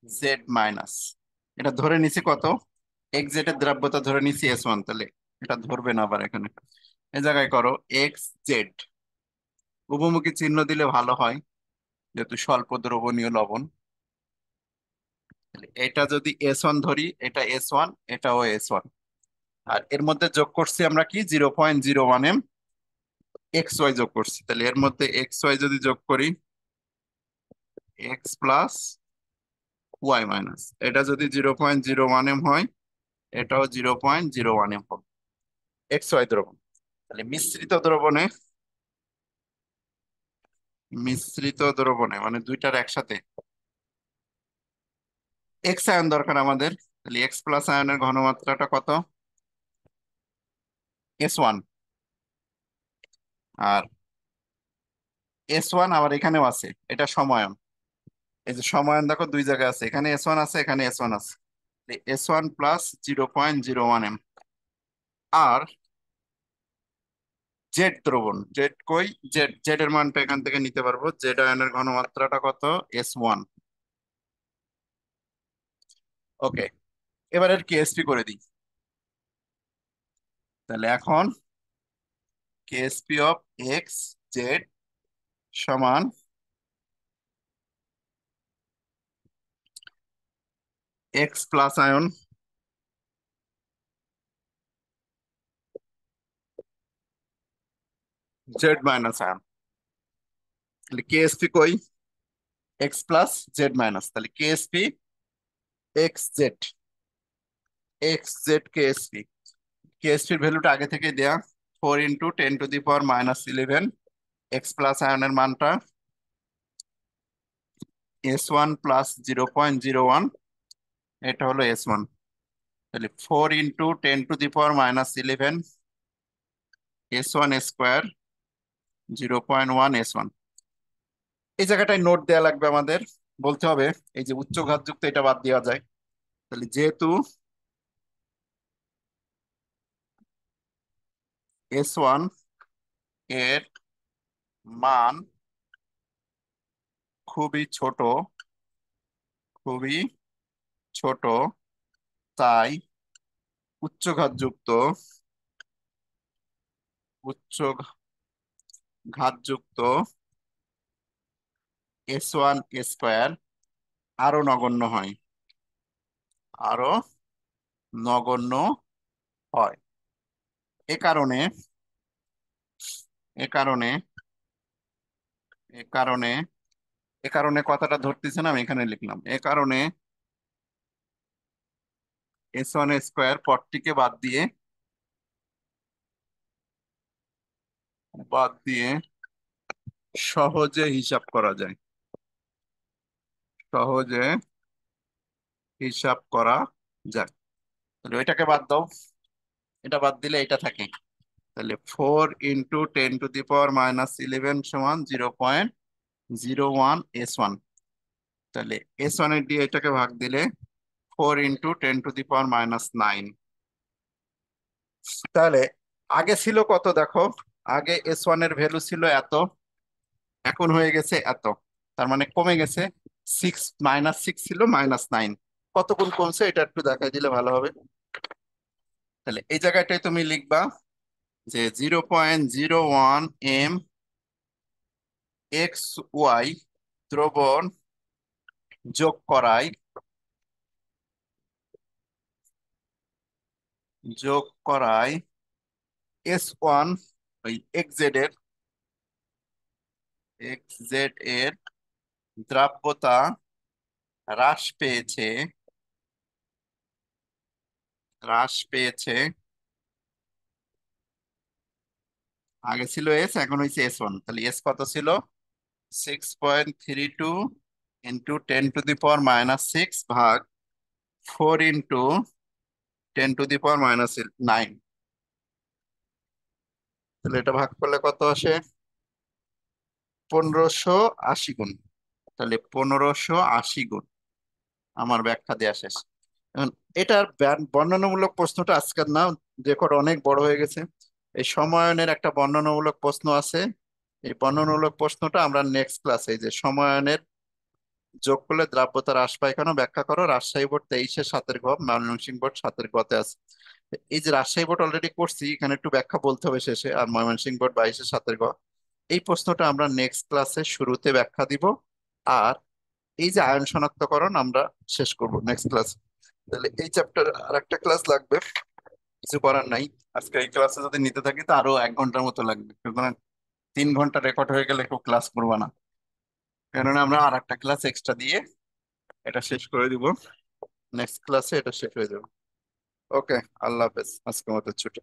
জেড মাইনাস, এটা ধরে নিছি কত? জেড এর দ্রাব্যতা ধরে নিছি S1। তাহলে এটা ধরবে না আবার এখানে, এ জায়গায় করো জেড। উভমুখী চিহ্ন দিলে ভালো হয়, যেহেতু স্বল্প দ্রবণীয় লবণ। তাহলে এটা যদি S1 ধরি, এটা S1, এটাও S1। আর এর মধ্যে যোগ করছি আমরা কি 0.01 এম এক্স ওয়াই যোগ করছি। তাহলে এর মধ্যে এক্স ওয়াই যদি যোগ করি, এক্স প্লাস ওয়াই মাইনাস, এটা যদি 0.01 এম হয়, এটাও 0.01 এম হবে এক্স ওয়াই দ্রবণ। তাহলে মিশ্রিত দ্রবণে মানে দুইটার একসাথে এক্স আয়ন দরকার আমাদের। তাহলে এক্স প্লাস আয়নের ঘনমাত্রাটা কত? S1। আর S1 আবার এখানেও আছে, এটা সমায়ন। এই যে সমায়ন দেখো দুই জায়গায় আছে, এখানে S1 আছে, এখানে S1 আছে। S1 plus 0.01 M. আর জেড দ্রবণ, জেড কই, জেড, জেড এর মানটা এখান থেকে নিতে পারবো। জেড আয়নের ঘনমাত্রাটা কত? S1। ওকে, এবার এর কেএসপি করে দিই। তাহলে এখন কেএসপি অফ এক্স জেড সমান X plus ion Z minus ion. তাহলে কেএসপি কই? এক্স প্লাস জেড মাইনাস, তাহলে Ksp X Z, X Z Ksp. কেএসপির ভ্যালুটা আগে থেকে দেয়া, 4 × 10⁻11। এক্স প্লাস আয়নের মানটা S1 প্লাস 0.01, এটা হলো S1। তাহলে 4 × 10⁻11 S1 স্কোয়ার 0.1 S1। এই জায়গাটায় নোট দেয়া লাগবে আমাদের, বলতে হবে এই যে উচ্চ ঘাতযুক্ত এটা বাদ দেওয়া যায়। তাহলে যেহেতু S1 এর মান খুবই ছোট, খুবই ছোট, তাই উচ্চ ঘাতযুক্ত, উচ্চ ঘাতযুক্ত S1 স্কোয়ার আরো নগণ্য হয়, আরো নগণ্য হয়। এ কারণে, এ কারণে, এ কারণে, এ কারণে কথাটা ধরতেছে না, আমি এখানে লিখলাম। এ কারণে S1 স্কোয়ার পদটিকে বাদ দিয়ে সহজে হিসাব করা যায়, সহজে হিসাব করা যায়। তাহলে ওইটাকে বাদ দাও, এটা বাদ দিলে এটা থাকে। তাহলে 4 × 10⁻11 সমান 0.01 S1। তাহলে S1 এর দিয়ে এটাকে ভাগ দিলে 4 × 10⁻৯। তাহলে আগে ছিল কত দেখো, আগে S1 এর ভ্যালু ছিল এত, এখন হয়ে গেছে এত, তার মানে কমে গেছে। 6 - 6 ছিল -9, কত গুণ কমছে এটা একটু দেখাই দিলে ভালো হবে। তাহলে এই জায়গাটায় তুমি লিখবা যে 0.01 M XY দ্রবণ যোগ করায়, যোগ করায় S1 ওই XZ এর, XZ এর দ্রাব্যতা হ্রাস পেয়েছে, হ্রাস পেয়েছে। আগে ছিল এস, এখন হয়েছে S1। তাহলে এস কত ছিল? 6.32 × 10⁻⁶ ভাগ 4 × 10⁻⁹। তাহলে এটা ভাগ করলে কত আসে? 1580 গুণ। তাহলে 1580 গুণ। আমার ব্যাখ্যা দেয়া শেষ। এখন এটার বর্ণনামূলক প্রশ্নটা আজকের না, রেকর্ড অনেক বড় হয়ে গেছে। এই সময়নের একটা বর্ণনামূলক প্রশ্ন আছে, এই বর্ণনামূলক প্রশ্নটা আমরা নেক্সট ক্লাসে, এই যে সময়নের যোগ করলে দ্রাব্যতা হ্রাস পায় কেন ব্যাখ্যা করো, রাজশাহী বোর্ড 23-এর 7 গ, ময়মনসিংহ বোর্ড 7 গতে আছে। এই যে রাজশাহী বোর্ড অলরেডি করছি, এখানে একটু ব্যাখ্যা বলতে হবে শেষে, আর ময়মনসিংহ বোর্ড 22-এর 7 গ। এই প্রশ্নটা আমরা নেক্সট ক্লাসে শুরুতে ব্যাখ্যা দিব। আর এই যে আয়ন শনাক্তকরণ আমরা শেষ করব নেক্সট ক্লাস। তাহলে এই চ্যাপ্টার আর একটা ক্লাস লাগবে, কিছু করার নাই। আজকে এই ক্লাসে যদি নিতে থাকি তো আরো 1 ঘন্টার মতো লাগবে, সুতরাং 3 ঘন্টা রেকর্ড হয়ে গেলে কেউ ক্লাস করবো না, কেননা আমরা আর একটা ক্লাস এক্সট্রা দিয়ে এটা শেষ করে দিব। নেক্সট ক্লাসে এটা শেষ হয়ে যাবে। ওকে, আল্লাহ হাফেজ, আজকের মতো ছুটি।